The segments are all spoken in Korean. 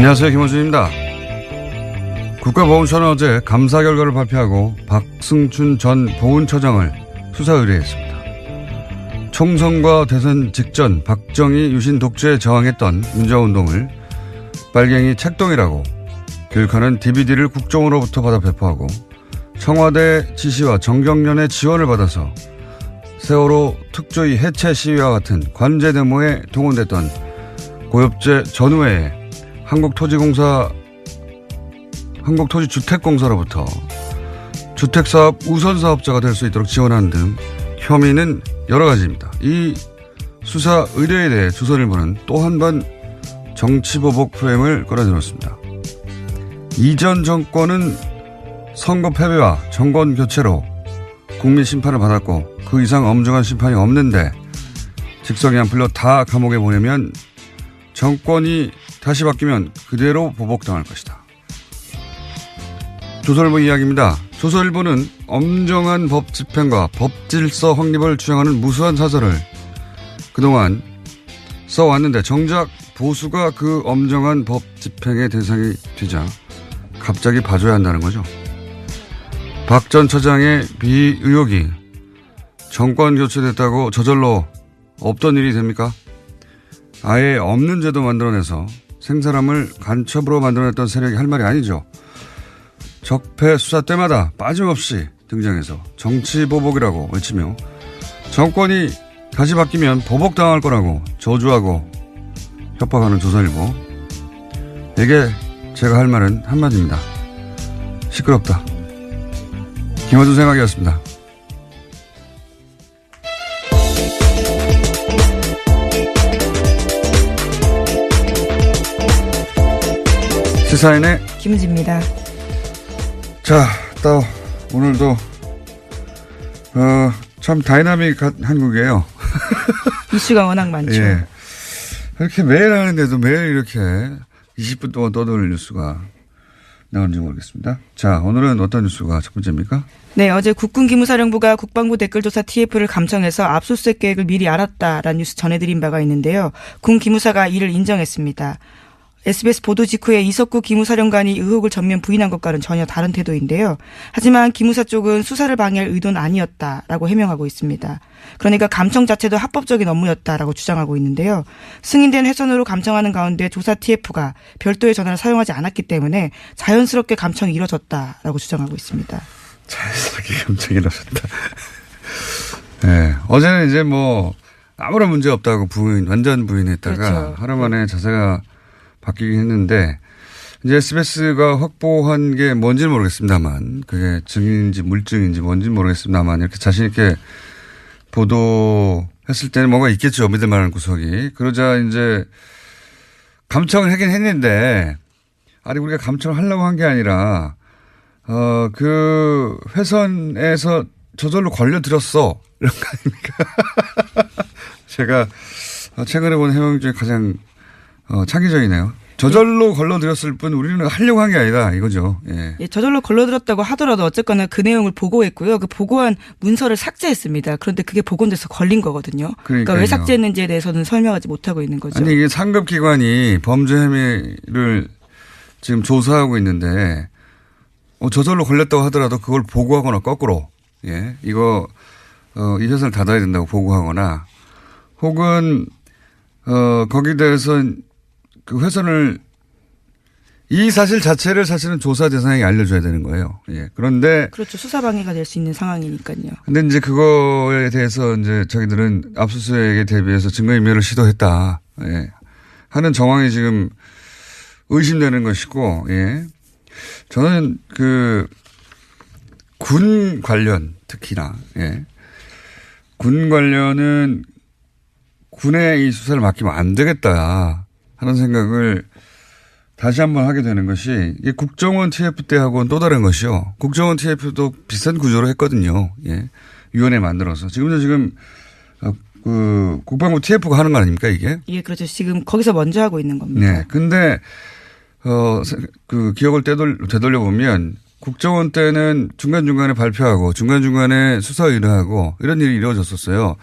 안녕하세요. 김원준입니다. 국가보훈처는 어제 감사 결과를 발표하고 박승춘 전 보훈처장을 수사 의뢰했습니다. 총선과 대선 직전 박정희 유신 독재에 저항했던 민주화운동을 빨갱이 책동이라고 교육하는 DVD를 국정으로부터 받아 배포하고 청와대 지시와 정경련의 지원을 받아서 세월호 특조위 해체 시위와 같은 관제 데모에 동원됐던 고엽제 전후에 한국토지주택공사로부터 주택사업 우선사업자가 될 수 있도록 지원하는 등 혐의는 여러 가지입니다. 이 수사 의뢰에 대해 조선일보는 또 한 번 정치보복 프레임을 끌어들였습니다. 이전 정권은 선거 패배와 정권 교체로 국민 심판을 받았고 그 이상 엄중한 심판이 없는데 직성이 안 풀려 다 감옥에 보내면 정권이 다시 바뀌면 그대로 보복당할 것이다. 조선일보 이야기입니다. 조선일보는 엄정한 법 집행과 법 질서 확립을 주장하는 무수한 사설을 그동안 써왔는데 정작 보수가 그 엄정한 법 집행의 대상이 되자 갑자기 봐줘야 한다는 거죠. 박 전 처장의 비의혹이 정권 교체됐다고 저절로 없던 일이 됩니까? 아예 없는 제도 만들어내서 생사람을 간첩으로 만들어냈던 세력이 할 말이 아니죠. 적폐 수사 때마다 빠짐없이 등장해서 정치보복이라고 외치며 정권이 다시 바뀌면 보복당할 거라고 저주하고 협박하는 조선일보. 에게 제가 할 말은 한마디입니다. 시끄럽다. 김어준 생각이었습니다. 시사인의 김은지입니다. 자, 또 오늘도 참 다이나믹한 한국이에요. 이슈가 워낙 많죠. 예. 이렇게 매일 하는데도 매일 이렇게 20분 동안 떠도는 뉴스가 나오는지 모르겠습니다. 자, 오늘은 어떤 뉴스가 첫 번째입니까? 네, 어제 국군기무사령부가 국방부 댓글조사 TF를 감청해서 압수수색 계획을 미리 알았다라는 뉴스 전해드린 바가 있는데요. 군 기무사가 이를 인정했습니다. SBS 보도 직후에 이석구 기무사령관이 의혹을 전면 부인한 것과는 전혀 다른 태도인데요. 하지만 기무사 쪽은 수사를 방해할 의도는 아니었다라고 해명하고 있습니다. 그러니까 감청 자체도 합법적인 업무였다라고 주장하고 있는데요. 승인된 회선으로 감청하는 가운데 조사 TF가 별도의 전화를 사용하지 않았기 때문에 자연스럽게 감청이 이뤄졌다라고 주장하고 있습니다. 자연스럽게 감청이 이뤄졌다. 네, 어제는 이제 뭐 아무런 문제 없다고 완전 부인했다가 그렇죠. 하루 만에 자세가 바뀌긴 했는데 이제 SBS가 확보한 게 뭔지는 모르겠습니다만 그게 증인인지 물증인지 뭔지는 모르겠습니다만 이렇게 자신 있게 보도했을 때는 뭔가 있겠죠. 믿을 만한 구석이. 그러자 이제 감청을 하긴 했는데 아니 우리가 감청을 하려고 한 게 아니라 그 회선에서 저절로 걸려들었어. 이런 거 아닙니까? 제가 최근에 본 해명 중에 가장 창의적이네요. 저절로 걸러들였을 뿐 우리는 하려고 한 게 아니다 이거죠. 예. 예, 저절로 걸러들었다고 하더라도 어쨌거나 그 내용을 보고했고요. 그 보고한 문서를 삭제했습니다. 그런데 그게 복원돼서 걸린 거거든요. 그러니까 왜 삭제했는지에 대해서는 설명하지 못하고 있는 거죠. 아니 이게 상급기관이 범죄 혐의를 지금 조사하고 있는데 저절로 걸렸다고 하더라도 그걸 보고하거나 거꾸로 예 이거 이 회사를 닫아야 된다고 보고하거나 혹은 거기에 대해서 그 회선을 이 사실 자체를 사실은 조사 대상에게 알려줘야 되는 거예요. 예. 그런데 그렇죠. 수사 방해가 될 수 있는 상황이니까요. 근데 이제 그거에 대해서 이제 자기들은 압수수색에 대비해서 증거인멸을 시도했다. 예. 하는 정황이 지금 의심되는 것이고, 예. 저는 군 관련 특히나, 예. 군 관련은 군에 이 수사를 맡기면 안 되겠다 하는 생각을 다시 한번 하게 되는 것이 이게 국정원 TF 때하고는 또 다른 것이요. 국정원 TF도 비슷한 구조로 했거든요. 예. 위원회 만들어서. 지금 그 국방부 TF가 하는 거 아닙니까 이게? 예, 그렇죠. 지금 거기서 먼저 하고 있는 겁니다. 네. 근데 그 기억을 되돌려 보면 국정원 때는 중간중간에 발표하고 중간중간에 수사 의뢰하고 이런 일이 이루어졌었어요.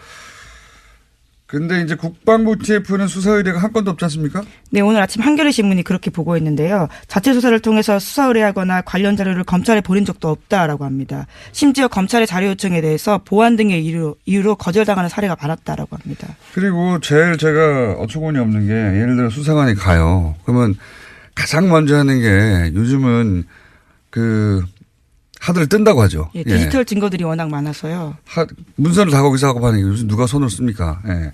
근데 이제 국방부 TF는 수사 의뢰가 한 건도 없지 않습니까? 네, 오늘 아침 한겨레 신문이 그렇게 보고했는데요. 자체 조사를 통해서 수사 의뢰하거나 관련 자료를 검찰에 보낸 적도 없다라고 합니다. 심지어 검찰의 자료 요청에 대해서 보안 등의 이유로 거절당하는 사례가 많았다라고 합니다. 그리고 제일 제가 어처구니 없는 게 예를 들어 수사관이 가요. 그러면 가장 먼저 하는 게 요즘은 하드를 뜬다고 하죠. 예, 디지털 증거들이 워낙 많아서요. 문서를 다 거기서 작업하는 게 요즘 누가 손을 씁니까? 예.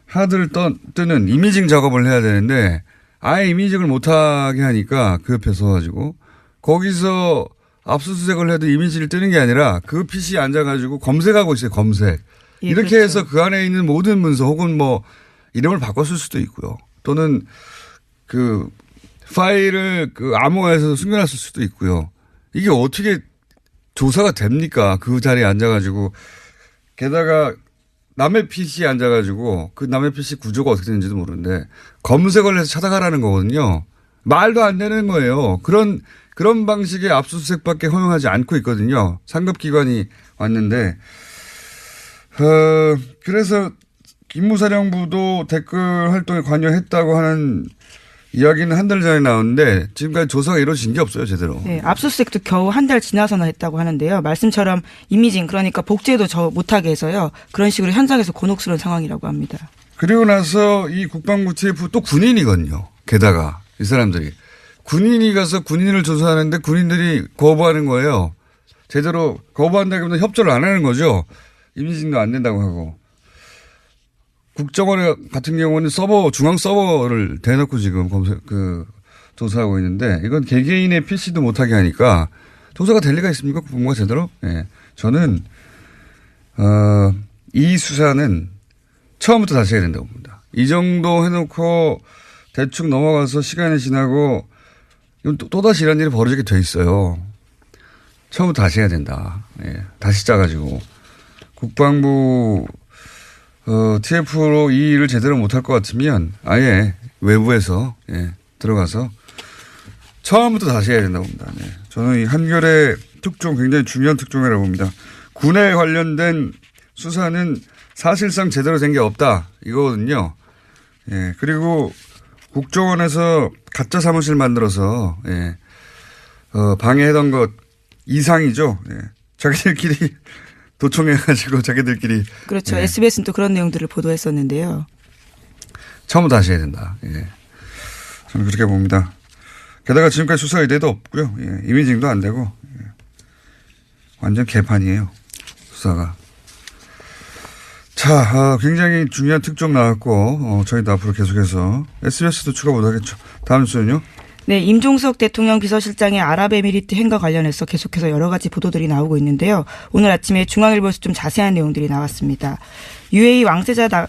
하드를 뜨는 이미징 작업을 해야 되는데 아예 이미징을 못하게 하니까 그 옆에 서가지고 거기서 압수수색을 해도 이미지를 뜨는 게 아니라 그 PC에 앉아가지고 검색하고 있어요. 검색. 예, 이렇게 그렇죠. 해서 그 안에 있는 모든 문서 혹은 뭐 이름을 바꿨을 수도 있고요. 또는 그 파일을 암호화해서 숨겨놨을 수도 있고요. 이게 어떻게 조사가 됩니까? 그 자리에 앉아가지고. 게다가 남의 PC에 앉아가지고 그 남의 PC 구조가 어떻게 되는지도 모르는데 검색을 해서 찾아가라는 거거든요. 말도 안 되는 거예요. 그런 방식의 압수수색밖에 허용하지 않고 있거든요. 상급기관이 왔는데. 그래서 김무사령부도 댓글 활동에 관여했다고 하는 이야기는 한 달 전에 나왔는데 지금까지 조사가 이루어진 게 없어요, 제대로. 네, 압수수색도 겨우 한 달 지나서나 했다고 하는데요. 말씀처럼 이미징 그러니까 복제도 못하게 해서요. 그런 식으로 현장에서 곤혹스러운 상황이라고 합니다. 그리고 나서 이 국방부 TF 또 군인이거든요. 게다가 이 사람들이. 군인이 가서 군인을 조사하는데 군인들이 거부하는 거예요. 제대로 거부한다기보다 협조를 안 하는 거죠. 이미징도 안 된다고 하고. 국정원 같은 경우는 중앙 서버를 대놓고 지금 조사하고 있는데 이건 개개인의 PC도 못하게 하니까 조사가 될 리가 있습니까? 국방부가 제대로? 예. 저는, 이 수사는 처음부터 다시 해야 된다고 봅니다. 이 정도 해놓고 대충 넘어가서 시간이 지나고 이건 또다시 이런 일이 벌어지게 돼 있어요. 처음부터 다시 해야 된다. 예. 다시 짜가지고. 국방부 TF로 이 일을 제대로 못할 것 같으면 아예 외부에서 들어가서 처음부터 다시 해야 된다고 봅니다. 네. 저는 이 한겨레 특종 굉장히 중요한 특종이라고 봅니다. 군에 관련된 수사는 사실상 제대로 된 게 없다 이거거든요. 예. 그리고 국정원에서 가짜 사무실 만들어서 방해하던 것 이상이죠. 예. 자기들끼리 도청해가지고 자기들끼리. 그렇죠. SBS는 또 그런 내용들을 보도했었는데요. 처음부터 다시 해야 된다. 예. 저는 그렇게 봅니다. 게다가 지금까지 수사 의뢰도 없고요. 예. 이미징도 안 되고. 예. 완전 개판이에요. 수사가. 자, 굉장히 중요한 특종 나왔고, 저희도 앞으로 계속해서 SBS도 추가 못하겠죠. 다음 주는요? 네, 임종석 대통령 비서실장의 아랍에미리트 행과 관련해서 계속해서 여러 가지 보도들이 나오고 있는데요. 오늘 아침에 중앙일보에서 좀 자세한 내용들이 나왔습니다. UAE 왕세자가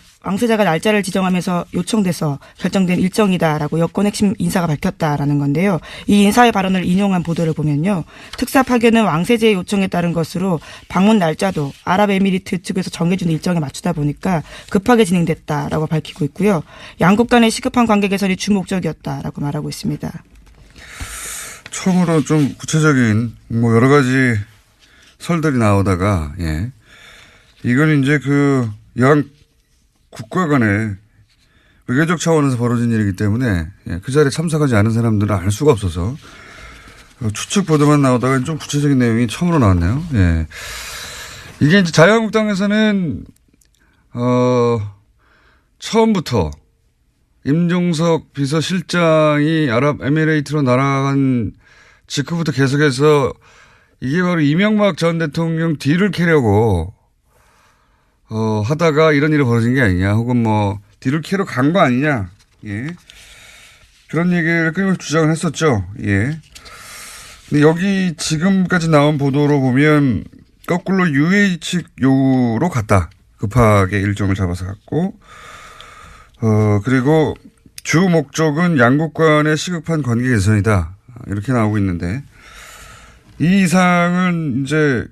날짜를 지정하면서 요청돼서 결정된 일정이다라고 여권 핵심 인사가 밝혔다라는 건데요. 이 인사의 발언을 인용한 보도를 보면요. 특사 파견은 왕세자의 요청에 따른 것으로 방문 날짜도 아랍에미리트 측에서 정해준 일정에 맞추다 보니까 급하게 진행됐다라고 밝히고 있고요. 양국 간의 시급한 관계 개선이 주 목적이었다라고 말하고 있습니다. 처음으로 좀 구체적인 여러 가지 설들이 나오다가 이건 이제 양 국가 간의 외교적 차원에서 벌어진 일이기 때문에 그 자리에 참석하지 않은 사람들은 알 수가 없어서 추측 보도만 나오다가 좀 구체적인 내용이 처음으로 나왔네요. 예. 이게 이제 자유한국당에서는 처음부터 임종석 비서실장이 아랍에미레이트로 날아간 직후부터 계속해서 이게 바로 이명박 전 대통령 뒤를 캐려고 하다가 이런 일이 벌어진 게 아니냐, 혹은 뒤를 캐러 간 거 아니냐, 예. 그런 얘기를 끊임없이 주장을 했었죠, 예. 근데 여기 지금까지 나온 보도로 보면 거꾸로 UAE 측 요구로 갔다. 급하게 일정을 잡아서 갔고, 그리고 주 목적은 양국 간의 시급한 관계 개선이다. 이렇게 나오고 있는데, 이 이상은 이제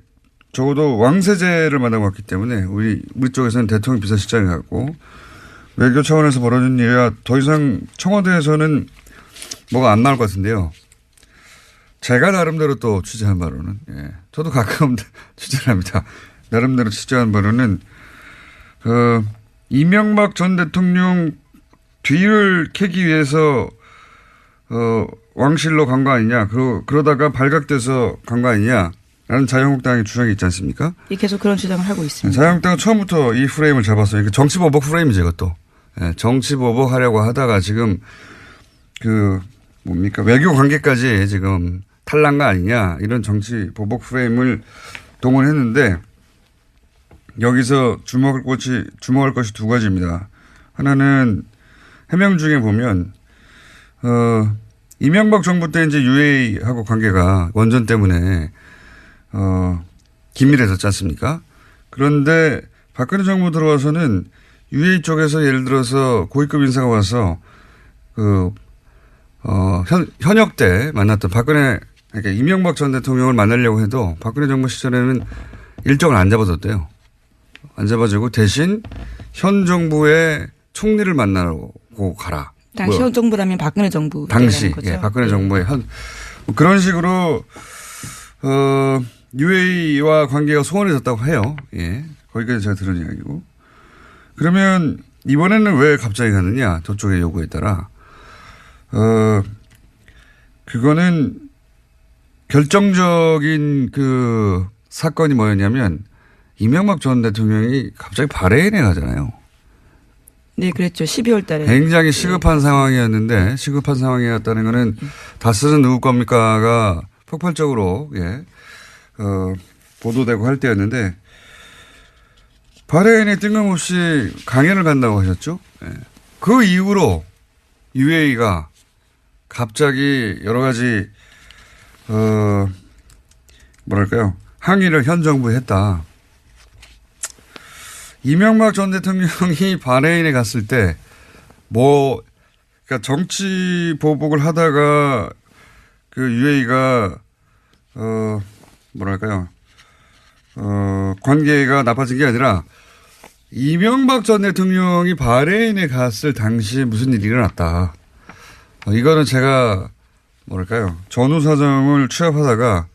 적어도 왕세제를 만나고 왔기 때문에 우리 쪽에서는 대통령 비서실장이 갔고 외교 차원에서 벌어진 일이라 더 이상 청와대에서는 뭐가 안 나올 것 같은데요. 제가 나름대로 또 취재한 바로는 저도 가끔 취재를 합니다. 나름대로 취재한 바로는 이명박 전 대통령 뒤를 캐기 위해서 왕실로 간 거 아니냐. 그러다가 발각돼서 간 거 아니냐. 라는 자유한국당의 주장이 있지 않습니까? 계속 그런 주장을 하고 있습니다. 자유한국당은 처음부터 이 프레임을 잡았어요. 그러니까 정치보복 프레임이죠, 이것도. 예, 정치보복 하려고 하다가 지금 외교 관계까지 지금 탈난 거 아니냐. 이런 정치보복 프레임을 동원했는데 여기서 주목할 것이 두 가지입니다. 하나는 해명 중에 보면, 이명박 정부 때 이제 UA하고 관계가 원전 때문에 긴밀해졌지 않습니까? 그런데 박근혜 정부 들어와서는 UA 쪽에서 예를 들어서 고위급 인사가 와서 현역 때 만났던 그러니까 이명박 전 대통령을 만나려고 해도 박근혜 정부 시절에는 일정을 안 잡아줬대요. 안 잡아주고 대신 현 정부의 총리를 만나고 가라. 당시 현 정부라면 박근혜 정부. 당시, 거죠? 예, 박근혜 정부의 그런 식으로, UAE와 관계가 소원해졌다고 해요. 예. 거기까지 제가 들은 이야기고. 그러면 이번에는 왜 갑자기 가느냐. 저쪽의 요구에 따라. 그거는 결정적인 사건이 뭐였냐면 이명박 전 대통령이 갑자기 바레인에 가잖아요. 네, 그랬죠. 12월 달에. 굉장히 시급한 상황이었는데 시급한 상황이었다는 거는 다스는 누구 겁니까가 폭발적으로 보도되고 할 때였는데 바레인에 뜬금없이 강연을 간다고 하셨죠. 예. 그 이후로 UAE가 갑자기 여러 가지 항의를 현 정부에 했다. 이명박 전 대통령이 바레인에 갔을 때 그러니까 정치 보복을 하다가 UAE가 관계가 나빠진 게 아니라 이명박 전 대통령이 바레인에 갔을 당시에 무슨 일이 일어났다. 이거는 제가 전후 사정을 취합하다가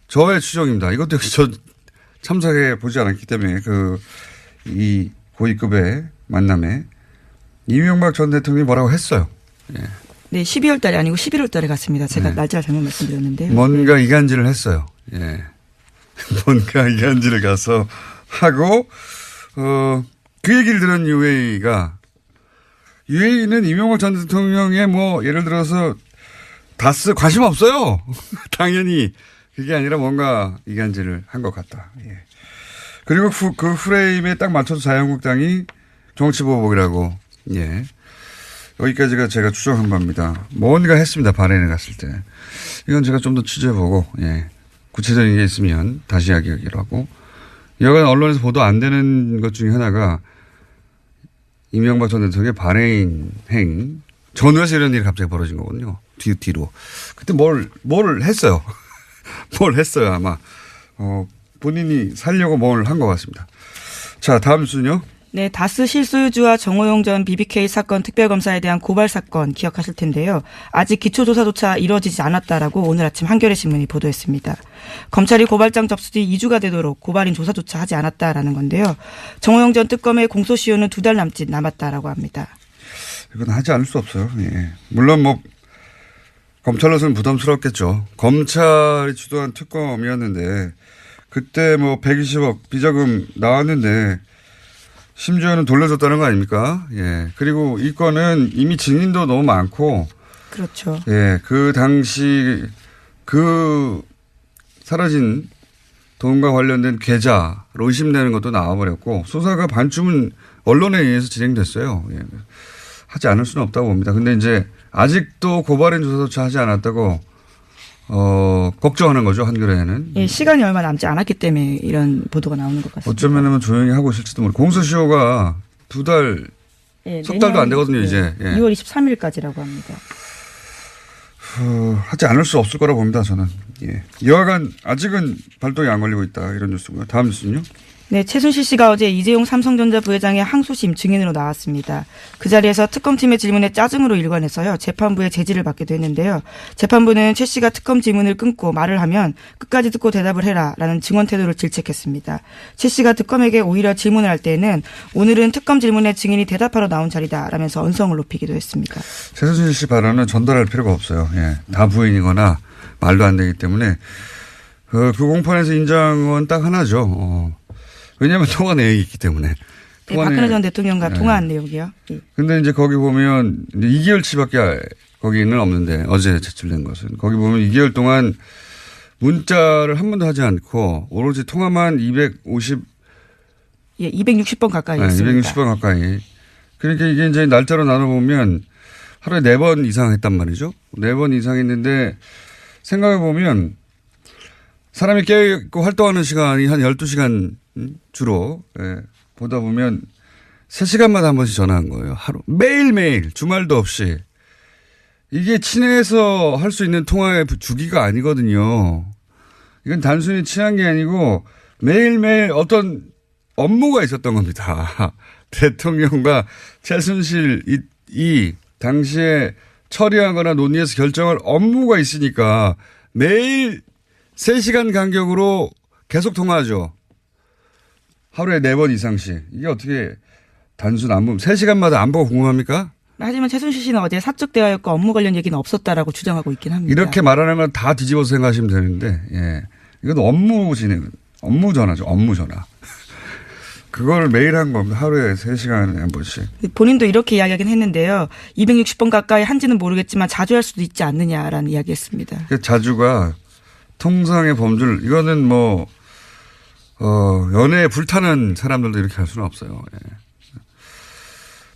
저의 추정입니다. 이것도 역시 저 참석해 보지 않았기 때문에 이 고위급의 만남에 이명박 전 대통령이 뭐라고 했어요. 예. 네, 12월 달에 아니고 11월 달에 갔습니다. 제가 날짜를 잘못 말씀드렸는데요. 뭔가 이간질을 했어요. 예. 뭔가 이간질을 가서 하고 그 얘기를 들은 UAE는 이명박 전 대통령의 예를 들어서 다스 관심 없어요. 당연히 그게 아니라 뭔가 이간질을 한 것 같다. 예. 그리고 그 프레임에 딱 맞춰서 자유한국당이 정치보복이라고. 예. 여기까지가 제가 추정한 바입니다. 뭔가 했습니다. 바레인에 갔을 때. 이건 제가 좀 더 취재해보고 구체적인 게 있으면 다시 이야기하기로 하고. 여간 언론에서 보도 안 되는 것 중에 하나가 이명박 전 대통령의 바레인 행 전후에서 이런 일이 갑자기 벌어진 거거든요. 뒤로. 그때 뭘 했어요. 뭘 했어요 아마. 본인이 살려고 뭘 한 것 같습니다. 자, 다음 순요. 네, 다스 실소유주와 정호용 전 BBK 사건 특별검사에 대한 고발 사건 기억하실 텐데요. 아직 기초조사조차 이루어지지 않았다라고 오늘 아침 한겨레 신문이 보도했습니다. 검찰이 고발장 접수 뒤 2주가 되도록 고발인 조사조차 하지 않았다라는 건데요. 정호용 전 특검의 공소시효는 2달 남짓 남았다라고 합니다. 이건 하지 않을 수 없어요. 예. 물론 검찰로서는 부담스럽겠죠. 검찰이 주도한 특검이었는데 그때 120억 비자금 나왔는데 심지어는 돌려줬다는 거 아닙니까? 예. 그리고 이 건은 이미 증인도 너무 많고. 그렇죠. 예. 그 당시 사라진 돈과 관련된 계좌로 의심되는 것도 나와버렸고 수사가 반쯤은 언론에 의해서 진행됐어요. 예. 하지 않을 수는 없다고 봅니다. 근데 이제 아직도 고발인 조사조차 하지 않았다고 걱정하는 거죠, 한겨레는. 예, 시간이 얼마 남지 않았기 때문에 이런 보도가 나오는 것 같습니다. 어쩌면 조용히 하고 있을지도 모르고. 공소시효가 2달, 예, 석 달도 안 되거든요, 이제. 예. 2월 23일까지라고 합니다. 하지 않을 수 없을 거라고 봅니다, 저는. 예. 여하간 아직은 발동이 안 걸리고 있다, 이런 뉴스고요. 다음 뉴스는요? 네, 최순실 씨가 어제 이재용 삼성전자 부회장의 항소심 증인으로 나왔습니다. 그 자리에서 특검팀의 질문에 짜증으로 일관해서요. 재판부의 제지를 받기도 했는데요. 재판부는 최 씨가 특검 질문을 끊고 말을 하면 끝까지 듣고 대답을 해라라는 증언 태도를 질책했습니다. 최 씨가 특검에게 오히려 질문을 할 때에는 오늘은 특검 질문에 증인이 대답하러 나온 자리다라면서 언성을 높이기도 했습니다. 최순실 씨 발언은 전달할 필요가 없어요. 예, 다 부인이거나 말도 안 되기 때문에 그 공판에서 인정은 딱 하나죠. 왜냐하면 통화 내역이 있기 때문에. 네, 박근혜 전 대통령과 통화한 내용이요. 근데 이제 거기 보면 이제 2개월치밖에 거기는 없는데 어제 제출된 것은 거기 보면 2개월 동안 문자를 한 번도 하지 않고 오로지 통화만 260번 가까이 했습니다. 260번 가까이. 그러니까 이게 이제 날짜로 나눠보면 하루에 4번 이상 했단 말이죠. 4번 이상 했는데 생각해보면 사람이 깨있고 활동하는 시간이 한 12시간 주로 보다 보면 3시간마다 한 번씩 전화한 거예요. 하루. 매일매일 주말도 없이. 이게 친해서 할 수 있는 통화의 주기가 아니거든요. 이건 단순히 친한 게 아니고 매일매일 어떤 업무가 있었던 겁니다. 대통령과 최순실이 당시에 처리하거나 논의해서 결정할 업무가 있으니까 매일 3시간 간격으로 계속 통화하죠. 하루에 4번 이상씩. 이게 어떻게 단순 안보 3시간마다 안보가 궁금합니까? 하지만 최순실 씨는 어제 사적 대화였고 업무 관련 얘기는 없었다라고 주장하고 있긴 합니다. 이렇게 말하는 건 다 뒤집어서 생각하시면 되는데, 예. 이건 업무 전화죠. 업무 전화. 그걸 매일 한 겁니다. 하루에 3시간에 한 번씩. 본인도 이렇게 이야기하긴 했는데요. 260번 가까이 한지는 모르겠지만 자주 할 수도 있지 않느냐라는 이야기했습니다. 자주가 통상의 범주를 이거는 연애에 불타는 사람들도 이렇게 할 수는 없어요. 예.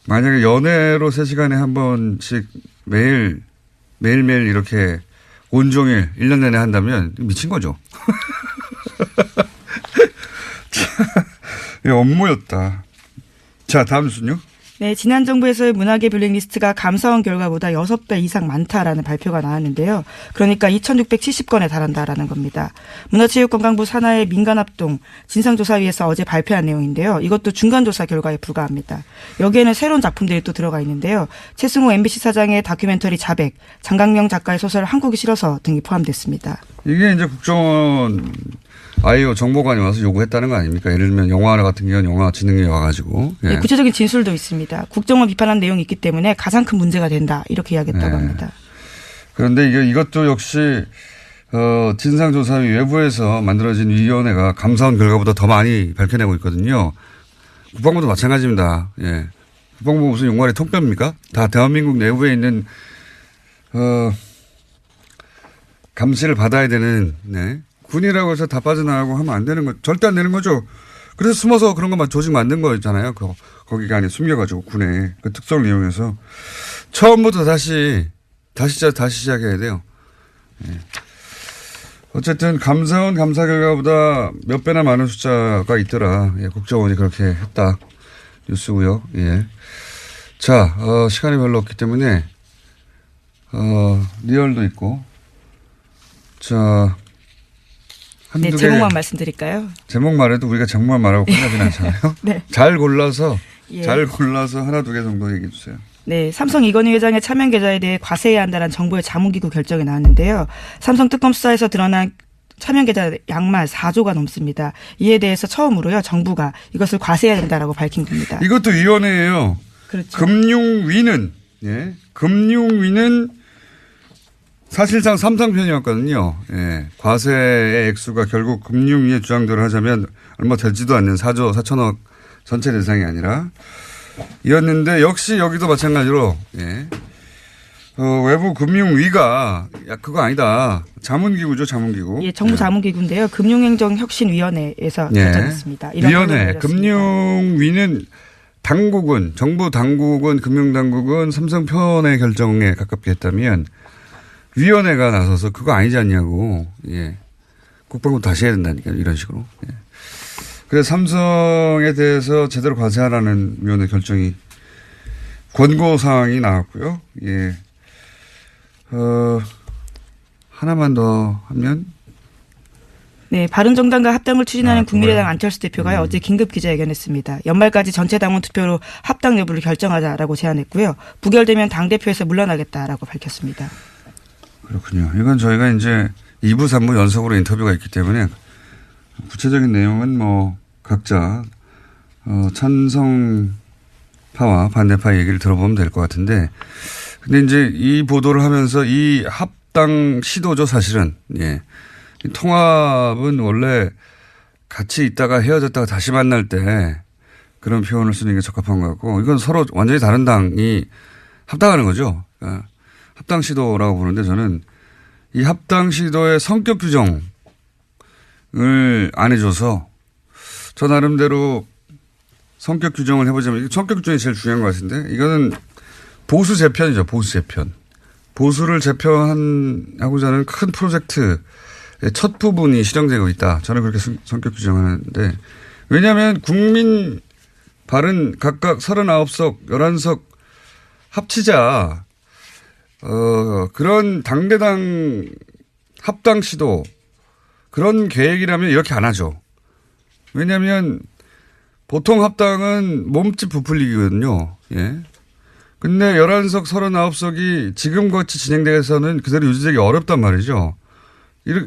만약에 연애로 3시간에 한 번씩 매일매일 이렇게 온종일 1년 내내 한다면 미친 거죠. 이 업무였다. 자, 다음 순요. 네, 지난 정부에서의 문화계 블랙리스트가 감사원 결과보다 6배 이상 많다라는 발표가 나왔는데요. 그러니까 2,670건에 달한다라는 겁니다. 문화체육관광부 산하의 민간합동 진상조사위에서 어제 발표한 내용인데요. 이것도 중간조사 결과에 불과합니다. 여기에는 새로운 작품들이 또 들어가 있는데요. 최승호 MBC 사장의 다큐멘터리 자백, 장강명 작가의 소설 한국이 싫어서 등이 포함됐습니다. 이게 이제 국정원 아이오 정보관이 와서 요구했다는 거 아닙니까? 예를 들면 영화 같은 경우는 영화진흥위 와가지고. 예. 네, 구체적인 진술도 있습니다. 국정원 비판한 내용이 있기 때문에 가장 큰 문제가 된다. 이렇게 이야기했다고 합니다. 그런데 이것도 역시 진상조사위 외부에서 만들어진 위원회가 감사원 결과보다 더 많이 밝혀내고 있거든요. 국방부도 마찬가지입니다. 예. 국방부 무슨 용관의 통뼈입니까? 다 대한민국 내부에 있는 감시를 받아야 되는 군이라고 해서 다 빠져나가고 하면 안 되는 거, 절대 안 되는 거죠. 그래서 숨어서 그런 것만 조직 만든 거잖아요. 거기가 안에 숨겨가지고 군에 그 특성을 이용해서 처음부터 다시 시작해야 돼요. 네. 어쨌든 감사원 감사 결과보다 몇 배나 많은 숫자가 있더라. 예, 국정원이 그렇게 했다. 뉴스고요. 예. 자, 시간이 별로 없기 때문에 리얼도 있고. 자. 네, 제목만 말씀드릴까요? 제목만 해도 우리가 제목만 말하고 끝나진 않잖아요. 네. 잘 골라서 하나 두 개 정도 얘기해 주세요. 네, 삼성 이건희 회장의 차명 계좌에 대해 과세해야 한다는 정부의 자문기구 결정이 나왔는데요. 삼성 특검 수사에서 드러난 차명 계좌 양만 4조가 넘습니다. 이에 대해서 처음으로요, 정부가 이것을 과세해야 된다라고 밝힌 겁니다. 이것도 위원회예요. 그렇죠. 금융위는 사실상 삼성 편이었거든요. 예. 과세의 액수가 결국 금융위의 주장대로 하자면 얼마 되지도 않는 4조 4천억 전체 대상이 아니라 이었는데 역시 여기도 마찬가지로 외부 금융위가 그거 아니다. 자문기구죠. 자문기구. 예, 정부 자문기구인데요. 금융행정혁신위원회에서 결정했습니다. 위원회. 금융위는 정부 당국은 금융당국은 삼성 편의 결정에 가깝게 했다면 위원회가 나서서 그거 아니지 않냐고. 예. 국방부 다시 해야 된다니까 이런 식으로. 예. 그래서 삼성에 대해서 제대로 과세하라는 위원회 결정이 권고사항이 나왔고요. 예. 하나만 더 하면 네, 바른정당과 합당을 추진하는 국민의당 그거요? 안철수 대표가 어제 긴급 기자회견했습니다. 연말까지 전체 당원 투표로 합당 여부를 결정하자라고 제안했고요. 부결되면 당대표에서 물러나겠다라고 밝혔습니다. 그렇군요. 이건 저희가 이제 2부, 3부 연속으로 인터뷰가 있기 때문에 구체적인 내용은 뭐 각자 찬성파와 반대파 얘기를 들어보면 될 것 같은데, 근데 이제 이 보도를 하면서 이 합당 시도죠, 사실은. 예. 이 통합은 원래 같이 있다가 헤어졌다가 다시 만날 때 그런 표현을 쓰는 게 적합한 것 같고, 이건 서로 완전히 다른 당이 합당하는 거죠. 그러니까 합당 시도라고 보는데, 저는 이 합당 시도의 성격 규정을 안 해줘서 저 나름대로 성격 규정을 해보자면, 성격 규정이 제일 중요한 것 같은데, 이거는 보수 재편이죠. 보수 재편. 보수를 재편하고자 하는 큰 프로젝트의 첫 부분이 실행되고 있다. 저는 그렇게 성격 규정하는데, 왜냐하면 국민 바른 각각 39석, 11석 합치자 그런 당대당 합당 시도 그런 계획이라면 이렇게 안 하죠. 왜냐하면 보통 합당은 몸집 부풀리기거든요. 예. 근데 11석, 39석이 지금같이 진행돼서는 그대로 유지되기 어렵단 말이죠.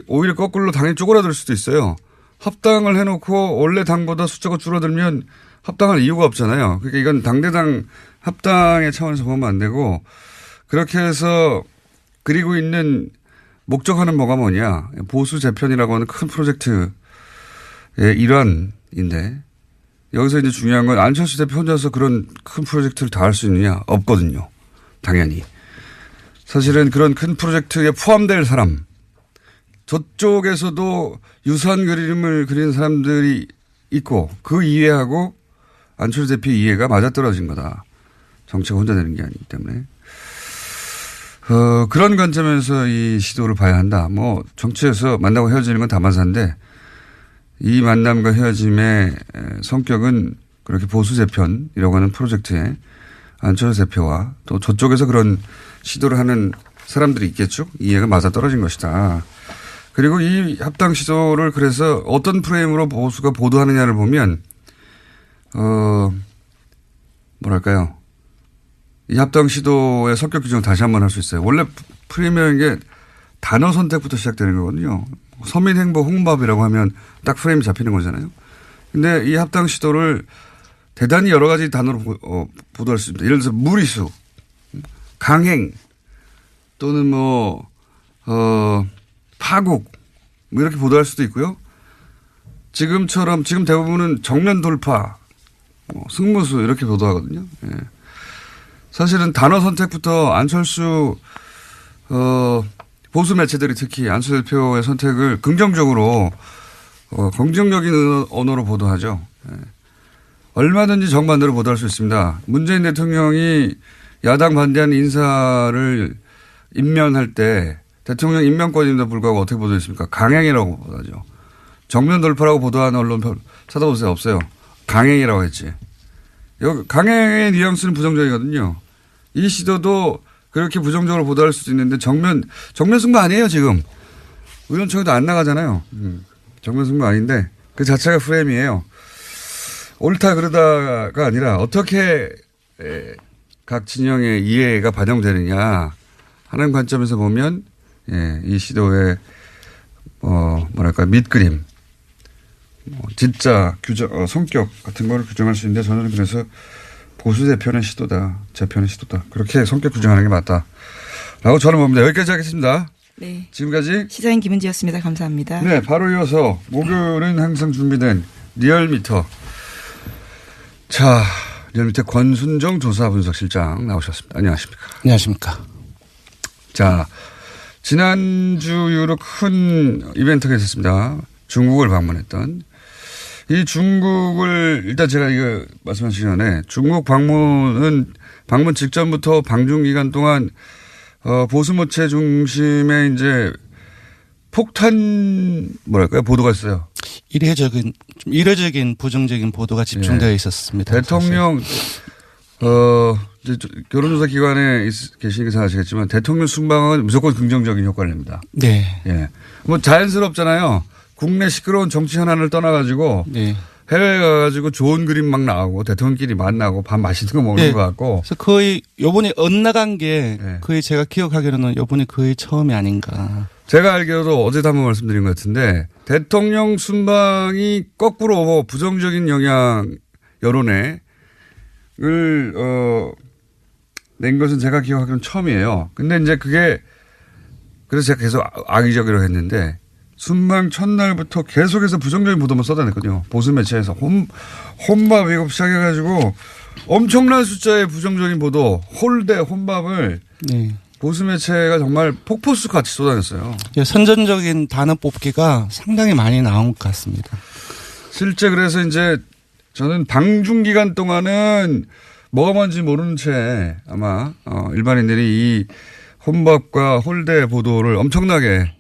오히려 거꾸로 당이 쪼그라들 수도 있어요. 합당을 해놓고 원래 당보다 숫자가 줄어들면 합당할 이유가 없잖아요. 그러니까 이건 당대당 합당의 차원에서 보면 안 되고, 그렇게 해서 그리고 있는 목적하는 뭐가 뭐냐. 보수 재편이라고 하는 큰 프로젝트의 일환인데, 여기서 이제 중요한 건 안철수 대표 혼자서 그런 큰 프로젝트를 다 할 수 있느냐? 없거든요. 당연히. 사실은 그런 큰 프로젝트에 포함될 사람, 저쪽에서도 유사한 그림을 그리는 사람들이 있고, 그 이해하고 안철수 대표 이해가 맞아떨어진 거다. 정치가 혼자 되는 게 아니기 때문에. 그런 관점에서 이 시도를 봐야 한다. 뭐 정치에서 만나고 헤어지는 건 다반사인데, 이 만남과 헤어짐의 성격은 그렇게 보수 재편이라고 하는 프로젝트에 안철수 대표와 또 저쪽에서 그런 시도를 하는 사람들이 있겠죠. 이해가 맞아떨어진 것이다. 그리고 이 합당 시도를 그래서 어떤 프레임으로 보수가 보도하느냐를 보면, 뭐랄까요. 이 합당 시도의 성격 규정을 다시 한번 할 수 있어요. 원래 프레임이라는 게 단어 선택부터 시작되는 거거든요. 서민행복 홍밥이라고 하면 딱 프레임이 잡히는 거잖아요. 근데 이 합당 시도를 대단히 여러 가지 단어로 보도할 수 있습니다. 예를 들어서 무리수, 강행, 또는 파국, 뭐 이렇게 보도할 수도 있고요. 지금 대부분은 정면 돌파, 승무수 이렇게 보도하거든요. 예. 사실은 단어 선택부터 안철수, 보수 매체들이 특히 안철수 대표의 선택을 긍정적으로, 긍정적인 언어로 보도하죠. 예. 얼마든지 정반대로 보도할 수 있습니다. 문재인 대통령이 야당 반대하는 인사를 임면할 때 대통령 임명권임에도 불구하고 어떻게 보도했습니까? 강행이라고 보도하죠. 정면 돌파라고 보도하는 언론 찾아보세요. 없어요. 강행이라고 했지. 여기 강행의 뉘앙스는 부정적이거든요. 이 시도도 그렇게 부정적으로 보도할 수도 있는데 정면 승부 아니에요, 지금. 의원총회도 안 나가잖아요. 정면 승부 아닌데 그 자체가 프레임이에요. 옳다 그러다가 아니라 어떻게 각 진영의 이해가 반영되느냐 하는 관점에서 보면, 예, 이 시도의 밑그림, 진짜 규정, 성격 같은 걸 규정할 수 있는데, 저는 그래서 보수 재편의 시도다, 재편의 시도다, 그렇게 성격 규정하는 게 맞다라고 저는 봅니다. 여기까지 하겠습니다. 네. 지금까지 시사인 김은지였습니다. 감사합니다. 네, 바로 이어서 목요일은 항상 준비된 리얼미터. 자, 리얼미터 권순정 조사분석실장 나오셨습니다. 안녕하십니까? 안녕하십니까? 자, 지난주 이후로 큰 이벤트가 있었습니다. 중국을 방문했던. 이 중국을, 일단 제가 이거 말씀하시기 전에 중국 방문 직전부터 방중 기간 동안, 보수 모체 중심의 이제 폭탄, 보도가 있어요. 이례적인 부정적인 보도가 집중되어 있었습니다. 대통령, 결혼조사 기관에 계시니까 잘 아시겠지만 대통령 순방은 무조건 긍정적인 효과를 냅니다. 네. 예. 뭐 자연스럽잖아요. 국내 시끄러운 정치 현안을 떠나가지고 네. 해외에 가가지고 좋은 그림 막 나오고 대통령끼리 만나고 밥 맛있는 거 먹는 네. 것 같고. 그래서 거의 요번에 엇나간 게 네. 거의 제가 기억하기로는 요번에 거의 처음이 아닌가. 제가 알기로도 어제도 한번 말씀드린 것 같은데 대통령 순방이 거꾸로 부정적인 영향 여론에 낸 것은 제가 기억하기로는 처음이에요. 근데 이제 그게 그래서 제가 계속 악의적이라고 했는데 순방 첫날부터 계속해서 부정적인 보도만 쏟아냈거든요. 보수 매체에서 혼밥 이거 시작해가지고 엄청난 숫자의 부정적인 보도 홀대 혼밥을 네. 보수 매체가 정말 폭포수 같이 쏟아냈어요. 예, 선전적인 단어 뽑기가 상당히 많이 나온 것 같습니다. 실제 그래서 이제 저는 방중 기간 동안은 뭐가 뭔지 모르는 채 아마 일반인들이 이 혼밥과 홀대 보도를 엄청나게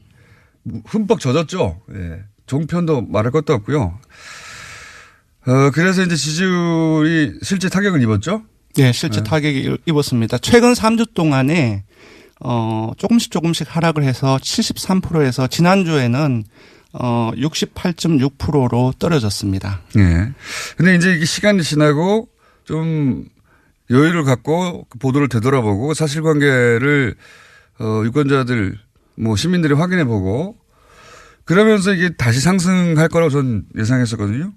흠뻑 젖었죠. 예. 종편도 말할 것도 없고요. 그래서 이제 지지율이 실제 타격을 입었죠. 네, 실제 타격이 입었습니다. 최근 3주 동안에 조금씩 하락을 해서 73%에서 지난주에는 68.6%로 떨어졌습니다. 예. 근데 이제 이게 시간이 지나고 좀 여유를 갖고 보도를 되돌아보고 사실관계를 유권자들 시민들이 확인해 보고 그러면서 이게 다시 상승할 거라고 저는 예상했었거든요.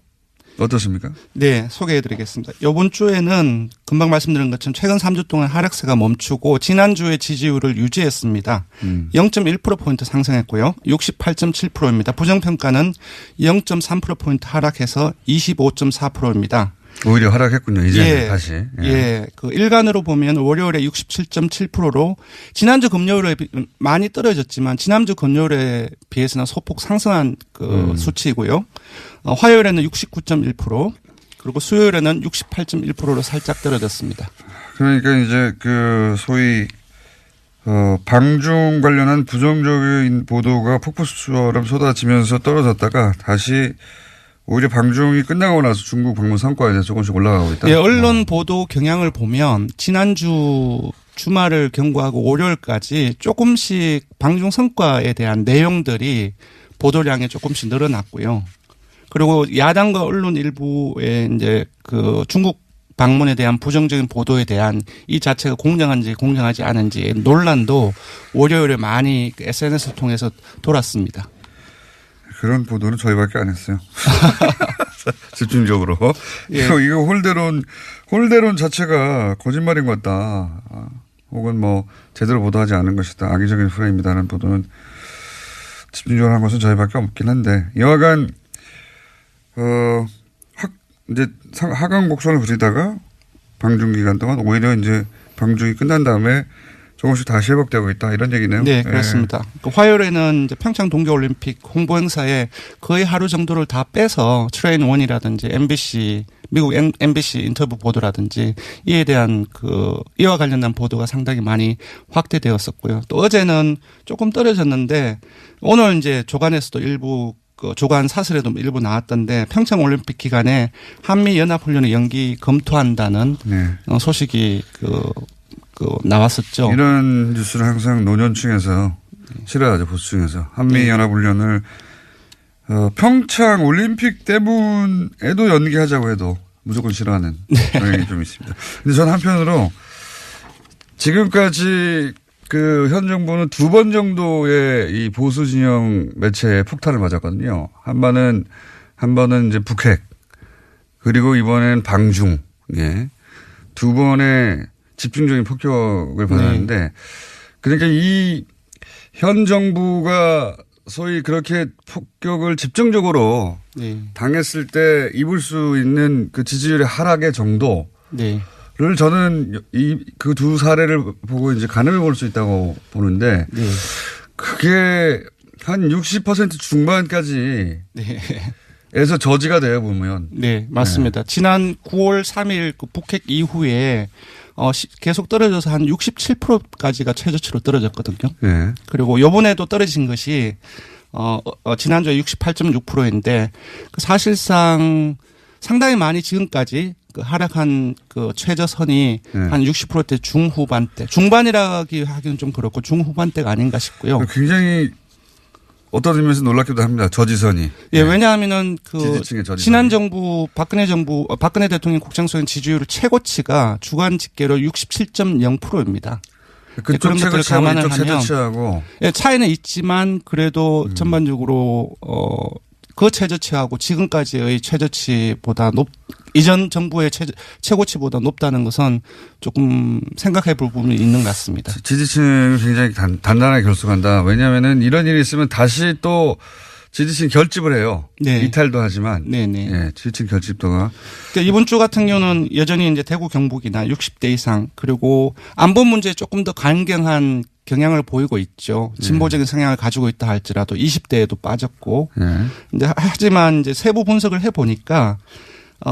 어떻습니까? 네, 소개해 드리겠습니다. 이번 주에는 금방 말씀드린 것처럼 최근 3주 동안 하락세가 멈추고 지난주에 지지율을 유지했습니다. 0.1%포인트 상승했고요. 68.7%입니다. 부정평가는 0.3%포인트 하락해서 25.4%입니다. 오히려 하락했군요. 이제 다시. 예. 그 일간으로 보면 월요일에 67.7%로 지난주 금요일에 많이 떨어졌지만 지난주 금요일에 비해서는 소폭 상승한 그 수치이고요. 화요일에는 69.1% 그리고 수요일에는 68.1%로 살짝 떨어졌습니다. 그러니까 이제 그 소위 방중 관련한 부정적인 보도가 폭포수처럼 쏟아지면서 떨어졌다가 다시 오히려 방중이 끝나고 나서 중국 방문 성과에 대해서 조금씩 올라가고 있다. 예, 언론 보도 경향을 보면 지난주 주말을 경과하고 월요일까지 조금씩 방중 성과에 대한 내용들이 보도량이 조금씩 늘어났고요. 그리고 야당과 언론 일부의 이제 그 중국 방문에 대한 부정적인 보도에 대한 이 자체가 공정한지 공정하지 않은지 논란도 월요일에 많이 SNS를 통해서 돌았습니다. 그런 보도는 저희밖에 안 했어요. 집중적으로. 예. 이거 홀대론 자체가 거짓말인 것 같다. 혹은 제대로 보도하지 않은 것이다. 악의적인 프레임이다라는 보도는 집중적으로 한 것은 저희밖에 없긴 한데 여하간 이제 하강 곡선을 그리다가 방중 기간 동안 오히려 이제 방중이 끝난 다음에 조금씩 다시 회복되고 있다 이런 얘기네요. 네, 그렇습니다. 그 화요일에는 이제 평창 동계올림픽 홍보 행사에 거의 하루 정도를 다 빼서 트레인 원이라든지 MBC 미국 MBC 인터뷰 보도라든지 이에 대한 이와 관련된 보도가 상당히 많이 확대되었었고요. 또 어제는 조금 떨어졌는데 오늘 이제 조간에서도 일부 조간 사설에도 일부 나왔던데 평창 올림픽 기간에 한미 연합훈련의 연기 검토한다는 소식이 나왔었죠. 이런 뉴스는 항상 노년층에서 싫어하죠. 보수층에서. 한미연합훈련을 평창 올림픽 때문에도 연기하자고 해도 무조건 싫어하는 경향이 좀 있습니다. 근데 저는 한편으로 지금까지 현 정부는 2번 정도의 이 보수 진영 매체에 폭탄을 맞았거든요. 한 번은 이제 북핵 그리고 이번엔 방중. 예. 2번의 집중적인 폭격을 받았는데 그러니까 이 현 정부가 소위 그렇게 폭격을 집중적으로 당했을 때 입을 수 있는 그 지지율의 하락의 정도를 저는 그 두 사례를 보고 이제 가늠해 볼 수 있다고 보는데 그게 한 60% 중반까지 에서 저지가 돼요 보면. 네, 맞습니다. 지난 9월 3일 그 북핵 이후에 계속 떨어져서 한 67%까지가 최저치로 떨어졌거든요. 네. 그리고 요번에도 떨어진 것이 지난주에 68.6%인데 사실상 상당히 많이 지금까지 하락한 최저선이 한 60%대 중후반대, 중반이라기 하기는 좀 그렇고 중후반대가 아닌가 싶고요. 굉장히 어떤 의미에서 놀랍기도 합니다. 저지선이. 예, 왜냐하면은 지지층의 저지선이. 지난 정부 박근혜 대통령 국정수행 지지율 최고치가 주간 집계로 67.0%입니다. 그쪽 그런 것들을 최고치하고 감안을 이쪽 하면 최저치하고 예, 차이는 있지만 그래도 전반적으로 그 최저치하고 지금까지의 최저치보다 이전 정부의 최고치보다 높다는 것은 조금 생각해 볼 부분이 있는 것 같습니다. 지지층을 굉장히 단단하게 결속한다. 왜냐하면은 이런 일이 있으면 다시 또 지지층 결집을 해요. 네. 이탈도 하지만. 네네. 예, 지지층 결집도가. 그러니까 이번 주 같은 경우는 여전히 이제 대구 경북이나 60대 이상 그리고 안보 문제에 조금 더 강경한 경향을 보이고 있죠. 진보적인 성향을 가지고 있다 할지라도 20대에도 빠졌고. 근데 하지만 이제 세부 분석을 해 보니까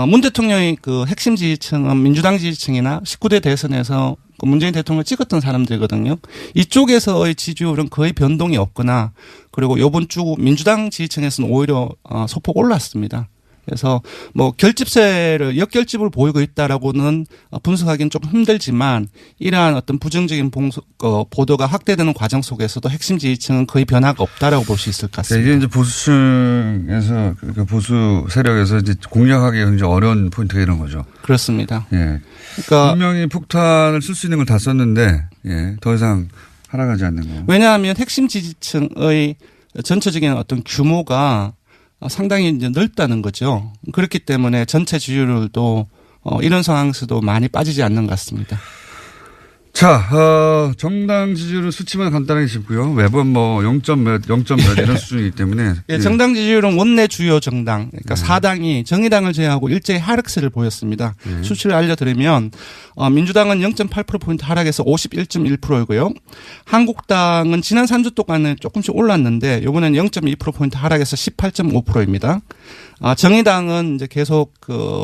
문 대통령의 그 핵심 지지층은 민주당 지지층이나 19대 대선에서 문재인 대통령을 찍었던 사람들이거든요. 이쪽에서의 지지율은 거의 변동이 없거나 그리고 이번 주 민주당 지지층에서는 오히려 소폭 올랐습니다. 그래서 뭐 역결집을 보이고 있다라고는 분석하기는 좀 힘들지만 이러한 어떤 부정적인 보도가 확대되는 과정 속에서도 핵심 지지층은 거의 변화가 없다라고 볼 수 있을 것 같습니다. 이게 이제 보수층에서 그러니까 보수 세력에서 이제 공략하기 굉장히 어려운 포인트가 이런 거죠. 그렇습니다. 예. 그러니까 분명히 폭탄을 쓸 수 있는 걸 다 썼는데 예, 더 이상 하락하지 않는 거. 왜냐하면 핵심 지지층의 전체적인 어떤 규모가 상당히 이제 넓다는 거죠. 그렇기 때문에 전체 지지율도 이런 상황에서도 많이 빠지지 않는 것 같습니다. 자, 정당 지지율은 수치만 간단하게 짚고요. 매번 뭐 0점 몇 이런 수준이기 때문에. 예, 정당 지지율은 원내 주요 정당, 그러니까 4당이 정의당을 제외하고 일제히 하락세를 보였습니다. 수치를 알려드리면 민주당은 0.8%포인트 하락해서 51.1%이고요. 한국당은 지난 3주 동안은 조금씩 올랐는데 이번엔 0.2%포인트 하락해서 18.5%입니다. 정의당은 이제 계속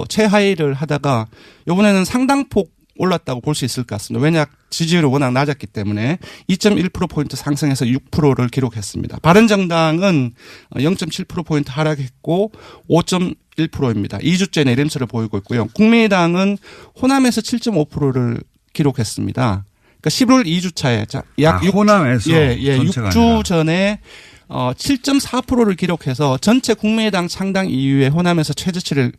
최하위를 하다가 이번에는 상당폭 올랐다고 볼 수 있을 것 같습니다. 왜냐 지지율이 워낙 낮았기 때문에 2.1%포인트 상승해서 6%를 기록했습니다. 바른정당은 0.7%포인트 하락했고 5.1%입니다. 2주째 내림세를 보이고 있고요. 국민의당은 호남에서 7.5%를 기록했습니다. 그러니까 11월 2주차에 약 호남에서 6주 전에 7.4%를 기록해서 전체 국민의당 창당 이후에 호남에서 최저치를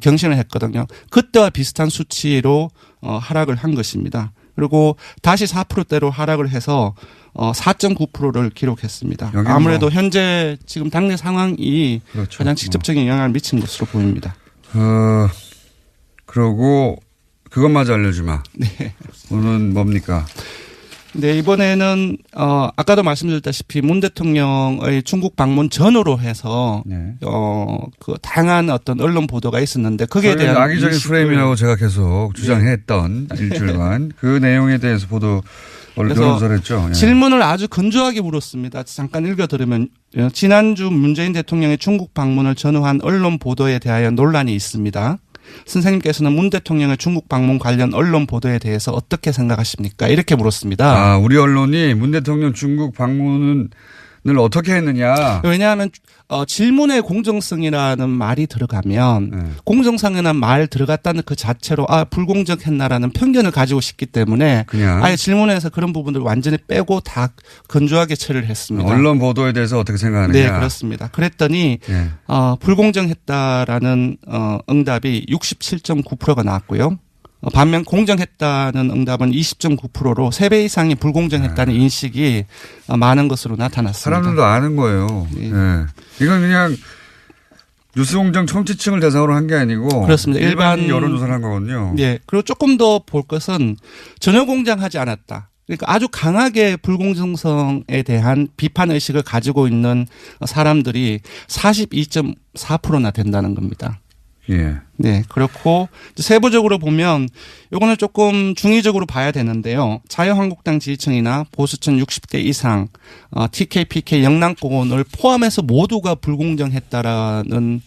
경신을 했거든요. 그때와 비슷한 수치로 하락을 한 것입니다. 그리고 다시 4%대로 하락을 해서 4.9%를 기록했습니다. 아무래도 현재 지금 당내 상황이 그렇죠. 가장 직접적인 영향을 미친 것으로 보입니다. 그러고 그것마저 알려주마. 네. 오늘은 뭡니까? 네, 이번에는 아까도 말씀드렸다시피 문 대통령의 중국 방문 전후로 해서 네. 그 다양한 어떤 언론 보도가 있었는데 거기에 대한 악의적인 프레임이라고 제가 계속 주장했던 일주일간 그 내용에 대해서 보도 언론설했죠. 예. 질문을 아주 건조하게 물었습니다. 잠깐 읽어드리면 지난주 문재인 대통령의 중국 방문을 전후한 언론 보도에 대하여 논란이 있습니다. 선생님께서는 문 대통령의 중국 방문 관련 언론 보도에 대해서 어떻게 생각하십니까? 이렇게 물었습니다. 우리 언론이 문 대통령 중국 방문을 어떻게 했느냐. 왜냐하면 질문의 공정성이라는 말이 들어가면 공정성이라는 말 들어갔다는 그 자체로 불공정했나라는 편견을 가지고 싶기 때문에 그냥 아예 질문에서 그런 부분들을 완전히 빼고 다 건조하게 처리를 했습니다. 언론 보도에 대해서 어떻게 생각하느냐. 네, 그렇습니다. 그랬더니 불공정했다라는 응답이 67.9%가 나왔고요. 반면 공정했다는 응답은 20.9%로 3배 이상이 불공정했다는 인식이 많은 것으로 나타났습니다. 사람들도 아는 거예요. 네. 이건 그냥 뉴스공장 청취층을 대상으로 한 게 아니고 그렇습니다. 일반 여론조사를 한 거거든요. 네. 그리고 조금 더 볼 것은 전혀 공정하지 않았다. 그러니까 아주 강하게 불공정성에 대한 비판 의식을 가지고 있는 사람들이 42.4%나 된다는 겁니다. 예. 네, 그렇고 세부적으로 보면 이거는 조금 중의적으로 봐야 되는데요. 자유한국당 지지층이나 보수층 60대 이상, TK, PK, 영남권을 포함해서 모두가 불공정했다라는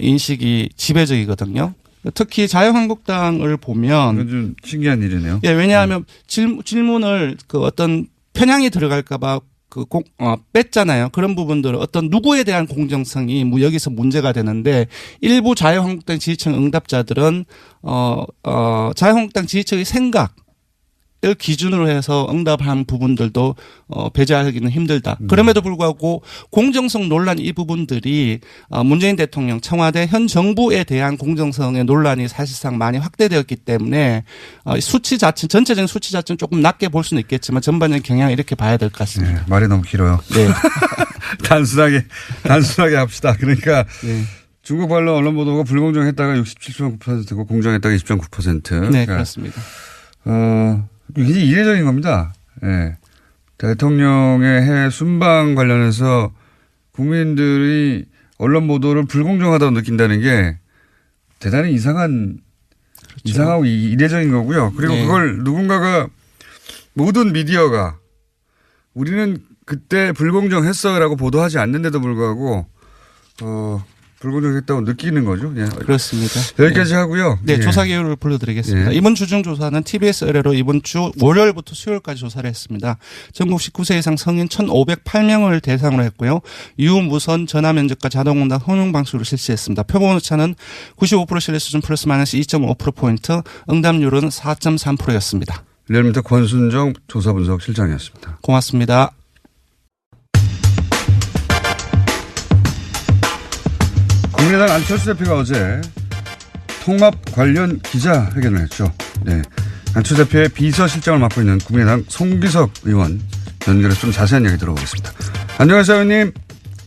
인식이 지배적이거든요. 특히 자유한국당을 보면 이건 좀 신기한 일이네요. 예, 왜냐하면 질문을 어떤 편향이 들어갈까봐 뺐잖아요. 그런 부분들 어떤 누구에 대한 공정성이 여기서 문제가 되는데 일부 자유한국당 지지층 응답자들은 자유한국당 지지층의 생각 기준으로 해서 응답한 부분들도 배제하기는 힘들다. 그럼에도 불구하고 공정성 논란 이 부분들이 문재인 대통령 청와대 현 정부에 대한 공정성의 논란이 사실상 많이 확대되었기 때문에 수치 자체 전체적인 수치 자체는 조금 낮게 볼 수는 있겠지만 전반적인 경향을 이렇게 봐야 될 것 같습니다. 네, 말이 너무 길어요. 네. 단순하게 합시다. 그러니까 네. 중국 관련 언론 보도가 불공정했다가 67.9%고 공정했다가 20.9%. 네, 그러니까 그렇습니다. 굉장히 이례적인 겁니다. 예. 대통령의 해외 순방 관련해서 국민들이 언론 보도를 불공정하다고 느낀다는 게 대단히 이상하고 이례적인 거고요. 그리고 네. 그걸 누군가가 모든 미디어가 우리는 그때 불공정했어라고 보도하지 않는데도 불구하고 불공정했다고 느끼는 거죠. 예. 그렇습니다. 여기까지 하고요. 네, 예. 조사 개요를 불러드리겠습니다. 예. 이번 주중 조사는 TBS 의뢰로 이번 주 월요일부터 수요일까지 조사를 했습니다. 전국 19세 이상 성인 1,508명을 대상으로 했고요. 유무선 전화면접과 자동응답 혼용 방식으로 실시했습니다. 표본 오차는 95% 신뢰 수준 플러스 마이너스 2.5%포인트, 응답률은 4.3%였습니다. 리얼미터 권순정 조사분석 실장이었습니다. 고맙습니다. 국민의당 안철수 대표가 어제 통합 관련 기자회견을 했죠. 네. 안철수 대표의 비서실장을 맡고 있는 국민의당 송기석 의원 연결해서 좀 자세한 이야기 들어보겠습니다. 안녕하세요, 의원님.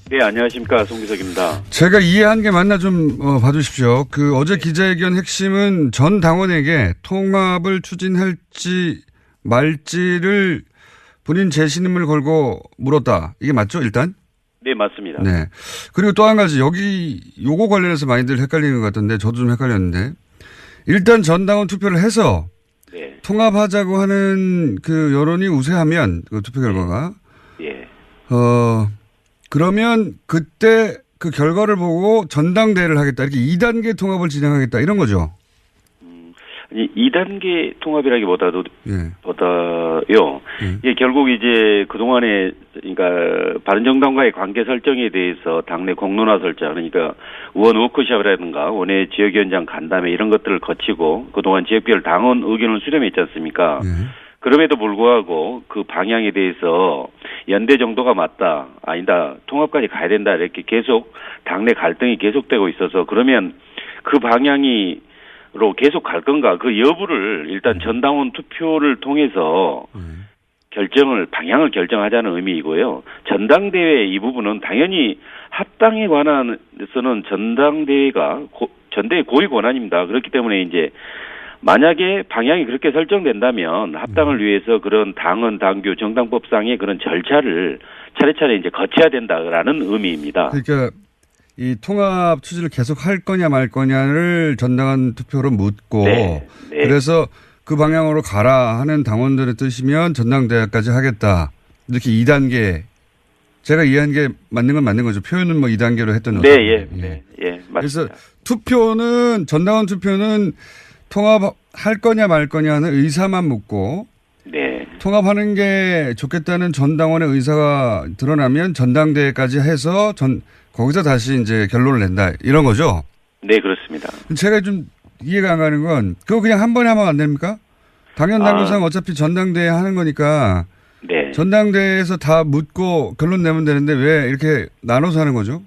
네, 안녕하십니까. 송기석입니다. 제가 이해한 게 맞나 좀 봐주십시오. 어제 기자회견 핵심은 전 당원에게 통합을 추진할지 말지를 본인 재신임을 걸고 물었다. 이게 맞죠, 일단? 네, 맞습니다. 네. 그리고 또 한 가지, 요거 관련해서 많이들 헷갈리는 것 같은데, 저도 좀 헷갈렸는데, 일단 전당원 투표를 해서, 네. 통합하자고 하는 그 여론이 우세하면, 그 투표 결과가, 예. 그러면 그때 그 결과를 보고 전당대회를 하겠다. 이렇게 2단계 통합을 진행하겠다. 이런 거죠. 아니, 2단계 통합이라기보다요. 예. 예, 결국 이제 그동안에, 그러니까, 바른정당과의 관계 설정에 대해서 당내 공론화 설정, 그러니까 의원 워크숍이라든가 원외 지역위원장 간담회 이런 것들을 거치고 그동안 지역별 당원 의견을 수렴했지 않습니까? 예. 그럼에도 불구하고 그 방향에 대해서 연대 정도가 맞다, 아니다, 통합까지 가야 된다, 이렇게 계속 당내 갈등이 계속되고 있어서 그러면 그 방향으로 계속 갈 건가, 그 여부를 일단 전당원 투표를 통해서 방향을 결정하자는 의미이고요. 전당대회 이 부분은 당연히 합당에 관해서는 전당대회가 전대의 고유 권한입니다. 그렇기 때문에 이제 만약에 방향이 그렇게 설정된다면 합당을 위해서 그런 당헌, 당규, 정당법상의 그런 절차를 차례차례 이제 거쳐야 된다라는 의미입니다. 그러니까 이 통합 추진을 계속 할 거냐 말 거냐를 전당원 투표로 묻고, 네. 그래서 그 방향으로 가라 하는 당원들의 뜻이면 전당대회까지 하겠다. 이렇게 2단계. 제가 이해한 게 맞는 건 맞는 거죠. 표현은 뭐 2단계로 했던 거죠. 네, 맞습니다. 그래서 전당원 투표는 통합할 거냐 말 거냐 하는 의사만 묻고, 네. 통합하는 게 좋겠다는 전당원의 의사가 드러나면 전당대회까지 해서 거기서 다시 이제 결론을 낸다. 이런 거죠. 네, 그렇습니다. 제가 좀 이해가 안 가는 건 그거 그냥 한 번에 하면 안 됩니까? 당연당규상 어차피 전당대회 하는 거니까 네. 전당대회에서 다 묻고 결론 내면 되는데 왜 이렇게 나눠서 하는 거죠?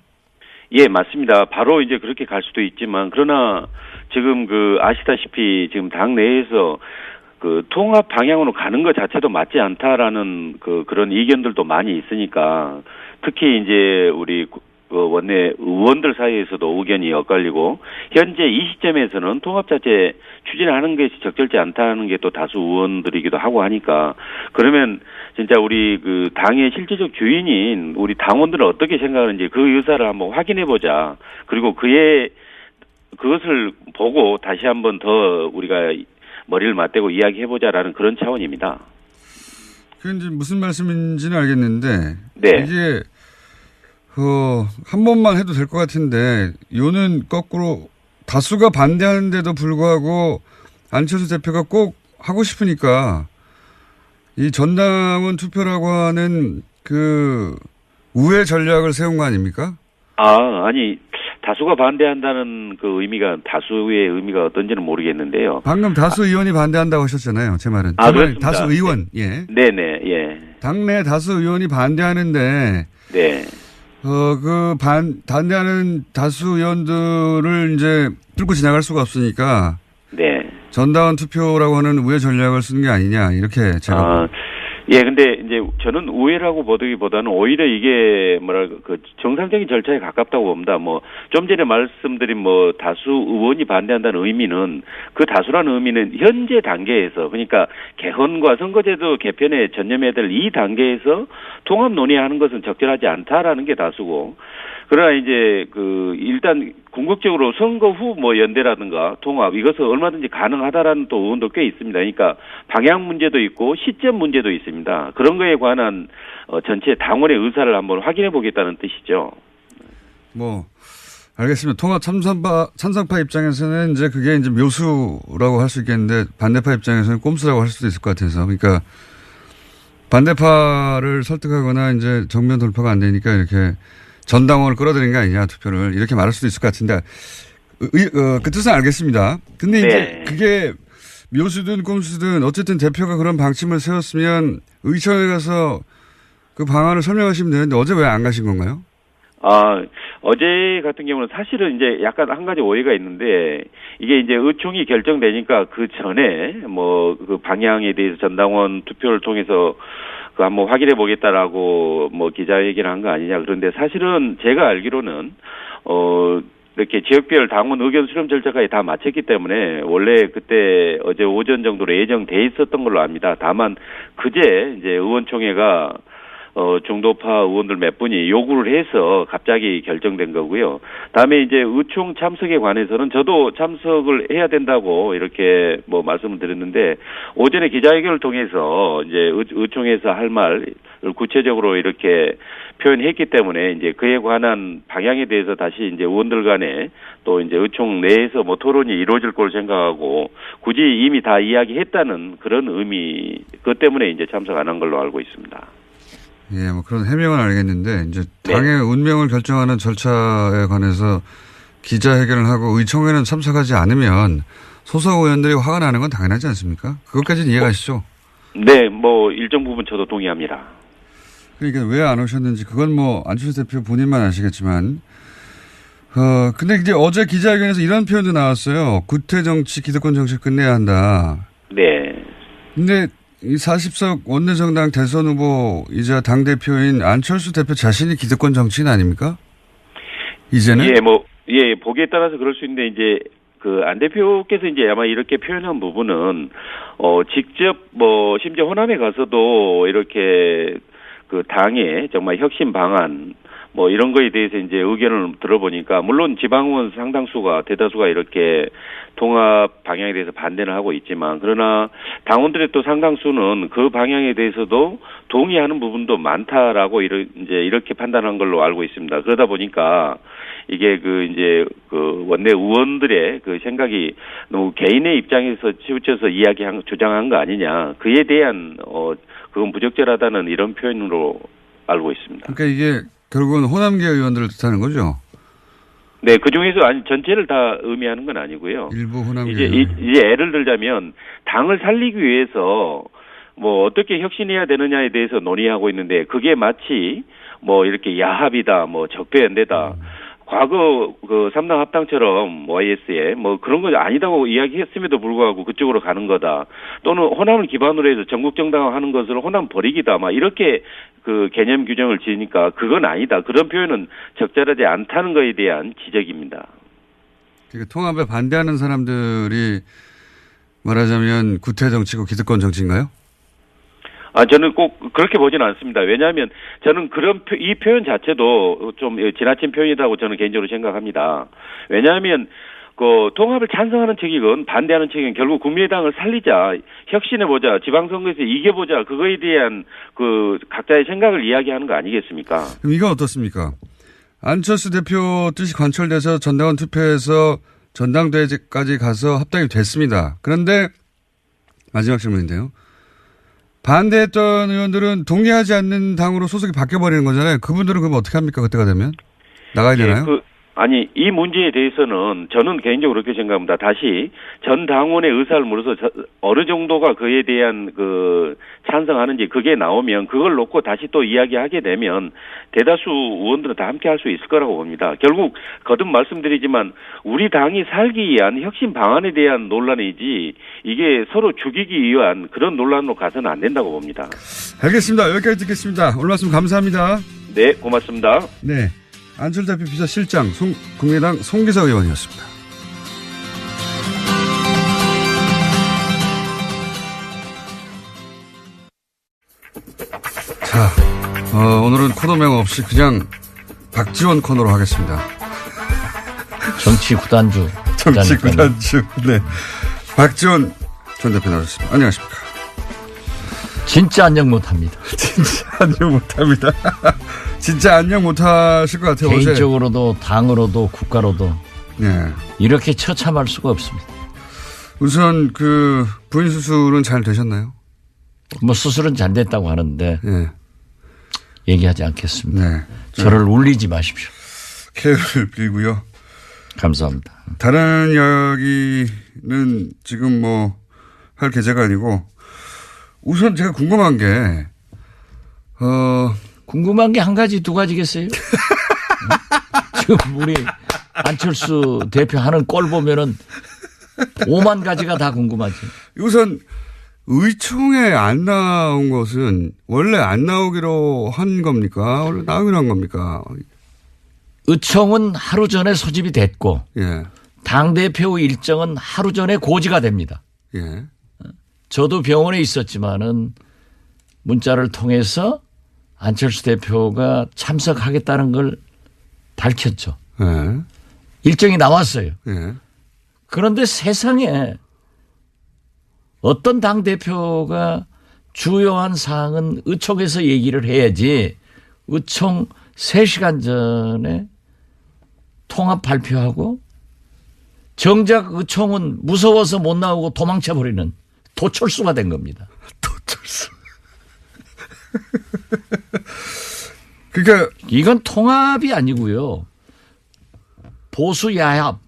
예, 맞습니다. 바로 이제 그렇게 갈 수도 있지만 그러나 지금 아시다시피 지금 당 내에서 통합 방향으로 가는 것 자체도 맞지 않다라는 그런 의견들도 많이 있으니까 특히 이제 우리 원내 의원들 사이에서도 의견이 엇갈리고 현재 이 시점에서는 통합 자체 추진하는 것이 적절치 않다는 게 또 다수 의원들이기도 하고 하니까 그러면 진짜 우리 당의 실질적 주인인 우리 당원들은 어떻게 생각하는지 그 의사를 한번 확인해 보자. 그리고 그것을 보고 다시 한번 더 우리가 머리를 맞대고 이야기해 보자라는 그런 차원입니다. 그게 이제 무슨 말씀인지는 알겠는데 네. 이게 한 번만 해도 될 것 같은데 요는 거꾸로 다수가 반대하는데도 불구하고 안철수 대표가 꼭 하고 싶으니까 이 전당원 투표라고 하는 우회 전략을 세운 거 아닙니까? 아니 다수가 반대한다는 그 의미가 다수의 의미가 어떤지는 모르겠는데요. 방금 다수 의원이 반대한다고 하셨잖아요. 제 말은. 그렇습니다. 다수 의원. 예. 네네. 예. 당내 다수 의원이 반대하는데 네. 반대하는 다수 의원들을 이제 뚫고 지나갈 수가 없으니까 네. 전당원 투표라고 하는 우회 전략을 쓰는 게 아니냐 이렇게 제가. 예, 근데 이제 저는 우회라고 보기보다는 오히려 이게 그 정상적인 절차에 가깝다고 봅니다. 뭐 좀 전에 말씀드린 뭐 다수 의원이 반대한다는 의미는 그 다수라는 의미는 현재 단계에서 그러니까 개헌과 선거제도 개편에 전념해야 될 이 단계에서 통합 논의하는 것은 적절하지 않다라는 게 다수고 그러나 이제 일단 궁극적으로 선거 후 뭐 연대라든가 통합 이것은 얼마든지 가능하다라는 또 의원도 꽤 있습니다. 그러니까 방향 문제도 있고 시점 문제도 있습니다. 그런 거에 관한 전체 당원의 의사를 한번 확인해 보겠다는 뜻이죠. 알겠습니다. 통합 찬성파 입장에서는 이제 그게 이제 묘수라고 할 수 있겠는데 반대파 입장에서는 꼼수라고 할 수도 있을 것 같아서 그러니까 반대파를 설득하거나 이제 정면 돌파가 안 되니까 이렇게 전당원을 끌어들인 게 아니냐 투표를 이렇게 말할 수도 있을 것 같은데 그 뜻은 알겠습니다. 근데 네. 이제 그게 묘수든 꼼수든 어쨌든 대표가 그런 방침을 세웠으면 의총에 가서 그 방안을 설명하시면 되는데 어제 왜 안 가신 건가요? 어제 같은 경우는 사실은 이제 약간 한 가지 오해가 있는데 이게 이제 의총이 결정되니까 그 전에 뭐 그 방향에 대해서 전당원 투표를 통해서 한번 확인해 보겠다라고 뭐 기자회견을 한 거 아니냐. 그런데 사실은 제가 알기로는 이렇게 지역별 당원 의견 수렴 절차까지 다 마쳤기 때문에 원래 그때 어제 오전 정도로 예정돼 있었던 걸로 압니다. 다만 그제 이제 의원총회가 중도파 의원들 몇 분이 요구를 해서 갑자기 결정된 거고요. 다음에 이제 의총 참석에 관해서는 저도 참석을 해야 된다고 이렇게 뭐 말씀을 드렸는데 오전에 기자회견을 통해서 이제 의총에서 할 말을 구체적으로 이렇게 표현했기 때문에 이제 그에 관한 방향에 대해서 다시 이제 의원들 간에 또 이제 의총 내에서 뭐 토론이 이루어질 걸로 생각하고 굳이 이미 다 이야기했다는 그런 의미, 그것 때문에 이제 참석 안 한 걸로 알고 있습니다. 예, 뭐 그런 해명은 알겠는데 이제 당의 운명을 결정하는 절차에 관해서 기자회견을 하고 의총에는 참석하지 않으면 소속 의원들이 화가 나는 건 당연하지 않습니까? 그것까지는 이해가시죠? 네, 뭐 일정 부분 저도 동의합니다. 그러니까 왜 안 오셨는지 그건 뭐 안철수 대표 본인만 아시겠지만 근데 이제 어제 기자회견에서 이런 표현도 나왔어요. 구태 정치, 기득권 정치 끝내야 한다. 네. 근데 이 40석 원내정당 대선 후보이자 당대표인 안철수 대표 자신이 기득권 정치인 아닙니까? 이제는? 예, 보기에 따라서 그럴 수 있는데 이제 안 대표께서 이제 아마 이렇게 표현한 부분은 직접 뭐 심지어 호남에 가서도 이렇게 당의 정말 혁신 방안 뭐 이런 거에 대해서 이제 의견을 들어보니까 물론 지방의원 상당수가 대다수가 이렇게 통합 방향에 대해서 반대를 하고 있지만 그러나 당원들의 또 상당수는 그 방향에 대해서도 동의하는 부분도 많다라고 이렇게 판단한 걸로 알고 있습니다. 그러다 보니까 이게 원내 의원들의 생각이 너무 개인의 입장에서 치우쳐서 주장한 거 아니냐. 그에 대한 그건 부적절하다는 이런 표현으로 알고 있습니다. 그러니까 이게 결국은 호남계 의원들을 뜻하는 거죠? 네, 그 중에서 전체를 다 의미하는 건 아니고요. 일부 호남계 이제 예를 들자면 당을 살리기 위해서 뭐 어떻게 혁신해야 되느냐에 대해서 논의하고 있는데 그게 마치 뭐 이렇게 야합이다, 뭐 적폐연대다. 과거 3당 합당처럼 YS에 뭐 그런 거 아니다고 이야기했음에도 불구하고 그쪽으로 가는 거다. 또는 호남을 기반으로 해서 전국 정당화하는 것을 호남 버리기다. 막 이렇게 개념 규정을 지으니까 그건 아니다. 그런 표현은 적절하지 않다는 것에 대한 지적입니다. 그러니까 통합에 반대하는 사람들이 말하자면 구태 정치고 기득권 정치인가요? 저는 꼭 그렇게 보지는 않습니다. 왜냐하면 저는 이 표현 자체도 좀 지나친 표현이라고 저는 개인적으로 생각합니다. 왜냐하면 통합을 찬성하는 측이건 반대하는 측이건 결국 국민의당을 살리자, 혁신해보자, 지방선거에서 이겨보자, 그거에 대한 각자의 생각을 이야기하는 거 아니겠습니까? 그럼 이건 어떻습니까? 안철수 대표 뜻이 관철돼서 전당원 투표에서 전당대회까지 가서 합당이 됐습니다. 그런데 마지막 질문인데요. 반대했던 의원들은 동의하지 않는 당으로 소속이 바뀌어버리는 거잖아요. 그분들은 그럼 어떻게 합니까? 그때가 되면? 나가야 되나요? 아니, 이 문제에 대해서는 저는 개인적으로 그렇게 생각합니다. 다시 전 당원의 의사를 물어서 어느 정도가 그에 대한 찬성하는지 그게 나오면 그걸 놓고 다시 또 이야기하게 되면 대다수 의원들은 다 함께 할 수 있을 거라고 봅니다. 결국 거듭 말씀드리지만 우리 당이 살기 위한 혁신 방안에 대한 논란이지 이게 서로 죽이기 위한 그런 논란으로 가서는 안 된다고 봅니다. 알겠습니다. 여기까지 듣겠습니다. 오늘 말씀 감사합니다. 네, 고맙습니다. 네. 안철수 대표 비서실장 국민의당 송기석 의원이었습니다. 자, 오늘은 코너명 없이 그냥 박지원 코너로 하겠습니다. 정치 구단주. 정치 구단주. 네. 박지원 전 대표 나오셨습니다. 안녕하십니까. 진짜 안녕 못합니다. 진짜 안녕 못합니다. 진짜 안녕 못하실 것 같아요. 개인적으로도 어제. 당으로도 국가로도 네. 이렇게 처참할 수가 없습니다. 우선 부인 수술은 잘 되셨나요? 뭐 수술은 잘 됐다고 하는데 네. 얘기하지 않겠습니다. 네. 저를 울리지 마십시오. 쾌유를 빌고요. 감사합니다. 다른 이야기는 지금 할 계제가 아니고 우선 제가 궁금한 게 궁금한 게 한 가지 두 가지겠어요? 지금 우리 안철수 대표 하는 꼴 보면은 5만 가지가 다 궁금하지. 우선 의총에 안 나온 것은 원래 안 나오기로 한 겁니까? 원래 나오기로 한 겁니까? 의총은 하루 전에 소집이 됐고 예. 당대표 일정은 하루 전에 고지가 됩니다. 예. 저도 병원에 있었지만은 문자를 통해서 안철수 대표가 참석하겠다는 걸 밝혔죠. 예. 일정이 나왔어요. 예. 그런데 세상에 어떤 당대표가 주요한 사항은 의총에서 얘기를 해야지 의총 3시간 전에 통합 발표하고 정작 의총은 무서워서 못 나오고 도망쳐버리는 도철수가 된 겁니다. 도철수. 그러니까 이건 통합이 아니고요. 보수야합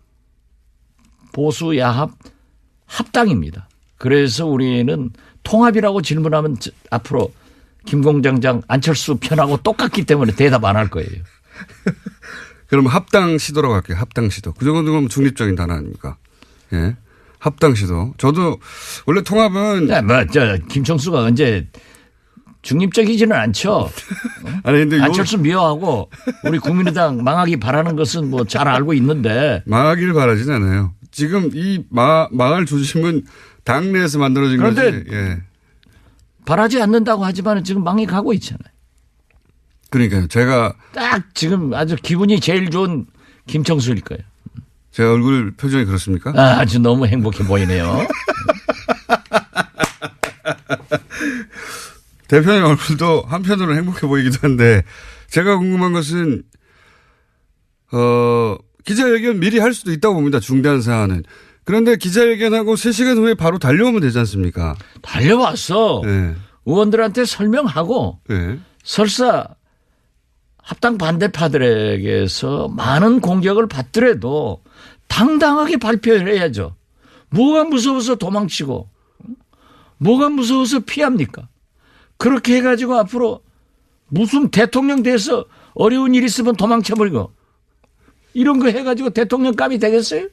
합당입니다. 그래서 우리는 통합이라고 질문하면 앞으로 김공장장 안철수 편하고 똑같기 때문에 대답 안 할 거예요. 그럼 합당 시도라고 할게요. 합당 시도. 그 정도면 중립적인 단어 아닙니까? 예. 합당 시도. 저도 원래 통합은 김총수가 언제 중립적이지는 않죠. 아니 근데 안철수 미워하고 우리 국민의당 망하기 바라는 것은 뭐 잘 알고 있는데 망하기를 바라진 않아요. 지금 이 망할 조짐은 당내에서 만들어진 그런데 거지. 예. 바라지 않는다고 하지만 지금 망해 가고 있잖아요. 그러니까요. 제가 딱 지금 아주 기분이 제일 좋은 김총수일 거예요. 제 얼굴 표정이 그렇습니까? 아주 너무 행복해 보이네요. 대표님 얼굴도 한편으로는 행복해 보이기도 한데 제가 궁금한 것은 기자회견 미리 할 수도 있다고 봅니다. 중대한 사안은. 그런데 기자회견하고 3시간 후에 바로 달려오면 되지 않습니까? 달려왔어. 네. 의원들한테 설명하고 네. 설사 합당 반대파들에게서 많은 공격을 받더라도 당당하게 발표를 해야죠. 뭐가 무서워서 도망치고 뭐가 무서워서 피합니까? 그렇게 해가지고 앞으로 무슨 대통령 돼서 어려운 일 있으면 도망쳐버리고 이런 거 해가지고 대통령감이 되겠어요?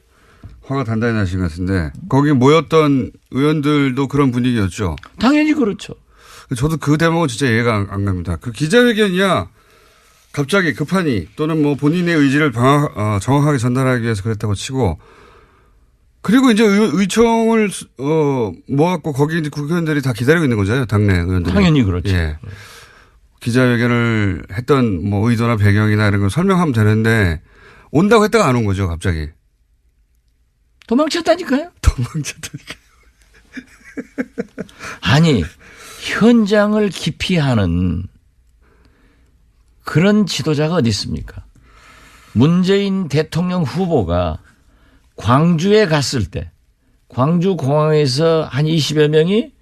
화가 단단히 나신 것 같은데 거기 모였던 의원들도 그런 분위기였죠. 당연히 그렇죠. 저도 그 대목은 진짜 이해가 안 갑니다. 그 기자회견이야 갑자기 급하니 또는 뭐 본인의 의지를 정확하게 전달하기 위해서 그랬다고 치고 그리고 이제 의총을 모았고 거기 이제 국회의원들이 다 기다리고 있는 거잖아요. 당내 의원들이. 당연히 그렇죠. 예. 기자회견을 했던 뭐 의도나 배경이나 이런 걸 설명하면 되는데 온다고 했다가 안 온 거죠. 갑자기. 도망쳤다니까요. 도망쳤다니까요. 아니 현장을 기피하는 그런 지도자가 어디 있습니까? 문재인 대통령 후보가 광주에 갔을 때 광주 공항에서 한 20여 명이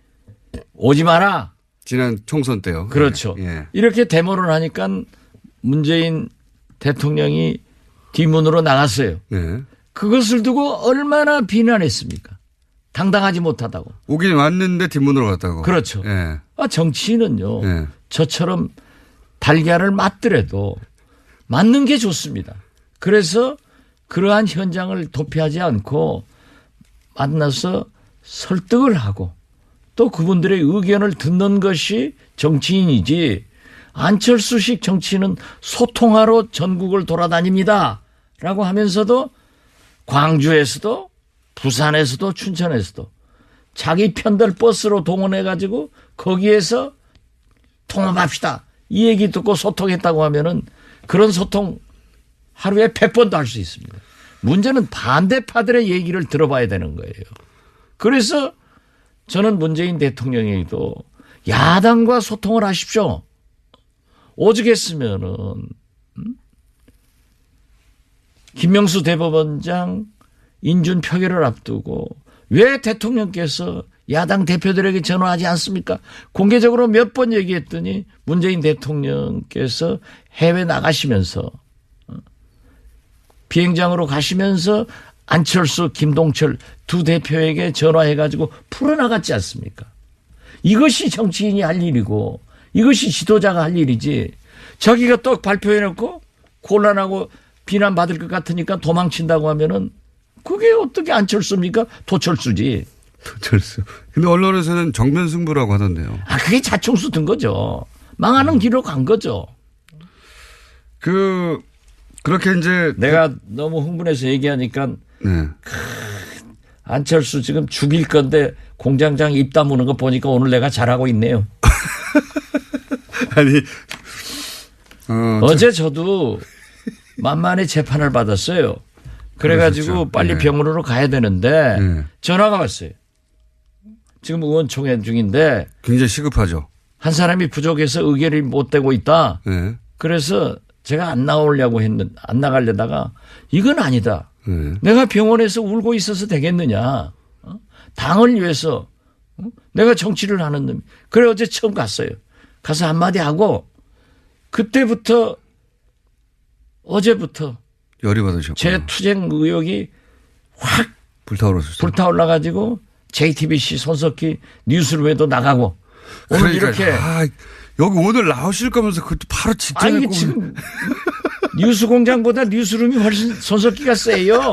오지 마라. 지난 총선 때요. 그렇죠. 예. 이렇게 데모를 하니까 문재인 대통령이 뒷문으로 나갔어요. 네. 그것을 두고 얼마나 비난했습니까? 당당하지 못하다고. 오긴 왔는데 뒷문으로 갔다고. 그렇죠. 예. 정치인은요. 예. 저처럼 달걀을 맞더라도 맞는 게 좋습니다. 그래서 그러한 현장을 도피하지 않고 만나서 설득을 하고 또 그분들의 의견을 듣는 것이 정치인이지 안철수식 정치인은 소통하러 전국을 돌아다닙니다. 라고 하면서도 광주에서도 부산에서도 춘천에서도 자기 편들 버스로 동원해가지고 거기에서 통합합시다. 이 얘기 듣고 소통했다고 하면은 그런 소통 하루에 100번도 할 수 있습니다. 문제는 반대파들의 얘기를 들어봐야 되는 거예요. 그래서 저는 문재인 대통령에게도 야당과 소통을 하십시오. 오죽했으면은 김명수 대법원장 인준 표결을 앞두고 왜 대통령께서 야당 대표들에게 전화하지 않습니까? 공개적으로 몇 번 얘기했더니 문재인 대통령께서 해외 나가시면서 비행장으로 가시면서 안철수, 김동철 두 대표에게 전화해가지고 풀어나갔지 않습니까? 이것이 정치인이 할 일이고 이것이 지도자가 할 일이지 자기가 또 발표해놓고 곤란하고 비난받을 것 같으니까 도망친다고 하면은 그게 어떻게 안철수입니까? 도철수지. 도철수. 근데 언론에서는 정면승부라고 하던데요. 그게 자충수 든 거죠. 망하는 길로 간 거죠. 그렇게 이제. 내가 너무 흥분해서 얘기하니까. 네. 안철수 지금 죽일 건데 공장장 입 다무는 거 보니까 오늘 내가 잘하고 있네요. 아니. 어제 저도 만만히 재판을 받았어요. 그래가지고 그러셨죠. 빨리 네. 병원으로 가야 되는데 네. 전화가 왔어요. 지금 의원총회 중인데 굉장히 시급하죠. 한 사람이 부족해서 의결이 못 되고 있다. 네. 그래서 제가 안 나오려고 안 나가려다가 이건 아니다. 네. 내가 병원에서 울고 있어서 되겠느냐. 당을 위해서 내가 정치를 하는 놈. 그래 어제 처음 갔어요. 가서 한마디 하고 그때부터 어제부터 열이 받으셨고. 제 투쟁 의욕이 확 불타오르셨어요. 불타올라가지고 JTBC 손석희 뉴스룸에도 나가고 오늘 그러니까, 이렇게 여기 오늘 나오실 거면서 그 바로 직전에 아니 지금 뉴스공장보다 뉴스룸이 훨씬 손석희가 세요.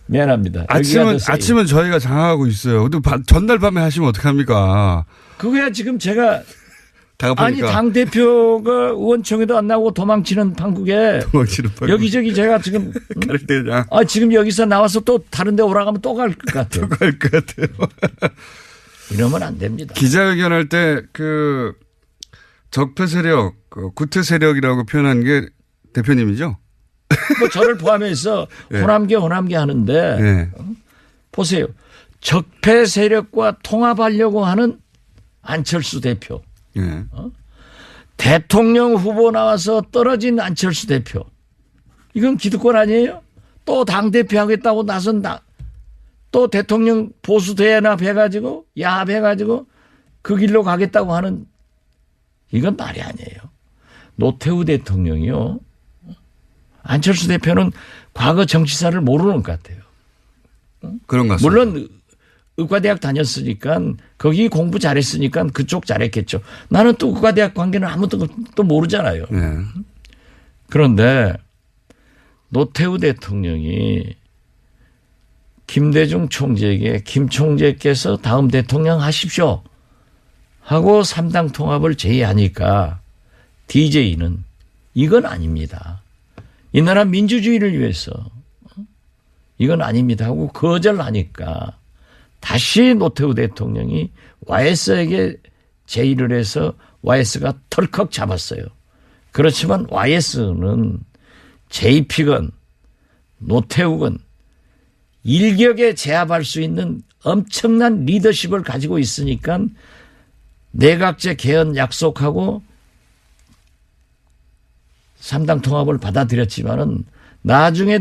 미안합니다. 아침은 저희가 장악하고 있어요. 근데 전날 밤에 하시면 어떡합니까? 그거야 지금 제가 다급하니까. 아니 당 대표가 의원총회도 안 나오고 도망치는 판국에 도망치는 판국. 여기저기 제가 지금 갈 때냐? 지금 여기서 나와서 또 다른 데 오라가면 또 갈 것 같아요. 갈 것 같아요. 이러면 안 됩니다. 기자회견할 때 적폐 세력, 구태 세력이라고 표현한 게 대표님이죠? 뭐 저를 포함해서 네. 호남계 하는데 네. 보세요. 적폐 세력과 통합하려고 하는 안철수 대표. 네. 대통령 후보 나와서 떨어진 안철수 대표. 이건 기득권 아니에요? 또 당대표 하겠다고 나선 또 대통령 보수 대연합 해가지고 야합해가지고 그 길로 가겠다고 하는 이건 말이 아니에요. 노태우 대통령이요. 안철수 대표는 과거 정치사를 모르는 것 같아요. 그런 것 같습니다. 물론 의과대학 다녔으니까 거기 공부 잘했으니까 그쪽 잘했겠죠. 나는 또 의과대학 관계는 아무것도 또 모르잖아요. 네. 그런데 노태우 대통령이 김대중 총재에게 김 총재께서 다음 대통령 하십시오 하고 3당 통합을 제의하니까 DJ는 이건 아닙니다. 이 나라 민주주의를 위해서 이건 아닙니다 하고 거절하니까 다시 노태우 대통령이 YS에게 제의를 해서 YS가 털컥 잡았어요. 그렇지만 YS는 JP건 노태우건 일격에 제압할 수 있는 엄청난 리더십을 가지고 있으니까 내각제 개헌 약속하고 3당 통합을 받아들였지만은 나중에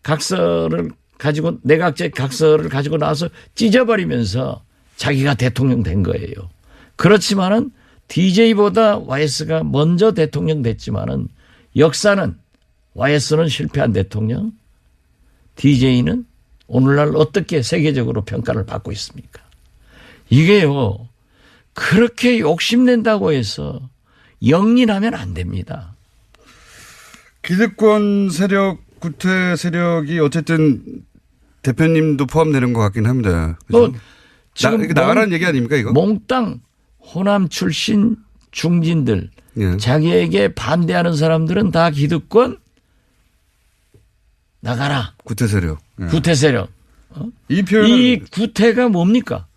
각서를 가지고 내각제 각서를 가지고 나와서 찢어버리면서 자기가 대통령 된 거예요. 그렇지만은 DJ보다 YS가 먼저 대통령 됐지만은 역사는 YS는 실패한 대통령, DJ는 오늘날 어떻게 세계적으로 평가를 받고 있습니까? 이게요, 그렇게 욕심낸다고 해서 영린하면 안 됩니다. 기득권 세력, 구태 세력이 어쨌든 대표님도 포함되는 것 같긴 합니다. 그렇죠? 지금 나가라는 얘기 아닙니까 이거? 몽땅 호남 출신 중진들, 예. 자기에게 반대하는 사람들은 다 기득권 나가라. 구태 세력. 예. 구태 세력. 이 표현 이 구태가 뭡니까?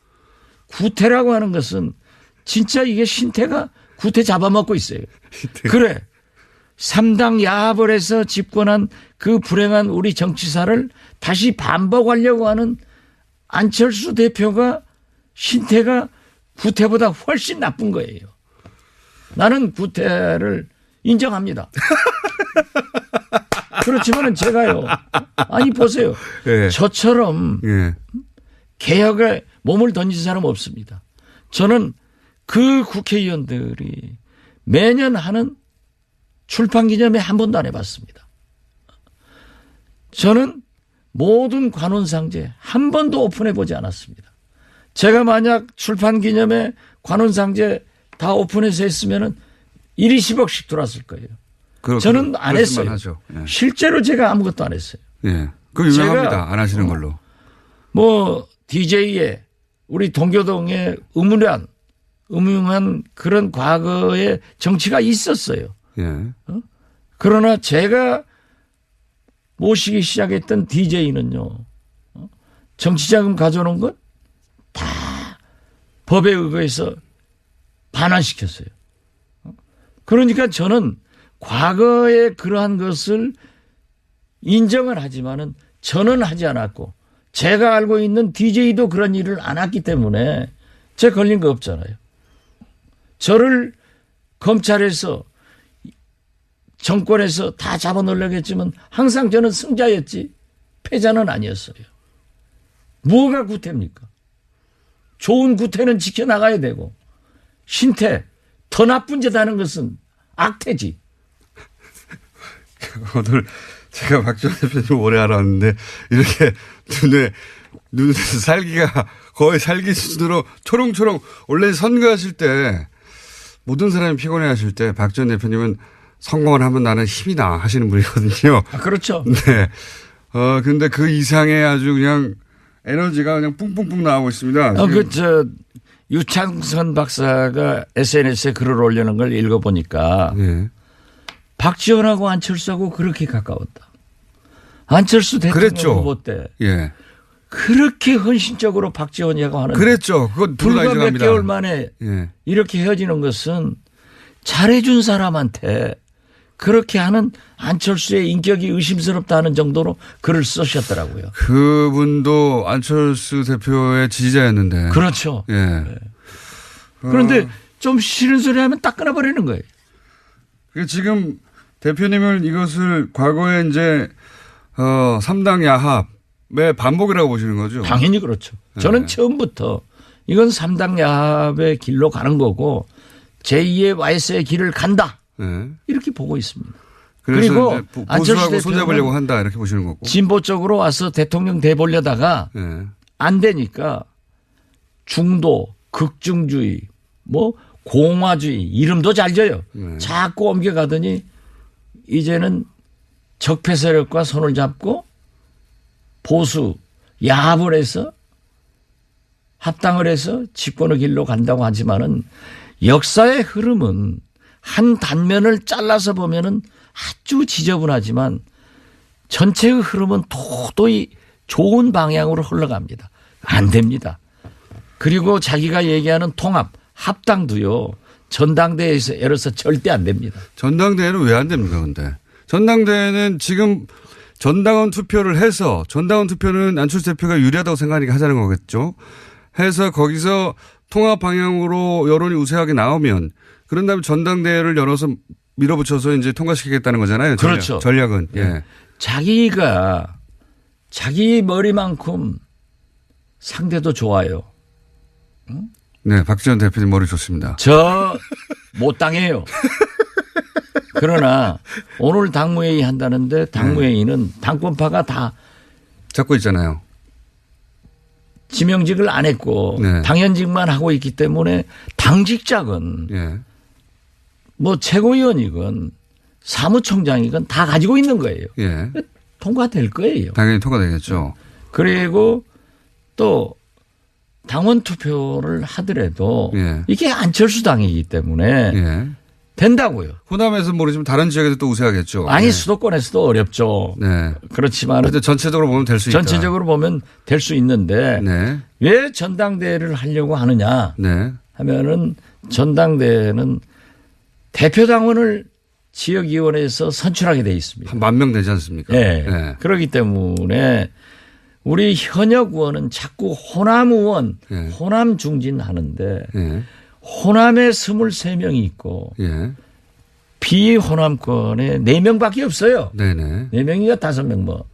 구태라고 하는 것은 진짜 이게 신태가 구태 잡아먹고 있어요. 그래. 3당 야합을 해서 집권한 그 불행한 우리 정치사를 다시 반복하려고 하는 안철수 대표가 신태가 구태보다 훨씬 나쁜 거예요. 나는 구태를 인정합니다. 그렇지만은 제가요. 아니 보세요. 예. 저처럼 예. 개혁에 몸을 던진 사람 없습니다. 저는 그 국회의원들이 매년 하는 출판 기념회 한 번도 안 해봤습니다. 저는 모든 관훈상제 한 번도 오픈해 보지 않았습니다. 제가 만약 출판 기념회 관훈상제 다 오픈해서 했으면은 1이 10억씩 들어왔을 거예요. 저는 안 했어요. 하죠. 예. 실제로 제가 아무것도 안 했어요. 예. 그거 유명합니다. 제가 안 하시는 걸로. 뭐 DJ에 우리 동교동에 음흉한 그런 과거의 정치가 있었어요. 예. 그러나 제가 모시기 시작했던 DJ는요. 정치자금 가져오는 건 다 법에 의거해서 반환시켰어요. 그러니까 저는 과거에 그러한 것을 인정을 하지만은 저는 하지 않았고 제가 알고 있는 DJ도 그런 일을 안 했기 때문에 제 걸린 거 없잖아요. 저를 검찰에서 정권에서 다 잡아놓으려고 했지만 항상 저는 승자였지 패자는 아니었어요. 뭐가 구태입니까? 좋은 구태는 지켜나가야 되고 신태 더 나쁜 짓 하는 것은 악태지. 오늘 제가 박지원 대표님 오래 알았는데 이렇게 눈에 살기가 거의 살기 수준으로 초롱초롱 원래 선거하실 때 모든 사람이 피곤해 하실 때 박지원 대표님은 성공을 하면 나는 힘이 나 하시는 분이거든요. 아, 그렇죠. 네. 근데 그 이상의 아주 그냥 에너지가 그냥 뿡뿡뿡 나오고 있습니다. 유창선 박사가 SNS에 글을 올리는 걸 읽어보니까 네. 박지원하고 안철수하고 그렇게 가까웠다. 안철수 대통령 그랬죠. 후보 때 예. 그렇게 헌신적으로 박지원이라고 하는 그랬죠. 그건 불과 몇 인정합니다. 개월 만에 예. 이렇게 헤어지는 것은 잘해준 사람한테 그렇게 하는 안철수의 인격이 의심스럽다는 정도로 글을 쓰셨더라고요. 그분도 안철수 대표의 지지자였는데. 그렇죠. 예. 네. 그런데 좀 싫은 소리 하면 딱 끊어버리는 거예요. 지금 대표님은 이것을 과거에 이제 3당 야합의 반복이라고 보시는 거죠? 당연히 그렇죠. 저는 처음부터 이건 3당 야합의 길로 가는 거고 제2의 YS의 길을 간다. 네. 이렇게 보고 있습니다. 그리고 안철수 보수하고 손잡으려고 한다 이렇게 보시는 거고. 진보 쪽으로 와서 대통령 돼보려다가 네. 안 되니까 중도, 극중주의, 뭐 공화주의 이름도 잘 져요. 네. 자꾸 옮겨가더니 이제는 적폐 세력과 손을 잡고 보수 야합을 해서 합당을 해서 집권의 길로 간다고 하지만은 역사의 흐름은 한 단면을 잘라서 보면은 아주 지저분하지만 전체의 흐름은 도저히 좋은 방향으로 흘러갑니다. 안 됩니다. 그리고 자기가 얘기하는 통합, 합당도요. 전당대회에서 에러서 절대 안 됩니다. 전당대회는 왜 안 됩니까 근데? 전당대회는 지금 전당원 투표를 해서 전당원 투표는 안철수 대표가 유리하다고 생각하니까 하자는 거겠죠. 해서 거기서 통합 방향으로 여론이 우세하게 나오면 그런 다음에 전당대회를 열어서 밀어붙여서 이제 통과시키겠다는 거잖아요. 그렇죠. 전략은. 네. 예. 자기가 자기 머리만큼 상대도 좋아요. 응? 네, 박지원 대표님 머리 좋습니다. 저 못 당해요. 그러나 오늘 당무회의 한다는데 당무회의는 당권파가 다 잡고 있잖아요. 지명직을 안 했고 네. 당연직만 하고 있기 때문에 당직자건 예. 뭐 최고위원이건 사무총장이건 다 가지고 있는 거예요. 예. 통과될 거예요. 당연히 통과되겠죠. 그리고 또 당원 투표를 하더라도 예. 이게 안철수 당이기 때문에 예. 된다고요. 호남에서 모르지만 다른 지역에도 또 우세하겠죠. 아니 네. 수도권에서도 어렵죠. 네. 그렇지만 그래도 전체적으로 보면 될 수 있다. 전체적으로 보면 될 수 있는데 네. 왜 전당대회를 하려고 하느냐 네. 하면은 전당대회는 대표당원을 지역위원회에서 선출하게 돼 있습니다. 한 10,000명 되지 않습니까? 네. 네. 그렇기 때문에 우리 현역 의원은 자꾸 호남 의원, 네. 호남 중진하는데 예. 호남에 23명이 있고 예. 비호남권에 4명밖에 없어요. 네네. 4명이가 5명 뭐.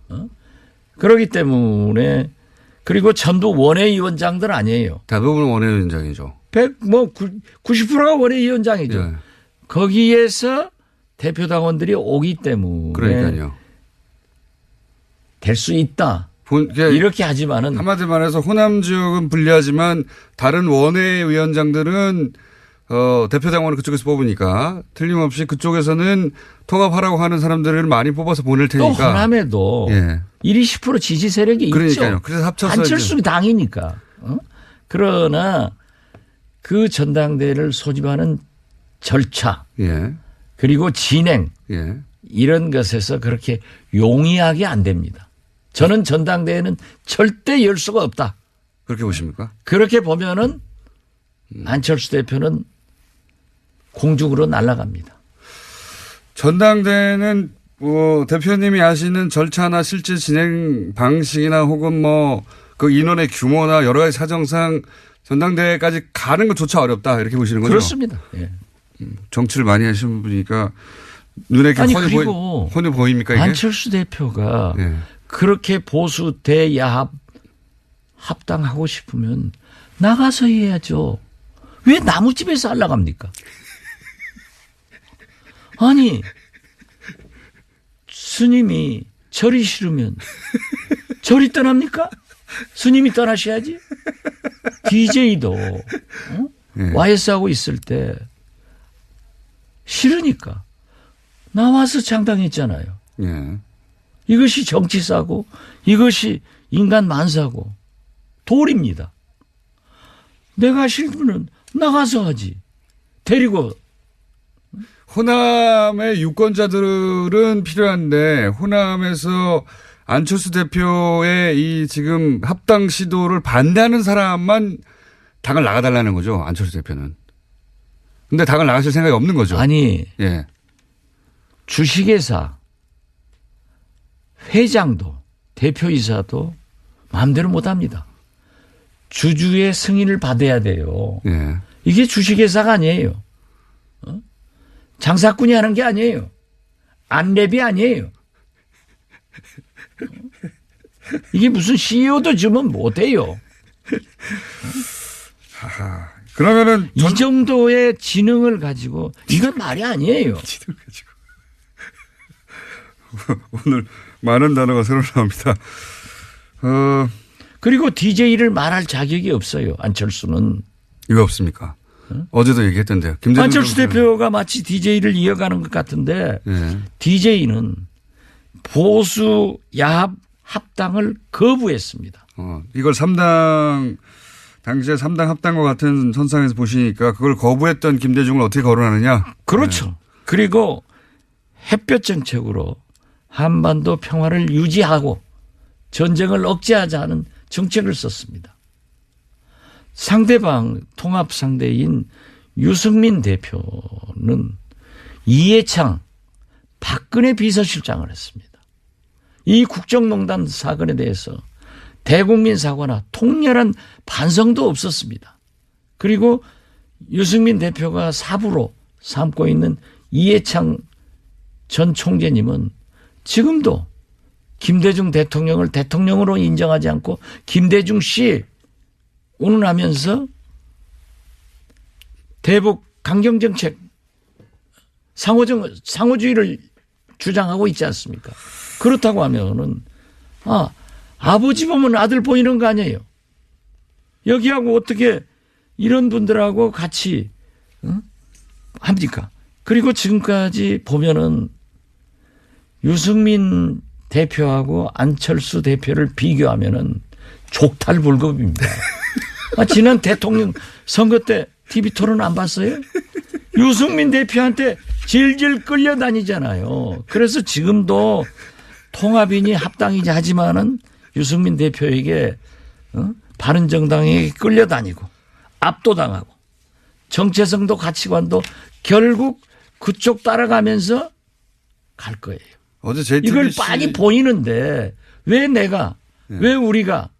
그렇기 때문에 그리고 전부 원외위원장들 아니에요. 대부분 원외위원장이죠. 90%가 원외위원장이죠. 예. 거기에서 대표당원들이 오기 때문에 그러니까요. 될 수 있다. 그러니까 이렇게 하지만은 한마디로 말해서 호남 지역은 불리하지만 다른 원외위원장들은 대표당원을 그쪽에서 뽑으니까 틀림없이 그쪽에서는 통합하라고 하는 사람들을 많이 뽑아서 보낼 또 테니까. 호남에도 예. 20% 지지 세력이 그러니까요. 있죠. 그래서 합쳐서 안철수 당이니까. 그러나 그 전당대회를 소집하는 절차 예. 그리고 진행 예. 이런 것에서 그렇게 용이하게 안 됩니다. 저는 전당대회는 절대 열 수가 없다. 그렇게 보십니까? 그렇게 보면은 안철수 대표는 공중으로 날아갑니다. 전당대회는 대표님이 아시는 절차나 실제 진행 방식이나 혹은 뭐 그 인원의 규모나 여러 가지 사정상 전당대회까지 가는 것조차 어렵다 이렇게 보시는 거죠? 그렇습니다. 예. 정치를 많이 하시는 분이니까 눈에 이렇게 아니, 훤히, 그리고 훤히 보입니까 이게? 안철수 대표가 예. 그렇게 보수 대야합 합당하고 싶으면 나가서 해야죠. 왜 나무집에서 하려고 아니 스님이 절이 싫으면 절이 떠납니까? 스님이 떠나셔야지. DJ도 예. YS하고 있을 때 싫으니까 나와서 창당했잖아요. 예. 이것이 정치사고 이것이 인간 만사고 도리입니다. 내가 싫으면 나가서 하지. 데리고. 호남의 유권자들은 필요한데 호남에서 안철수 대표의 이 지금 합당 시도를 반대하는 사람만 당을 나가달라는 거죠. 안철수 대표는. 근데 당을 나가실 생각이 없는 거죠. 아니 예. 주식회사 회장도 대표이사도 마음대로 못합니다. 주주의 승인을 받아야 돼요. 예. 이게 주식회사가 아니에요. 장사꾼이 하는 게 아니에요. 안랩이 아니에요. 이게 무슨 CEO도 주면 못해요. 그러면은 이 정도의 지능을 가지고 이건 말이 아니에요. 오늘 많은 단어가 새로 나옵니다. 그리고 DJ를 말할 자격이 없어요. 안철수는. 이거 없습니까? 어제도 얘기했던데요. 김대중 안철수 정부는. 대표가 마치 DJ를 이어가는 것 같은데 예. DJ는 보수 야합 합당을 거부했습니다. 이걸 3당 당시에 3당 합당과 같은 선상에서 보시니까 그걸 거부했던 김대중을 어떻게 거론하느냐? 그렇죠. 네. 그리고 햇볕 정책으로 한반도 평화를 유지하고 전쟁을 억제하자는 정책을 썼습니다. 상대방 통합 상대인 유승민 대표는 이해창 박근혜 비서실장을 했습니다. 이 국정농단 사건에 대해서 대국민 사과나 통렬한 반성도 없었습니다. 그리고 유승민 대표가 사부로 삼고 있는 이해창 전 총재님은 지금도 김대중 대통령을 대통령으로 인정하지 않고 김대중 씨 운운하면서 대북 강경정책 상호주의를 주장하고 있지 않습니까? 그렇다고 하면은 아버지 보면 아들 보이는 거 아니에요. 여기하고 어떻게 이런 분들하고 같이 합니까? 그리고 지금까지 보면은 유승민 대표하고 안철수 대표를 비교하면은 족탈불급입니다. 지난 대통령 선거 때 TV 토론 안 봤어요? 유승민 대표한테 질질 끌려다니잖아요. 그래서 지금도 통합이니 합당이니 하지만은 유승민 대표에게 바른정당에게 끌려다니고 압도당하고 정체성도 가치관도 결국 그쪽 따라가면서 갈 거예요. 어제 JTBC 이걸 빤히 보이는데 왜 내가 왜 우리가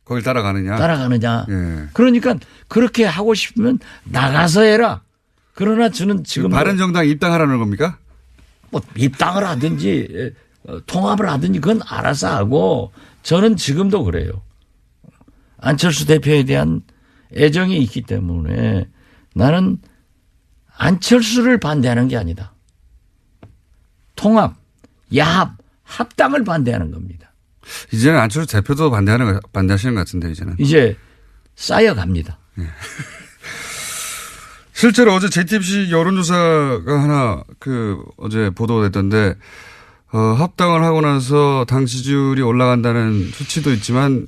거길 따라가느냐. 예. 그러니까 그렇게 하고 싶으면 나가서 해라. 그러나 저는 지금 바른정당 입당하라는 겁니까? 뭐 입당을 하든지 통합을 하든지 그건 알아서 하고 저는 지금도 그래요. 안철수 대표에 대한 애정이 있기 때문에 나는 안철수를 반대하는 게 아니다. 통합, 야합, 합당을 반대하는 겁니다. 이제는 안철수 대표도 반대하시는 것 같은데 이제는. 이제 쌓여갑니다. 실제로 어제 JTBC 여론조사가 하나 어제 보도됐던데 합당을 하고 나서 당 지지율이 올라간다는 수치도 있지만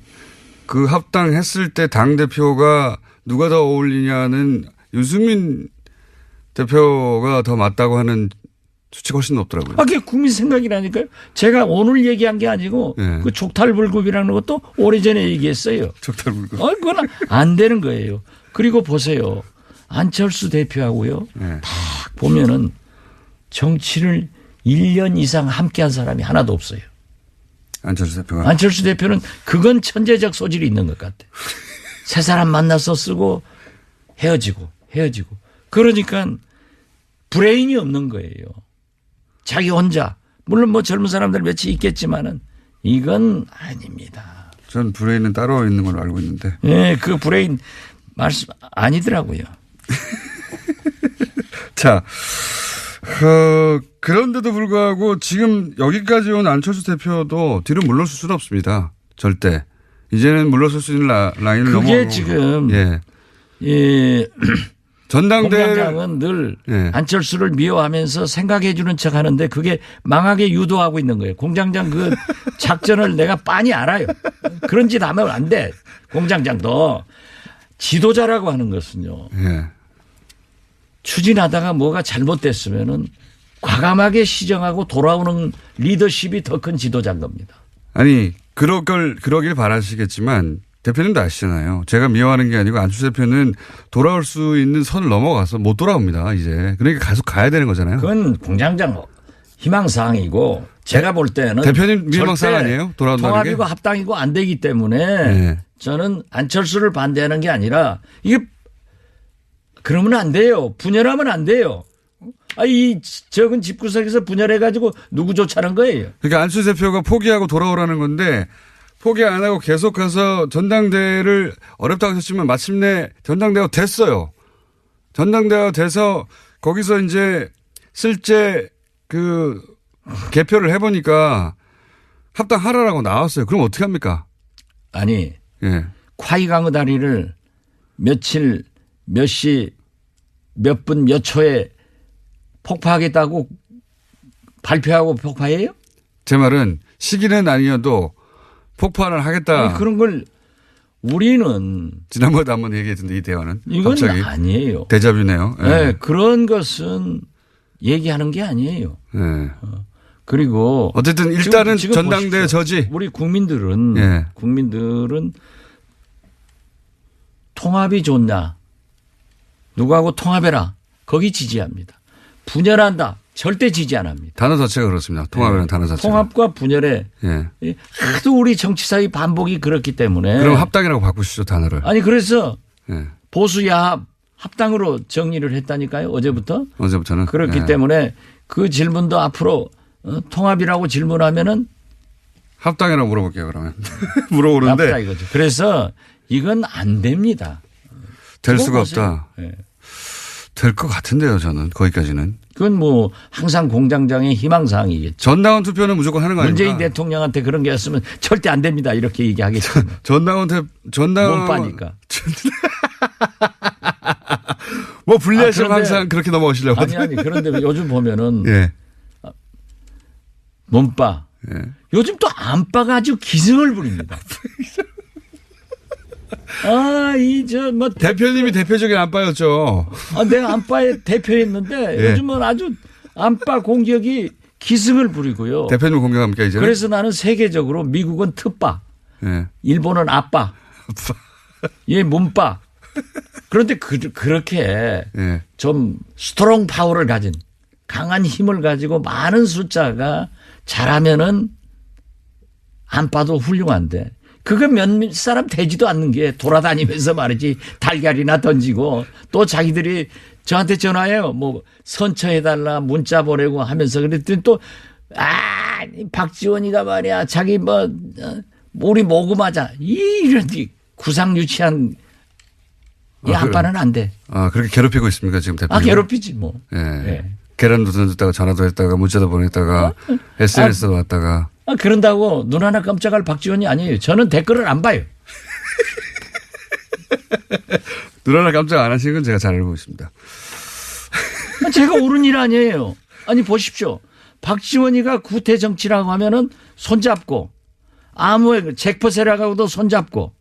그 합당했을 때 당 대표가 누가 더 어울리냐는 유승민 대표가 더 맞다고 하는 수치가 훨씬 높더라고요. 그게 국민 생각이라니까요. 제가 오늘 얘기한 게 아니고 네. 그 족탈불급이라는 것도 오래전에 얘기했어요. 족탈불급. 그건 안 되는 거예요. 그리고 보세요. 안철수 대표하고요. 네. 딱 보면은 정치를 1년 이상 함께한 사람이 하나도 없어요. 안철수 대표가. 안철수 대표는 그건 천재적 소질이 있는 것 같아. 새 사람 만나서 쓰고 헤어지고. 그러니까 브레인이 없는 거예요. 자기 혼자. 물론 뭐 젊은 사람들 몇이 있겠지만은 이건 아닙니다. 전 브레인은 따로 있는 걸로 알고 있는데. 예, 그 브레인 말씀 아니더라고요. 자, 그런데도 불구하고 지금 여기까지 온 안철수 대표도 뒤로 물러설 수는 없습니다. 절대. 이제는 물러설 수 있는 라인을 넘어가고. 그게 지금 공장장은 늘 안철수를 미워하면서 생각해 주는 척 하는데 그게 망하게 유도하고 있는 거예요. 공장장 그 작전을 내가 빤히 알아요. 그런 짓 하면 안 돼. 공장장도 지도자라고 하는 것은요. 추진하다가 뭐가 잘못됐으면은 과감하게 시정하고 돌아오는 리더십이 더 큰 지도자인 겁니다. 아니, 그러길 바라시겠지만 대표님도 아시잖아요. 제가 미워하는 게 아니고 안철수 대표는 돌아올 수 있는 선을 넘어가서 못 돌아옵니다, 이제. 그러니까 계속 가야 되는 거잖아요. 그건 공장장 희망사항이고 제가 볼 때는. 대표님 희망사항 아니에요? 돌아온다는 게? 통합이고 합당이고 안 되기 때문에 저는 안철수를 반대하는 게 아니라 이게 그러면 안 돼요. 분열하면 안 돼요. 이 적은 집구석에서 분열해가지고 누구 쫓아는 거예요. 그러니까 안철수 대표가 포기하고 돌아오라는 건데 포기 안 하고 계속 가서 전당대회를 어렵다고 하셨지만 마침내 전당대회가 됐어요. 전당대회가 돼서 거기서 이제 실제 개표를 해보니까 합당하라라고 나왔어요. 그럼 어떻게 합니까? 아니, 콰이강의 다리를 며칠, 몇 시, 몇 분, 몇 초에 폭파하겠다고 발표하고 폭파해요? 제 말은 시기는 아니어도 폭발을 하겠다. 아니, 그런 걸 우리는. 지난번에도 한번 얘기했는데 이 대화는. 이건 갑자기 아니에요. 데자뷰네요. 네, 그런 것은 얘기하는 게 아니에요. 그리고. 어쨌든 일단은 지금 전당대회 보십시오. 저지. 우리 국민들은 통합이 좋냐. 누구하고 통합해라. 거기 지지합니다. 분열한다. 절대 지지 안 합니다. 단어 자체가 그렇습니다. 통합이라는 단어 자체가. 통합과 분열에 하도 우리 정치사의 반복이 그렇기 때문에. 그럼 합당이라고 바꾸시죠, 단어를. 아니 그래서 보수 야합 합당으로 정리를 했다니까요. 어제부터는. 그렇기 때문에 그 질문도 앞으로 통합이라고 질문하면은 합당이라고 물어볼게요, 그러면. 물어보는데. 이거죠. 그래서 이건 안 됩니다. 될 그거 수가 보세요. 없다. 예. 될 것 같은데요, 저는 거기까지는. 그건 뭐 항상 공장장의 희망사항이겠죠. 전당원 투표는 무조건 하는 거 아닙니까? 문재인 대통령한테 그런 게 있으면 절대 안 됩니다. 이렇게 얘기하겠죠. 전당원 못 빠니까. 뭐 불리하시면 그런데- 항상 그렇게 넘어오시려고. 아니 그런데 요즘 보면은 예. 몸빠. 예. 요즘 또 안빠가 아주 기승을 부립니다. 뭐 대표님이 대표적인 안빠였죠. 내가 안빠의 대표였는데 예. 요즘은 아주 안빠 공격이 기승을 부리고요. 대표님 공격합니까 이제? 그래서 나는 세계적으로 미국은 특빠, 예. 일본은 아빠, 얘 몸빠. 그런데 그렇게 예. 좀 스트롱 파워를 가진 강한 힘을 가지고 많은 숫자가 잘하면은 안빠도 훌륭한데 그거 몇 사람 되지도 않는 게 돌아다니면서 말이지 달걀이나 던지고 또 자기들이 저한테 전화해요. 뭐 선처해달라 문자 보내고 하면서 그랬더니 또 박지원이가 말이야 자기 우리 모금하자 이런 구상 유치한 이 안빠는 안 돼. 그렇게 괴롭히고 있습니까 지금 대표님? 괴롭히지 뭐. 예. 예. 계란도 던졌다가 전화도 했다가 문자도 보냈다가 SNS도 왔다가. 그런다고 눈 하나 깜짝할 박지원이 아니에요. 저는 댓글을 안 봐요. 눈 하나 깜짝 안 하시는 건 제가 잘 알고 있습니다. 제가 옳은 일 아니에요. 아니 보십시오. 박지원이가 구태 정치라고 하면은 손잡고 아무의 잭퍼세라고도 손잡고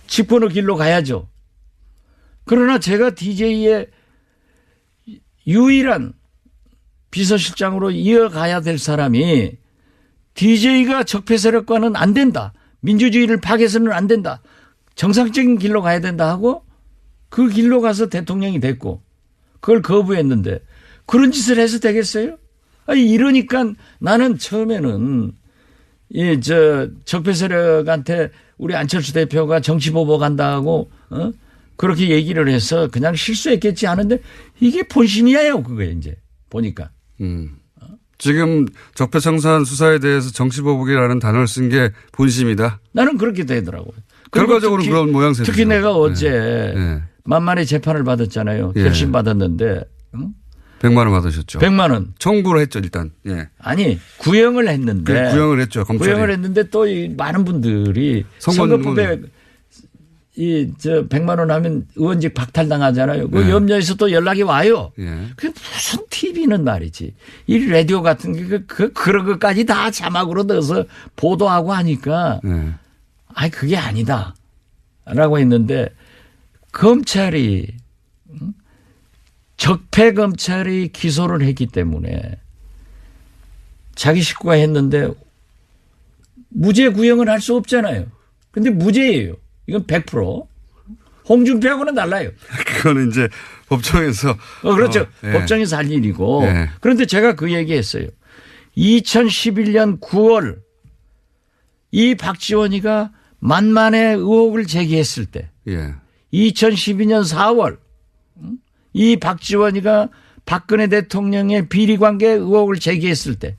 집권의 길로 가야죠. 그러나 제가 DJ의 유일한 비서실장으로 이어가야 될 사람이 DJ가 적폐 세력과는 안 된다. 민주주의를 파괴해서는 안 된다. 정상적인 길로 가야 된다 하고 그 길로 가서 대통령이 됐고 그걸 거부했는데 그런 짓을 해서 되겠어요? 이러니까 나는 처음에는 적폐 세력한테 우리 안철수 대표가 정치 보복 한다고 그렇게 얘기를 해서 그냥 실수했겠지 하는데 이게 본심이에요. 그거에 이제 보니까. 지금 적폐청산 수사에 대해서 정치보복이라는 단어를 쓴 게 본심이다. 나는 그렇게 되더라고요. 결과적으로 그런 모양새죠. 특히 내가 어제 만만의 재판을 받았잖아요. 결심 받았는데 100만 원 받으셨죠. 100만 원. 청구를 했죠 일단. 예. 아니 구형을 했는데. 구형을 했죠. 검찰이. 구형을 했는데 또 많은 분들이 선거법에 100만 원 하면 의원직 박탈당하잖아요. 그 염려해서 또 연락이 와요. 그게 무슨 TV는 말이지. 이 라디오 같은 게 그런 것까지 다 자막으로 넣어서 보도하고 하니까 그게 아니다. 라고 했는데 검찰이 적폐 검찰이 기소를 했기 때문에 자기 식구가 했는데 무죄 구형을 할 수 없잖아요. 근데 무죄예요. 이건 100%. 홍준표하고는 달라요. 그거는 이제 법정에서. 그렇죠. 법정에서 할 일이고. 예. 그런데 제가 그 얘기했어요. 2011년 9월 이 박지원이가 만만의 의혹을 제기했을 때 2012년 4월 이 박지원이가 박근혜 대통령의 비리관계 의혹을 제기했을 때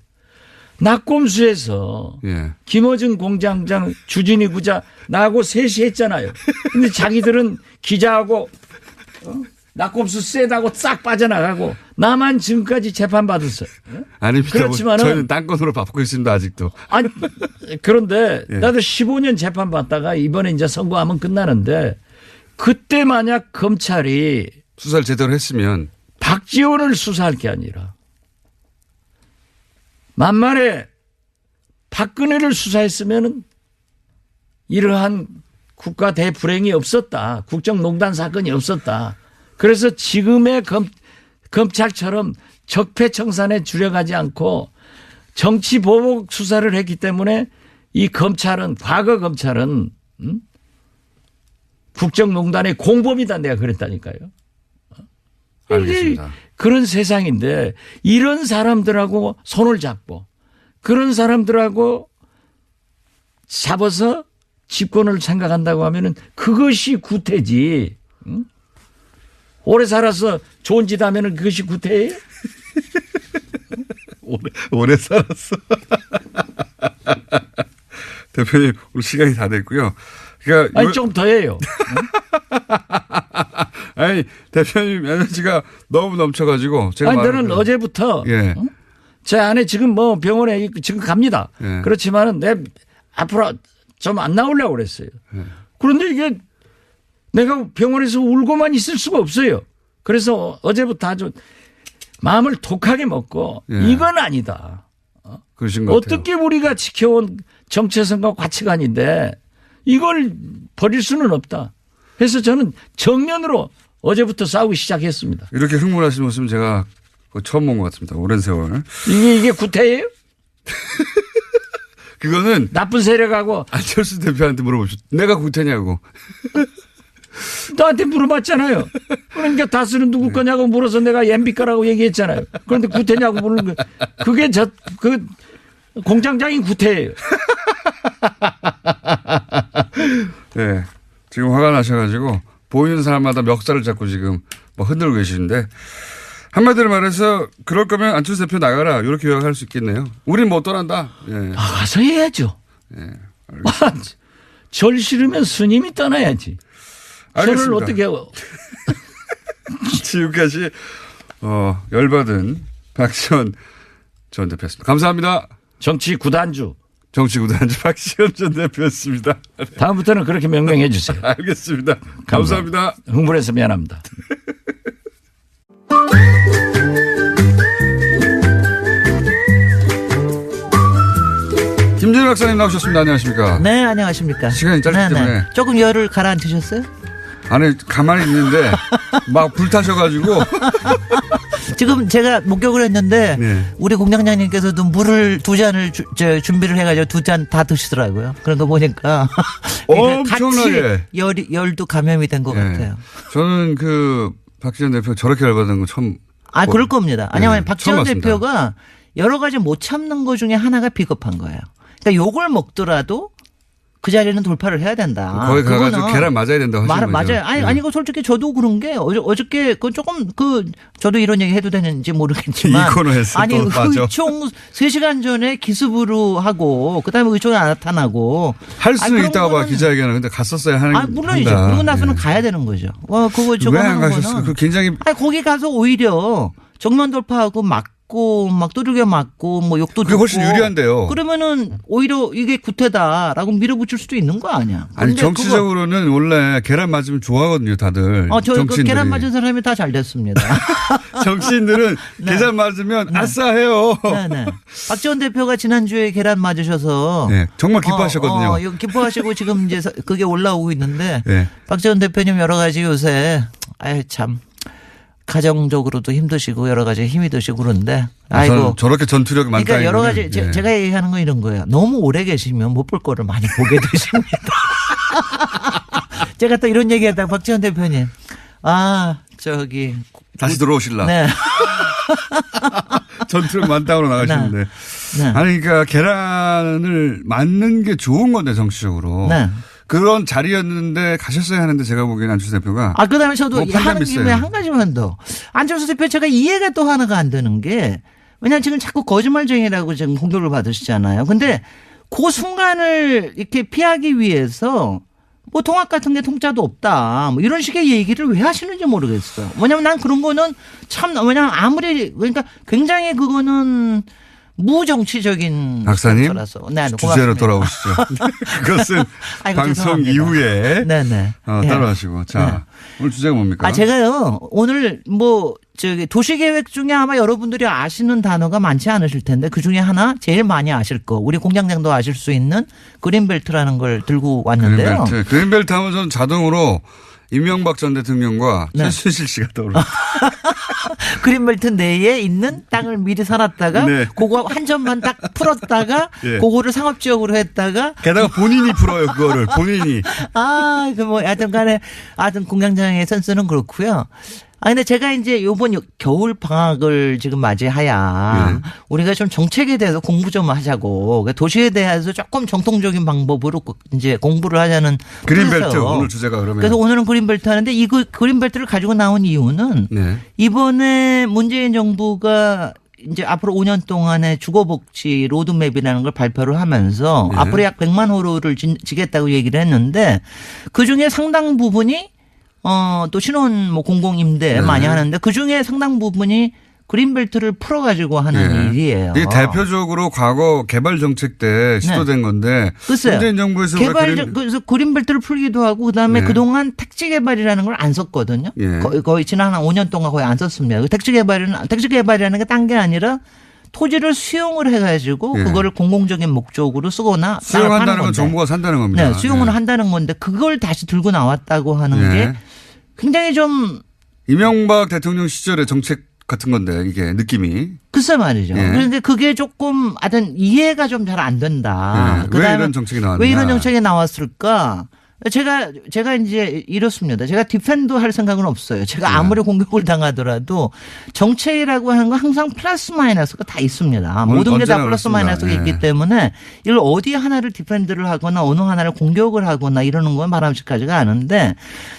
낙곰수에서 김어준 공장장 주진희 부자 나하고 셋이 했잖아요. 근데 자기들은 기자하고 낙곰수 세다고 싹 빠져나가고 나만 지금까지 재판받았어요. 아닙니다. 그렇지만은 저희는 땅건으로 바꾸고 있습니다 아직도. 아니 그런데 나도 15년 재판받다가 이번에 이제 선고하면 끝나는데 그때 만약 검찰이 수사를 제대로 했으면 박지원을 수사할 게 아니라 만만에 박근혜를 수사했으면 이러한 국가 대불행이 없었다. 국정농단 사건이 없었다. 그래서 지금의 검찰처럼 적폐청산에 주력하지 않고 정치보복 수사를 했기 때문에 이 검찰은 과거 검찰은 국정농단의 공범이다 내가 그랬다니까요. 알겠습니다. 그런 세상인데 이런 사람들하고 손을 잡고 그런 사람들하고 잡아서 집권을 생각한다고 하면은 그것이 구태지. 응? 오래 살아서 좋은 짓 하면은 그것이 구태예요? 오래 살았어. 대표님 오늘 시간이 다 됐고요. 그러니까 아니 조금 더 해요. 아니 대표님 에너지가 너무 넘쳐가지고 제가 아니 저는 말을 어제부터 예. 제 아내 지금 뭐 병원에 지금 갑니다. 예. 그렇지만은 내 앞으로 좀 안 나오려고 그랬어요. 예. 그런데 이게 내가 병원에서 울고만 있을 수가 없어요. 그래서 어제부터 아주 마음을 독하게 먹고 예. 이건 아니다. 그러신 것 같아요. 어떻게 우리가 지켜온 정체성과 가치관인데 이걸 버릴 수는 없다. 그래서 저는 정면으로 어제부터 싸우기 시작했습니다. 이렇게 흥분하시는 모습은 제가 처음 본 것 같습니다. 오랜 세월. 이게 구태예요? 그거는 나쁜 세력하고 안철수 대표한테 물어보십시오. 내가 구태냐고. 나한테 물어봤잖아요. 그러니까 다스는 누구 거냐고 물어서 내가 MB 거라고 얘기했잖아요. 그런데 구태냐고 물는 거. 그게 그 공장장인 구태예요. 네. 지금 화가 나셔가지고 보이는 사람마다 멱살을 잡고 지금 뭐 흔들고 계시는데 한마디로 말해서 그럴 거면 안철수 대표 나가라 이렇게 요약할 수 있겠네요. 우린 못 떠난다. 예. 나가서 해야죠. 예. 절 싫으면 스님이 떠나야지. 저를 알겠습니다. 어떻게 지금까지 열받은 박지원 전 대표였습니다. 감사합니다. 정치 구단주. 정치구단주 박지원 전 대표였습니다. 다음부터는 그렇게 명명해 주세요. 알겠습니다. 감사합니다. 흥분해서 미안합니다. 김진일 박사님 나오셨습니다. 안녕하십니까. 네, 안녕하십니까. 시간이 짧기 때문에. 조금 열을 가라앉히셨어요? 안에 가만히 있는데 막 불타셔가지고 지금 제가 목격을 했는데 네. 우리 공장장님께서도 물을 2잔을 준비를 해가지고 2잔 다 드시더라고요. 그런 거 보니까 그러니까 엄청나게. 같이 열도 감염이 된 것 네. 같아요. 저는 그 박지원 대표 저렇게 열받은 거 처음. 그럴 겁니다. 왜냐하면 네, 박지원 처음 봤습니다. 대표가 여러 가지 못 참는 것 중에 하나가 비겁한 거예요. 그러니까 욕을 먹더라도 그 자리는 돌파를 해야 된다. 거기 가가지고 그거는 계란 맞아야 된다고 하시는 거죠. 맞아요. 네. 아니, 이거 솔직히 저도 그런 게 어저께 그 조금 저도 이런 얘기 해도 되는지 모르겠지만. 이 코너에서 아니, 또 빠져. 의총 3시간 전에 기습으로 하고 그다음에 의총에 안 나타나고. 할 수는 그런 있다고 봐 거는- 기자회견을. 근데 갔었어야 하는. 물론이죠. 한다. 그러고 나서는 네. 가야 되는 거죠. 그거 저거 왜 안 하는 가셨어요? 거는. 그 굉장히 거기 가서 오히려 정면 돌파하고 막고 막 두들겨 맞고 뭐 욕도 그게 훨씬 듣고 유리한데요. 그러면은 오히려 이게 구태다라고 밀어붙일 수도 있는 거 아니야. 아니 근데 정치적으로는 원래 계란 맞으면 좋아하거든요 다들. 저 정치인들이. 계란 맞은 사람이 다 잘 됐습니다. 정치인들은 네. 계란 맞으면 아싸해요. 네네. 박지원 대표가 지난주에 계란 맞으셔서. 네, 정말 기뻐하셨거든요. 이거 기뻐하시고 지금 이제 그게 올라오고 있는데. 네. 박지원 대표님 여러 가지 요새 참 가정적으로도 힘드시고 여러 가지 힘이 드시고 그런데. 저는 저렇게 전투력이 많다. 그러니까 여러 가지 이거는. 예. 제가 얘기하는 건 이런 거예요. 너무 오래 계시면 못 볼 거를 많이 보게 되십니다. 제가 또 이런 얘기하다가 박지원 대표님. 다시 들어오실라. 네. 전투력 많다고 나가시는데. 네. 아니 그러니까 계란을 맞는 게 좋은 건데 정치적으로. 네. 그런 자리였는데 가셨어야 하는데 제가 보기에는 안철수 대표가. 그다음에 저도 뭐 판단 하는 김에 있어요. 한 가지만 더. 안철수 대표 제가 이해가 또 하나가 안 되는 게 왜냐하면 지금 자꾸 거짓말쟁이라고 지금 공격을 받으시잖아요. 근데 그 순간을 이렇게 피하기 위해서 뭐 통합 같은 게 통짜도 없다. 뭐 이런 식의 얘기를 왜 하시는지 모르겠어요. 왜냐면 난 그런 거는 왜냐면 아무리 그러니까 굉장히 그거는 무정치적인 박사님 거라서. 네, 주제로 고맙습니다. 돌아오시죠. 그것은 아이고, 방송 죄송합니다. 이후에 네네. 따로 하시고. 자 오늘 주제가 뭡니까? 제가요 오늘 도시계획 중에 아마 여러분들이 아시는 단어가 많지 않으실 텐데 그 중에 하나 제일 많이 아실 거 우리 공장장도 아실 수 있는 그린벨트라는 걸 들고 왔는데요. 그린벨트 하면 저는 자동으로 이명박 전 대통령과 네. 최순실 씨가 떠오릅니다. 그린벨트 내에 있는 땅을 미리 사놨다가 네. 그거 한 점만 딱 풀었다가 예. 그거를 상업지역으로 했다가 게다가 본인이 풀어요 그거를 본인이. 하여튼 공장장의 센스는 그렇고요. 근데 제가 이제 요번 겨울 방학을 지금 맞이하야 네. 우리가 좀 정책에 대해서 공부 좀 하자고 도시에 대해서 조금 정통적인 방법으로 이제 공부를 하자는 그린벨트 뜻에서. 오늘 주제가 그러면. 그래서 오늘은 그린벨트 하는데 이 그린벨트를 가지고 나온 이유는 네. 이번에 문재인 정부가 이제 앞으로 5년 동안의 주거복지 로드맵이라는 걸 발표를 하면서 예. 앞으로 약 100만 호로를 지겠다고 얘기를 했는데 그중에 상당 부분이 또 신혼 뭐 공공임대 네. 많이 하는데 그중에 상당 부분이 그린벨트를 풀어가지고 하는 예. 일이에요. 이게 대표적으로 과거 개발 정책 때 시도된 건데 글쎄요. 문재인 정부에서 그래서 그린벨트를 풀기도 하고 그다음에 네. 그동안 택지 개발이라는 걸 안 썼거든요. 예. 거의 지난 한 5년 동안 거의 안 썼습니다. 택지 개발이라는 게 딴 게 아니라 토지를 수용을 해가지고 예. 그거를 공공적인 목적으로 쓰거나 땅을 파는 수용한다는 건 건데. 정부가 산다는 겁니다. 네, 수용을 예. 한다는 건데 그걸 다시 들고 나왔다고 하는 예. 게 굉장히 좀 이명박 대통령 시절의 정책 같은 건데 이게 느낌이. 글쎄 말이죠. 예. 그런데 그게 조금 하여튼 이해가 좀 잘 안 된다. 예. 왜 그다음에 이런 정책이 나왔나. 왜 이런 정책이 나왔을까? 제가 이제 이렇습니다. 제가 디펜드 할 생각은 없어요. 제가 아무리 공격을 당하더라도 정책이라고 하는 건 항상 플러스 마이너스가 다 있습니다. 모든 게 다 언제나 플러스 그렇습니다. 마이너스가 예. 있기 때문에 이걸 어디 하나를 디펜드를 하거나 어느 하나를 공격을 하거나 이러는 건 바람직하지가 않은데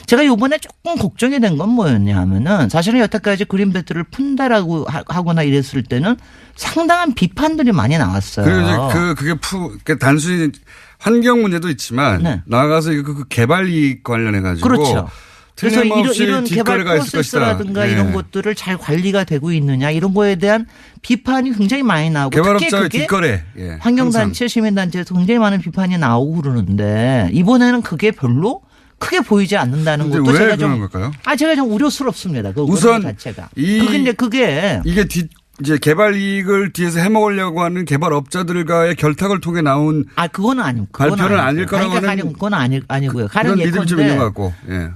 제가 이번에 조금 걱정이 된 건 뭐였냐 하면은 사실은 여태까지 그린벨트를 푼다라고 하거나 이랬을 때는 상당한 비판들이 많이 나왔어요. 그리고 이제 그게 단순히 환경 문제도 있지만 네. 나아가서 그 개발 이익 관련해 가지고 그렇죠. 그래서 이런 개발 뒷거래가 있을 것이다. 프로세스라든가 예. 이런 것들을 잘 관리가 되고 있느냐 이런 거에 대한 비판이 굉장히 많이 나오고 특히 개발업자의 그게 뒷거래. 예. 환경단체 시민단체에서 굉장히 많은 비판이 나오고 그러는데 이번에는 그게 별로 크게 보이지 않는다는 근데 것도 왜 제가 그런 좀 걸까요? 제가 좀 우려스럽습니다. 그 우선 자체가. 이- 그게 이게 이제 개발 이익을 뒤에서 해먹으려고 하는 개발업자들과의 결탁을 통해 나온 그거는 아니고 발표는 아닐 거라고 하는 가령 그건 아니고요. 가령 그런 믿음이 좀 예컨대 있는 것 같고. 예.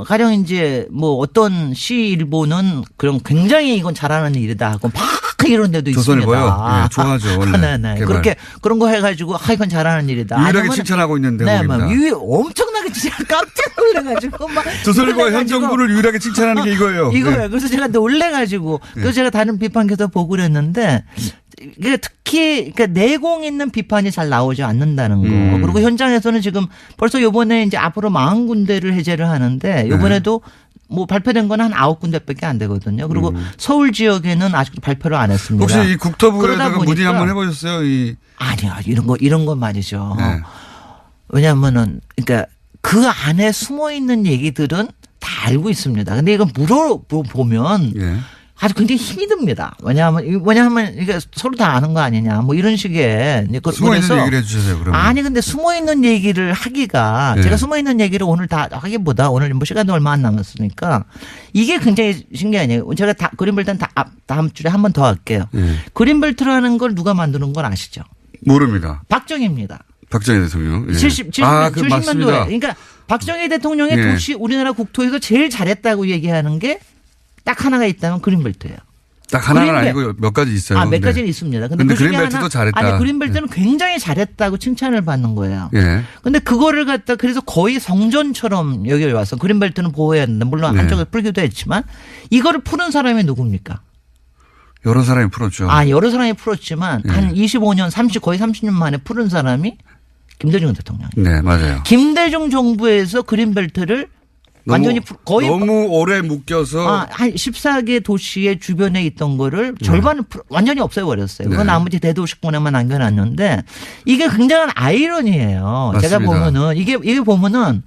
가령 이제 뭐 어떤 시일보는 그런 굉장히 이건 잘하는 일이다 하고 막 이런 데도 조선일보요? 있습니다. 예, 좋아하죠, 원래. 네. 개발. 그렇게 그런 거 해가지고 이건 잘하는 일이다. 유일하게 아니면은 칭찬하고 있는 네, 대목입니다. 엄청나게 진짜 깜짝 놀래가지고 막 조선일보가 현 놀래가지고 정부를 유일하게 칭찬하는 게 이거예요. 이거예요. 네. 그래서 제가 놀래가지고 또 제가 다른 비판 계속 보고 그랬는데 이게 특히 그러니까 내공 있는 비판이 잘 나오지 않는다는 거. 그리고 현장에서는 지금 벌써 요번에 이제 앞으로 40군데를 해제를 하는데 요번에도 뭐 발표된 건 한 9군데밖에 안 되거든요. 그리고 서울 지역에는 아직도 발표를 안 했습니다. 혹시 이 국토부에다가 그러다 문의 보니까- 한번 해보셨어요? 아니요. 이런 거 말이죠. 네. 왜냐하면은 그러니까 그 안에 숨어 있는 얘기들은 다 알고 있습니다. 근데 이거 물어보면 예. 아주 굉장히 힘이 듭니다. 왜냐하면 이게 서로 다 아는 거 아니냐. 뭐 이런 식의. 숨어 있는 그래서 얘기를 해주세요. 그러면. 아니 근데 숨어 있는 얘기를 하기가 네. 제가 숨어 있는 얘기를 오늘 다 하기보다 오늘 뭐 시간도 얼마 안 남았으니까 이게 굉장히 신기하네요. 제가 그린벨트는 다음 주에 한 번 더 할게요. 예. 그린벨트라는 걸 누가 만드는 건 아시죠? 모릅니다. 박정희입니다. 박정희 대통령. 예. 70년도에. 맞습니다. 그러니까 박정희 대통령의 예. 도시 우리나라 국토에서 제일 잘했다고 얘기하는 게 딱 하나가 있다면 그린벨트예요. 딱 하나는 그린벨- 아니고 몇 가지 있어요. 몇 네. 가지는 있습니다. 근데 그 중에 그린벨트도 하나- 잘했다. 아니 그린벨트는 굉장히 잘했다고 칭찬을 받는 거예요. 예. 근데 그거를 갖다 그래서 거의 성전처럼 여기 와서 그린벨트는 보호해야 된다. 물론 네. 한쪽에 풀기도 했지만 이거를 푸는 사람이 누굽니까? 여러 사람이 풀었죠. 여러 사람이 풀었지만 네. 한 25년, 거의 30년 만에 푸른 사람이 김대중 대통령. 네, 맞아요. 김대중 정부에서 그린벨트를 완전히 거의 너무 오래 묶여서 한 14개 도시의 주변에 있던 거를 절반을 완전히 없애버렸어요. 그건 네. 나머지 대도시권에만 남겨놨는데 이게 굉장한 아이러니예요. 제가 맞습니다. 보면은 이게 보면은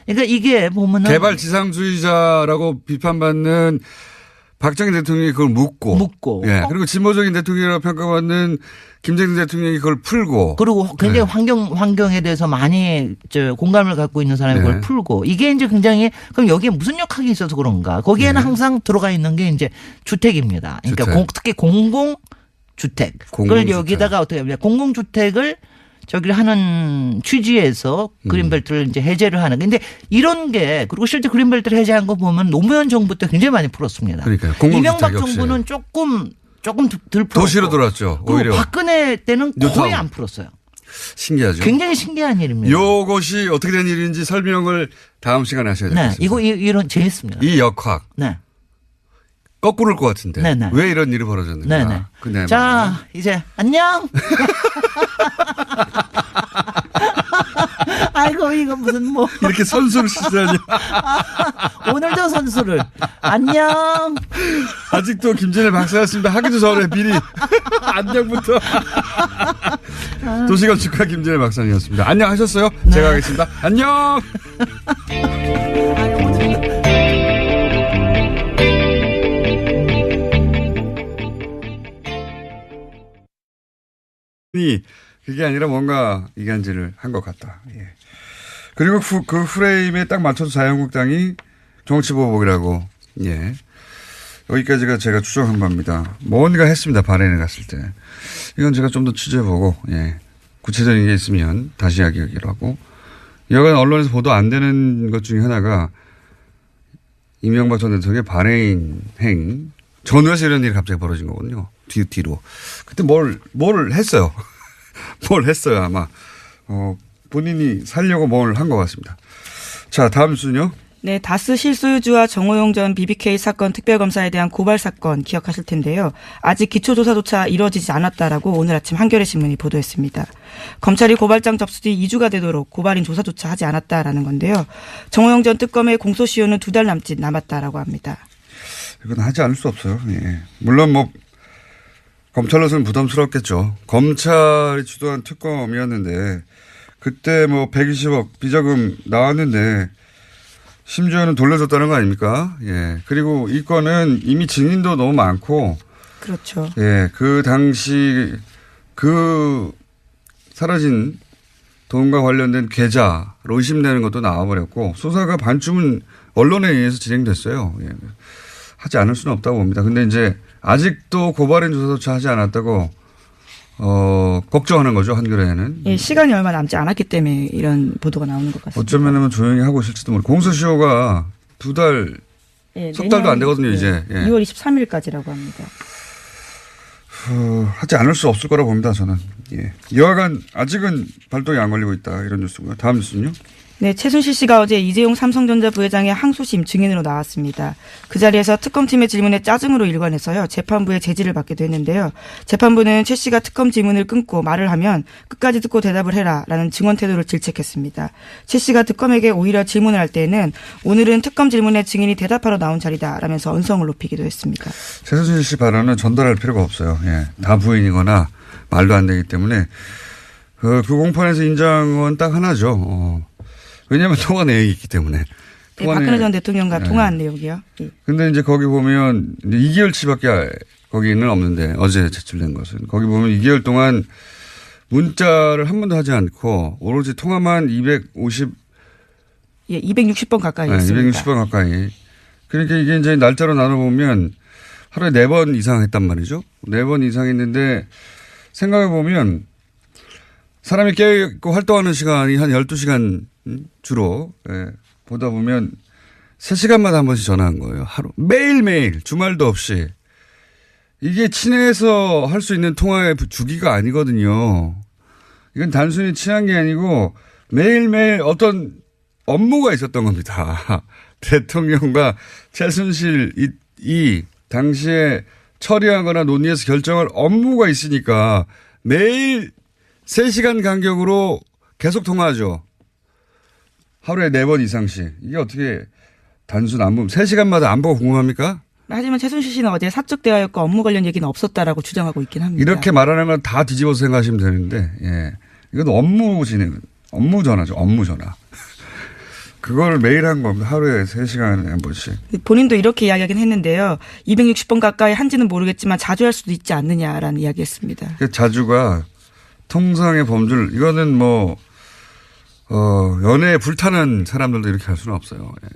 그러니까 이게 보면은 개발 지상주의자라고 비판받는 박정희 대통령이 그걸 묻고. 예. 그리고 진보적인 대통령이라고 평가받는 김대중 대통령이 그걸 풀고. 그리고 굉장히 네. 환경에 대해서 많이 공감을 갖고 있는 사람이 네. 그걸 풀고 이게 이제 굉장히 그럼 여기에 무슨 역학이 있어서 그런가? 거기에는 네. 항상 들어가 있는 게 이제 주택입니다. 그러니까 주택. 특히 공공주택. 그걸 여기다가 어떻게 하냐? 공공주택을 저기를 하는 취지에서 그린벨트를 이제 해제를 하는. 근데 이런 게 그리고 실제 그린벨트를 해제한 거 보면 노무현 정부 때 굉장히 많이 풀었습니다. 그러니까요. 공공주택 이명박 역시. 정부는 조금 덜 풀었고. 도시로 들어왔죠. 그리고 오히려. 박근혜 때는 뉴타운. 거의 안 풀었어요. 신기하죠. 굉장히 신기한 일입니다. 요것이 어떻게 된 일인지 설명을 다음 시간에 하셔야 네, 되겠습니다. 이런 재밌습니다. 이 역학. 네, 거꾸로일 것 같은데. 네네. 왜 이런 일이 벌어졌는가. 네, 네. 근데 자, 이제 안녕. 아이고 이거 무슨 뭐 이렇게 선수를 쓰다니. 오늘도 선수를 안녕. 아직도 김진애 박사였습니다. 하기도 전에 미리 안녕부터. 도시건축가 김진애 박사님이었습니다. 안녕하셨어요? 네. 제가 하겠습니다. 안녕. 그게 아니라 뭔가 이간질을 한 것 같다. 예. 그리고 그 프레임에 딱 맞춰서 자유한국당이 정치보복이라고. 예. 여기까지가 제가 추정한 바입니다. 뭔가 했습니다. 바레인에 갔을 때. 이건 제가 좀 더 취재해보고, 예. 구체적인 게 있으면 다시 이야기하기로 하고. 여간 언론에서 보도 안 되는 것 중에 하나가 이명박 전 대통령의 바레인 행. 전후에서 이런 일이 갑자기 벌어진 거거든요. 뒤로. 그때 뭘 했어요. 뭘 했어요, 아마. 본인이 살려고 뭘 한 것 같습니다. 자, 다음 순요. 네, 다스 실소유주와 정호용 전 BBK 사건 특별검사에 대한 고발 사건 기억하실 텐데요. 아직 기초조사조차 이루어지지 않았다라고 오늘 아침 한겨레 신문이 보도했습니다. 검찰이 고발장 접수 뒤 2주가 되도록 고발인 조사조차 하지 않았다라는 건데요. 정호용 전 특검의 공소시효는 2달 남짓 남았다라고 합니다. 이건 하지 않을 수 없어요. 예. 물론 검찰로서는 부담스럽겠죠. 검찰이 주도한 특검이었는데 그때 120억 비자금 나왔는데 심지어는 돌려줬다는 거 아닙니까? 예. 그리고 이 건은 이미 증인도 너무 많고. 그렇죠. 예. 그 당시 사라진 돈과 관련된 계좌로 의심되는 것도 나와버렸고 수사가 반쯤은 언론에 의해서 진행됐어요. 예. 하지 않을 수는 없다고 봅니다. 근데 이제 아직도 고발인 조사조차 하지 않았다고 걱정하는 거죠, 한겨레에는. 예, 시간이 얼마 남지 않았기 때문에 이런 보도가 나오는 것 같습니다. 어쩌면 조용히 하고 있을지도 모르고. 공소시효가 2달, 예, 석 달도 안 되거든요, 이제. 예. 2월 23일까지라고 합니다. 하지 않을 수 없을 거라고 봅니다, 저는. 예. 여하간 아직은 발동이 안 걸리고 있다, 이런 뉴스고요. 다음 뉴스는요? 네, 최순실 씨가 어제 이재용 삼성전자 부회장의 항소심 증인으로 나왔습니다. 그 자리에서 특검팀의 질문에 짜증으로 일관해서요. 재판부의 제지를 받기도 했는데요. 재판부는 최 씨가 특검 질문을 끊고 말을 하면 끝까지 듣고 대답을 해라라는 증언 태도를 질책했습니다. 최 씨가 특검에게 오히려 질문을 할 때에는 오늘은 특검 질문에 증인이 대답하러 나온 자리다라면서 언성을 높이기도 했습니다. 최순실 씨 발언은 전달할 필요가 없어요. 예. 다 부인이거나 말도 안 되기 때문에 그 공판에서 인정은 딱 하나죠. 왜냐하면 통화 내역이 있기 때문에. 네, 박근혜 전 대통령과 통화한 내역이요. 네. 근데 이제 거기 보면 2개월치밖에 거기는 없는데 어제 제출된 것은 거기 보면 2개월 동안 문자를 한 번도 하지 않고 오로지 통화만 260번 가까이 했습니다. 260번 가까이. 그러니까 이게 이제 날짜로 나눠보면 하루에 4번 이상 했단 말이죠. 4번 이상 했는데 생각해 보면 사람이 깨어있고 활동하는 시간이 한 12시간 주로 보다 보면 3시간마다 한 번씩 전화한 거예요. 하루. 매일매일 주말도 없이. 이게 친해서 할 수 있는 통화의 주기가 아니거든요. 이건 단순히 친한 게 아니고 매일매일 어떤 업무가 있었던 겁니다. 대통령과 최순실 이 당시에 처리하거나 논의해서 결정할 업무가 있으니까 매일 3시간 간격으로 계속 통화하죠. 하루에 4번 이상씩. 이게 어떻게 단순 안보 3시간마다 안보가 궁금합니까? 하지만 최순실 씨는 어제 사적 대화였고 업무 관련 얘기는 없었다라고 주장하고 있긴 합니다. 이렇게 말하는 건 다 뒤집어서 생각하시면 되는데, 예. 이건 업무 전화죠. 업무 전화. 그걸 매일 한 겁니다. 하루에 3시간에 한 번씩. 본인도 이렇게 이야기하긴 했는데요. 260번 가까이 한지는 모르겠지만 자주 할 수도 있지 않느냐라는 이야기했습니다. 자주가 통상의 범주를, 이거는 연애에 불타는 사람들도 이렇게 할 수는 없어요. 예.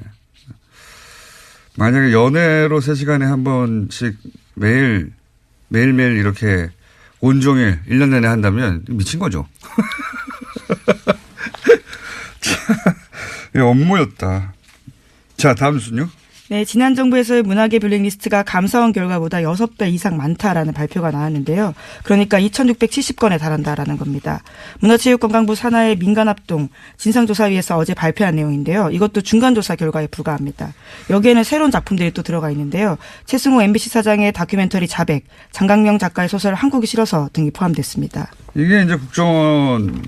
만약에 연애로 3시간에 한 번씩 매일매일 이렇게 온종일 1년 내내 한다면 미친 거죠. 업무였다. 자, 다음 순요. 네, 지난 정부에서의 문화계 블랙리스트가 감사원 결과보다 6배 이상 많다라는 발표가 나왔는데요. 그러니까 2,670건에 달한다라는 겁니다. 문화체육관광부 산하의 민간합동 진상조사위에서 어제 발표한 내용인데요. 이것도 중간조사 결과에 불과합니다. 여기에는 새로운 작품들이 또 들어가 있는데요. 최승호 MBC 사장의 다큐멘터리 자백, 장강명 작가의 소설 한국이 싫어서 등이 포함됐습니다. 이게 이제 국정원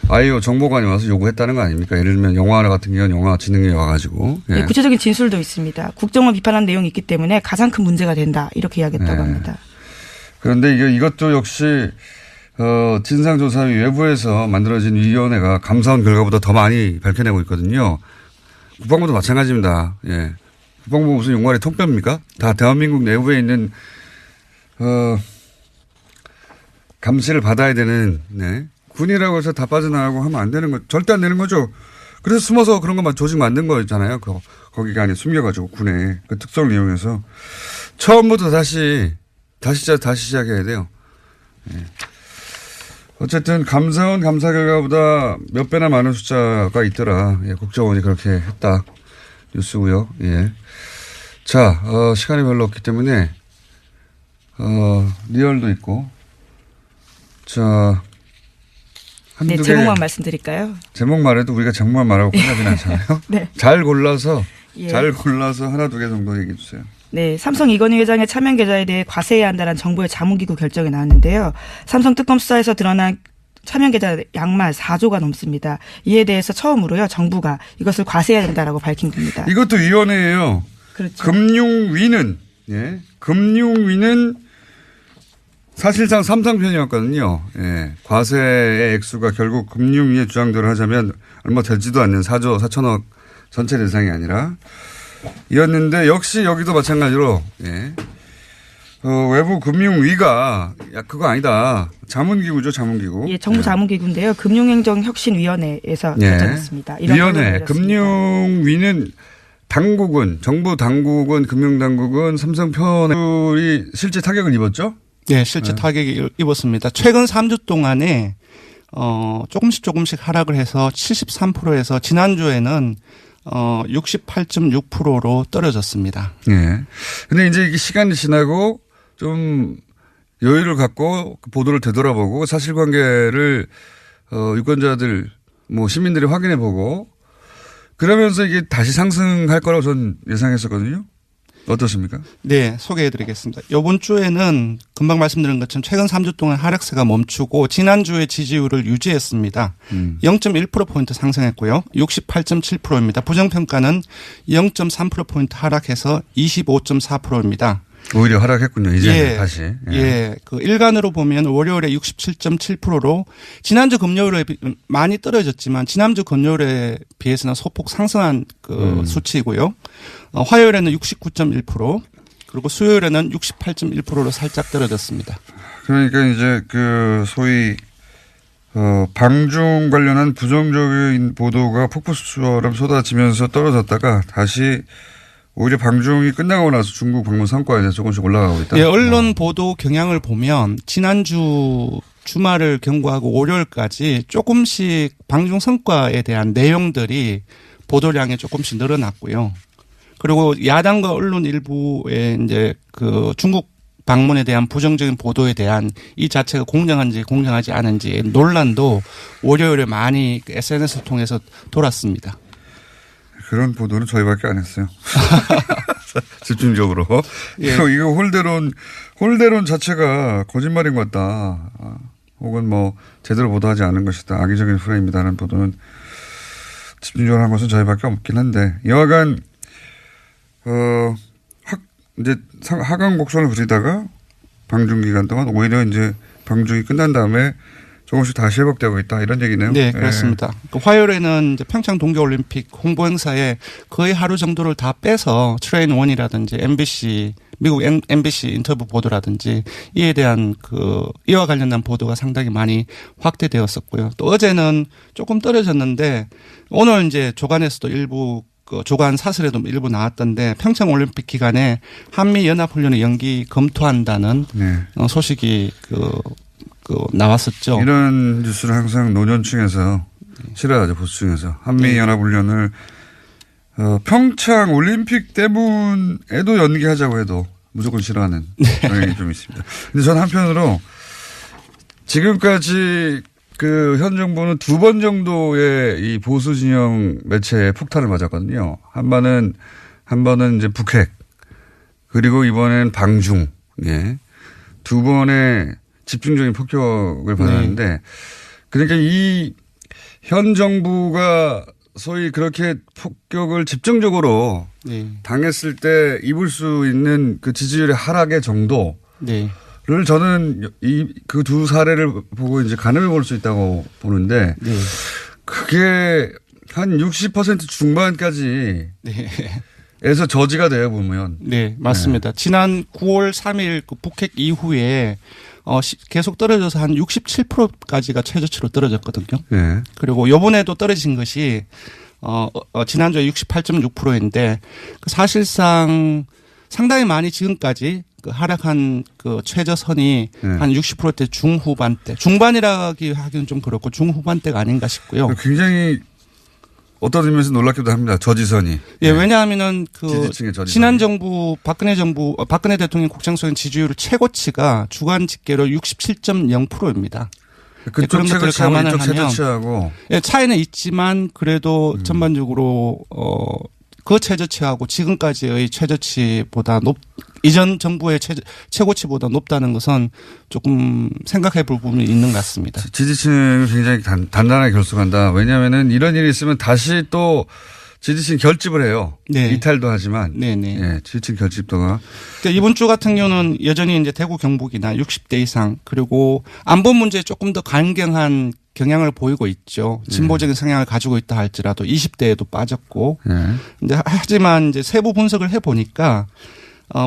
아이오 정보관이 와서 요구했다는 거 아닙니까? 예를 들면 영화 같은 경우는 영화진흥위에 와가지고. 예. 네, 구체적인 진술도 있습니다. 국정원 비판한 내용이 있기 때문에 가장 큰 문제가 된다. 이렇게 이야기했다고 합니다. 그런데 이것도 역시 진상조사위 외부에서 만들어진 위원회가 감사원 결과보다 더 많이 밝혀내고 있거든요. 국방부도 마찬가지입니다. 예. 국방부 무슨 용관의 통뼈입니까? 다 대한민국 내부에 있는 감시를 받아야 되는 네. 군이라고 해서 다 빠져나가고 하면 안 되는 거 절대 안 되는 거죠. 그래서 숨어서 그런 것만 조직 만든 거잖아요. 거기가 안에 숨겨가지고 군의 그 특성을 이용해서 처음부터 다시 시작해야 돼요. 네. 어쨌든 감사원 감사 결과보다 몇 배나 많은 숫자가 있더라. 예, 국정원이 그렇게 했다. 뉴스고요. 예. 자, 시간이 별로 없기 때문에 리얼도 있고 자. 네, 제목만 말씀드릴까요? 제목 말해도 우리가 제목만 말하고 끝나진 않잖아요. 네. 잘 골라서 예. 하나 두 개 정도 얘기해 주세요. 네, 삼성 이건희 회장의 차명 계좌에 대해 과세해야 한다는 정부의 자문기구 결정이 나왔는데요. 삼성 특검 수사에서 드러난 차명 계좌 양말 4조가 넘습니다. 이에 대해서 처음으로요 정부가 이것을 과세해야 된다라고 밝힌 겁니다. 이것도 위원회예요. 그렇죠. 금융위는 사실상 삼성 편이었거든요. 예. 과세의 액수가 결국 금융위의 주장대로 하자면 얼마 되지도 않는 4조 4천억 전체 대상이 아니라 이었는데 역시 여기도 마찬가지로 예. 외부 금융위가 그거 아니다. 자문기구죠, 자문기구. 예, 정부 자문기구인데요. 금융행정혁신위원회에서 예. 결정했습니다. 위원회. 금융위는 정부 당국은 금융당국은 삼성 편이 실제 타격을 입었죠? 네, 실제 타격이 입었습니다. 최근 3주 동안에 조금씩 하락을 해서 73%에서 지난주에는 68.6%로 떨어졌습니다. 예. 근데 이제 이게 시간이 지나고 좀 여유를 갖고 보도를 되돌아보고 사실관계를 유권자들 시민들이 확인해 보고 그러면서 이게 다시 상승할 거라고 전 예상했었거든요. 어떻습니까? 네, 소개해 드리겠습니다. 이번 주에는 금방 말씀드린 것처럼 최근 3주 동안 하락세가 멈추고 지난주에 지지율을 유지했습니다. 0.1%포인트 상승했고요. 68.7%입니다. 부정평가는 0.3%포인트 하락해서 25.4%입니다. 오히려 하락했군요. 이제 다시. 예. 그 일간으로 보면 월요일에 67.7%로 지난주 금요일에 많이 떨어졌지만 지난주 금요일에 비해서는 소폭 상승한 그 수치이고요. 화요일에는 69.1% 그리고 수요일에는 68.1%로 살짝 떨어졌습니다. 그러니까 이제 그 소위 방중 관련한 부정적인 보도가 폭포수처럼 쏟아지면서 떨어졌다가 다시 오히려 방중이 끝나고 나서 중국 방문 성과에 대해서 조금씩 올라가고 있다. 예, 언론 보도 경향을 보면 지난주 주말을 경고하고 월요일까지 조금씩 방중 성과에 대한 내용들이 보도량이 조금씩 늘어났고요. 그리고 야당과 언론 일부의 이제 그 중국 방문에 대한 부정적인 보도에 대한 이 자체가 공정한지 공정하지 않은지 논란도 월요일에 많이 SNS를 통해서 돌았습니다. 그런 보도는 저희밖에 안 했어요. 집중적으로. 예. 이거 홀대론 자체가 거짓말인 것 같다. 혹은 제대로 보도하지 않은 것이다. 악의적인 프레임이다라는 보도는 집중적으로 한 것은 저희밖에 없긴 한데 여하간 이제 하강 곡선을 그리다가 방중 기간 동안 오히려 이제 방중이 끝난 다음에 조금씩 다시 회복되고 있다 이런 얘기네요. 네, 그렇습니다. 그 화요일에는 이제 평창 동계올림픽 홍보 행사에 거의 하루 정도를 다 빼서 트레인 원이라든지 MBC 미국 MBC 인터뷰 보도라든지 이에 대한 이와 관련된 보도가 상당히 많이 확대되었었고요. 또 어제는 조금 떨어졌는데 오늘 이제 조간에서도 일부 조간 사설에도 일부 나왔던데 평창 올림픽 기간에 한미 연합 훈련의 연기 검토한다는 소식이 나왔었죠. 이런 뉴스를 항상 노년층에서 싫어하죠. 보수층에서 한미 연합 훈련을 평창 올림픽 때문에도 연기하자고 해도 무조건 싫어하는 경향이 좀 있습니다. 근데 전 한편으로 지금까지 그 현 정부는 2번 정도의 이 보수 진영 매체에 폭탄을 맞았거든요. 한 번은 이제 북핵, 그리고 이번엔 방중, 예. 2번의 집중적인 폭격을 받았는데, 그러니까 이 현 정부가 소위 그렇게 폭격을 집중적으로 당했을 때 입을 수 있는 그 지지율의 하락의 정도. 를 저는 그 두 사례를 보고 이제 가늠해 볼 수 있다고 보는데 그게 한 60% 중반까지 에서 저지가 되어 보면 네, 맞습니다. 지난 9월 3일 그 북핵 이후에 계속 떨어져서 한 67%까지가 최저치로 떨어졌거든요. 네. 그리고 요번에도 떨어진 것이 지난주에 68.6%인데 사실상 상당히 많이 지금까지 그 하락한 그 최저선이 한 60%대 중후반대, 중반이라기 하기는 좀 그렇고 중후반대가 아닌가 싶고요. 굉장히 어떤 의미에서 놀랍기도 합니다. 저지선이. 예, 왜냐하면은 그 지난 정부 박근혜 대통령 국정수행 지지율 최고치가 주간 집계로 67.0%입니다. 그쪽 최저치하고 이쪽 최저치하고 예, 차이는 있지만 그래도 전반적으로 그 최저치하고 지금까지의 최저치보다 이전 정부의 최고치보다 높다는 것은 조금 생각해 볼 부분이 있는 것 같습니다. 지지층을 굉장히 단단하게 결속한다. 왜냐하면은 이런 일이 있으면 다시 또 지지층 결집을 해요. 네. 이탈도 하지만. 네네. 예, 지지층 결집도가. 그러니까 이번 주 같은 경우는 여전히 이제 대구 경북이나 60대 이상 그리고 안보 문제에 조금 더 강경한 경향을 보이고 있죠. 진보적인 성향을 가지고 있다 할지라도 20대에도 빠졌고. 근데 하지만 이제 세부 분석을 해 보니까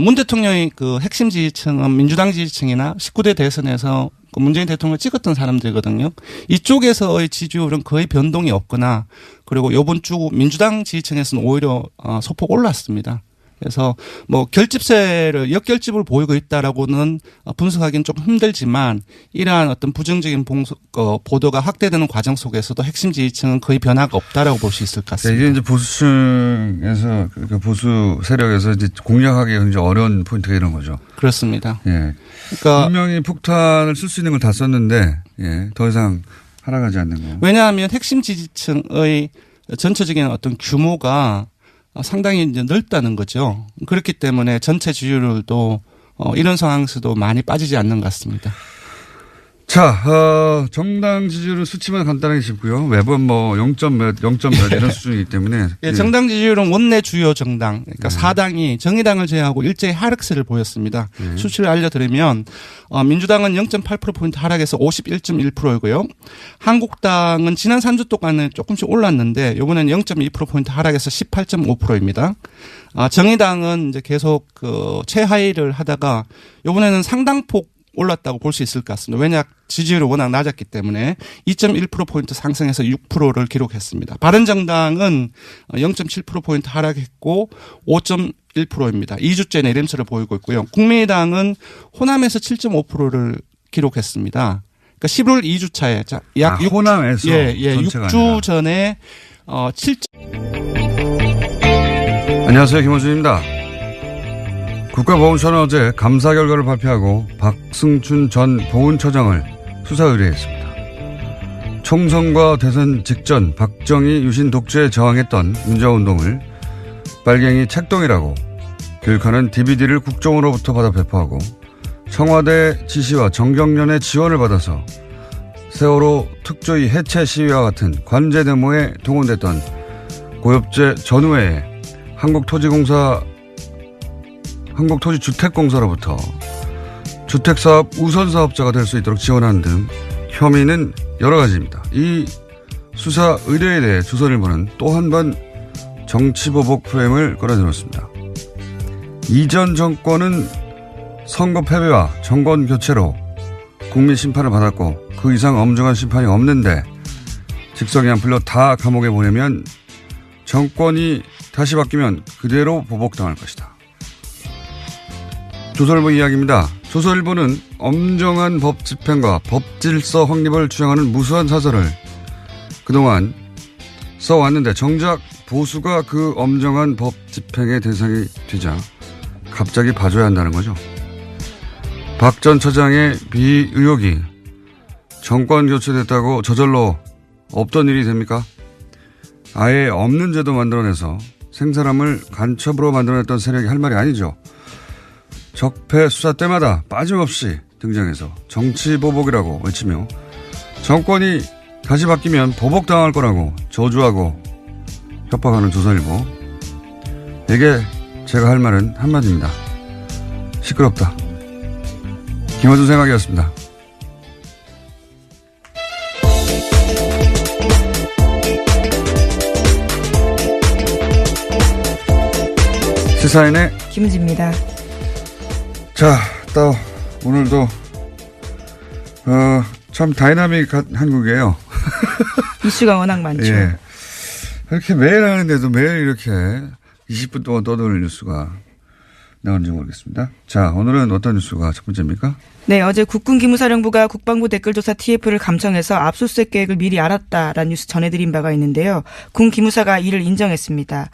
문 대통령의 그 핵심 지지층은 민주당 지지층이나 19대 대선에서 그 문재인 대통령을 찍었던 사람들이거든요. 이쪽에서의 지지율은 거의 변동이 없거나 그리고 이번 주 민주당 지지층에서는 오히려 소폭 올랐습니다. 그래서 뭐 역결집을 보이고 있다라고는 분석하기는 좀 힘들지만 이러한 어떤 부정적인 보도가 확대되는 과정 속에서도 핵심 지지층은 거의 변화가 없다라고 볼 수 있을 것 같습니다. 이게 이제 보수층에서 그 보수 세력에서 이제 공략하기 굉장히 어려운 포인트가 이런 거죠. 그렇습니다. 예. 그러니까 분명히 폭탄을 쓸 수 있는 걸 다 썼는데 예, 더 이상 하락하지 않는 거. 왜냐하면 핵심 지지층의 전체적인 어떤 규모가 상당히 이제 넓다는 거죠. 그렇기 때문에 전체 지지율도 이런 상황에서도 많이 빠지지 않는 것 같습니다. 자, 정당 지지율은 수치만 간단하게 짚고요. 매번 뭐 0점 몇 이런 수준이기 때문에. 예, 정당 지지율은 원내 주요 정당, 그러니까 4당이 정의당을 제외하고 일제히 하락세를 보였습니다. 수치를 알려드리면 민주당은 0.8%포인트 하락해서 51.1%이고요. 한국당은 지난 3주 동안은 조금씩 올랐는데 이번에는 0.2%포인트 하락해서 18.5%입니다. 정의당은 이제 계속 그 최하위를 하다가 이번에는 상당폭 올랐다고 볼 수 있을 것 같습니다. 왜냐 지지율이 워낙 낮았기 때문에 2.1%포인트 상승해서 6%를 기록했습니다. 바른정당은 0.7%포인트 하락했고 5.1%입니다. 2주째 내림세를 보이고 있고요. 국민의당은 호남에서 7.5%를 기록했습니다. 그러니까 11월 2주차에 약 호남에서 6주 전에 7. 안녕하세요, 김호준입니다. 국가보훈처는 어제 감사 결과를 발표하고 박승춘 전 보훈처장을 수사 의뢰했습니다. 총선과 대선 직전 박정희 유신 독재에 저항했던 민주화운동을 빨갱이 책동이라고 교육하는 DVD를 국정으로부터 받아 배포하고 청와대 지시와 정경련의 지원을 받아서 세월호 특조위 해체 시위와 같은 관제 데모에 동원됐던 고엽제 전후에 한국토지주택공사로부터 주택사업 우선사업자가 될 수 있도록 지원하는 등 혐의는 여러 가지입니다. 이 수사 의뢰에 대해 조선일보는 또 한 번 정치보복 프레임을 끌어들였습니다. 이전 정권은 선거 패배와 정권 교체로 국민 심판을 받았고 그 이상 엄중한 심판이 없는데 직성이 안 풀려 다 감옥에 보내면 정권이 다시 바뀌면 그대로 보복당할 것이다. 조선일보 이야기입니다. 조선일보는 엄정한 법 집행과 법 질서 확립을 주장하는 무수한 사설을 그동안 써왔는데 정작 보수가 그 엄정한 법 집행의 대상이 되자 갑자기 봐줘야 한다는 거죠. 박 전 처장의 비의혹이 정권 교체됐다고 저절로 없던 일이 됩니까? 아예 없는 제도 만들어내서 생사람을 간첩으로 만들어냈던 세력이 할 말이 아니죠. 적폐 수사 때마다 빠짐없이 등장해서 정치보복이라고 외치며 정권이 다시 바뀌면 보복당할 거라고 저주하고 협박하는 조선일보. 이게 제가 할 말은 한마디입니다. 시끄럽다. 김어준 생각이었습니다. 시사인의 김은지입니다. 자, 또 오늘도 참 다이나믹한 한국이에요. 이슈가 워낙 많죠. 예. 이렇게 매일 하는데도 매일 이렇게 20분 동안 떠드는 뉴스가 나오는지 모르겠습니다. 자, 오늘은 어떤 뉴스가 첫 번째입니까? 네, 어제 국군기무사령부가 국방부 댓글조사 TF를 감청해서 압수수색 계획을 미리 알았다라는 뉴스 전해드린 바가 있는데요. 군 기무사가 이를 인정했습니다.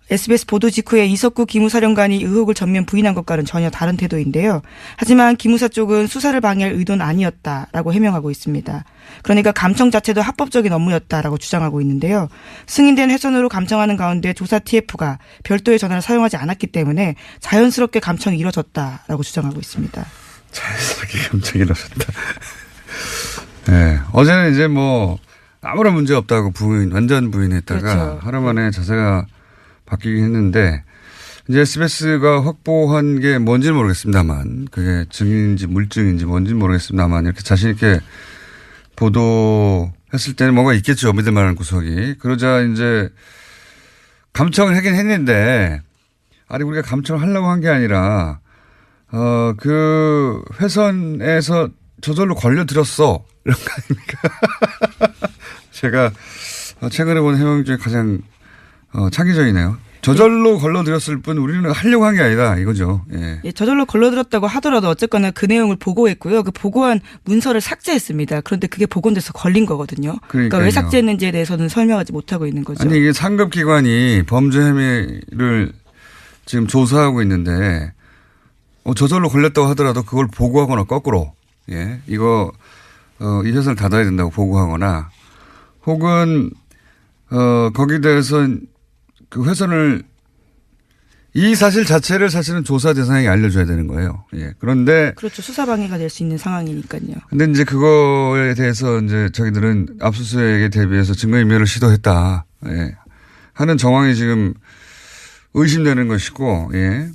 SBS 보도 직후에 이석구 기무사령관이 의혹을 전면 부인한 것과는 전혀 다른 태도인데요. 하지만 기무사 쪽은 수사를 방해할 의도는 아니었다라고 해명하고 있습니다. 그러니까 감청 자체도 합법적인 업무였다라고 주장하고 있는데요. 승인된 회선으로 감청하는 가운데 조사 TF가 별도의 전화를 사용하지 않았기 때문에 자연스럽게 감청이 이뤄졌다라고 주장하고 있습니다. 자연스럽게 감청이 이뤄졌다. 네, 어제는 이제 뭐 아무런 문제 없다고 완전 부인했다가 그렇죠. 하루 만에 자세가 바뀌긴 했는데 이제 SBS가 확보한 게 뭔지는 모르겠습니다만 그게 증인인지 물증인지 뭔지는 모르겠습니다만 이렇게 자신 있게 보도했을 때는 뭔가 있겠죠. 믿을 만한 구석이. 그러자 이제 감청을 하긴 했는데 아니 우리가 감청을 하려고 한 게 아니라 그 회선에서 저절로 걸려들었어. 이런 거 아닙니까? 제가 최근에 본 해명 중에 가장 창의적이네요. 저절로 걸러들였을 뿐 우리는 하려고 한 게 아니다 이거죠. 예. 예, 저절로 걸러들었다고 하더라도 어쨌거나 그 내용을 보고했고요. 그 보고한 문서를 삭제했습니다. 그런데 그게 복원돼서 걸린 거거든요. 그러니까 왜 삭제했는지에 대해서는 설명하지 못하고 있는 거죠. 아니 이게 상급기관이 범죄 혐의를 지금 조사하고 있는데 저절로 걸렸다고 하더라도 그걸 보고하거나 거꾸로 예 이거 이 회사를 닫아야 된다고 보고하거나 혹은 거기에 대해서 그 회선을 이 사실 자체를 사실은 조사 대상에게 알려줘야 되는 거예요. 예. 그런데 그렇죠. 수사 방해가 될 수 있는 상황이니까요. 근데 이제 그거에 대해서 이제 자기들은 압수수색에 대비해서 증거인멸을 시도했다. 예. 하는 정황이 지금 의심되는 것이고, 예.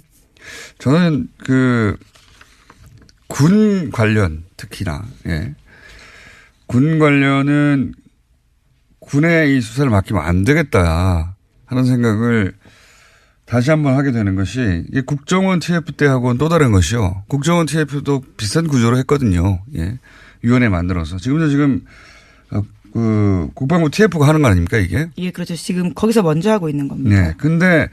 저는 군 관련 특히나, 예. 군 관련은 군에 이 수사를 맡기면 안 되겠다 하는 생각을 다시 한번 하게 되는 것이 이게 국정원 TF 때하고는 또 다른 것이요. 국정원 TF도 비슷한 구조로 했거든요. 예. 위원회 만들어서. 지금 국방부 TF가 하는 거 아닙니까 이게? 예, 그렇죠. 지금 거기서 먼저 하고 있는 겁니다. 네. 근데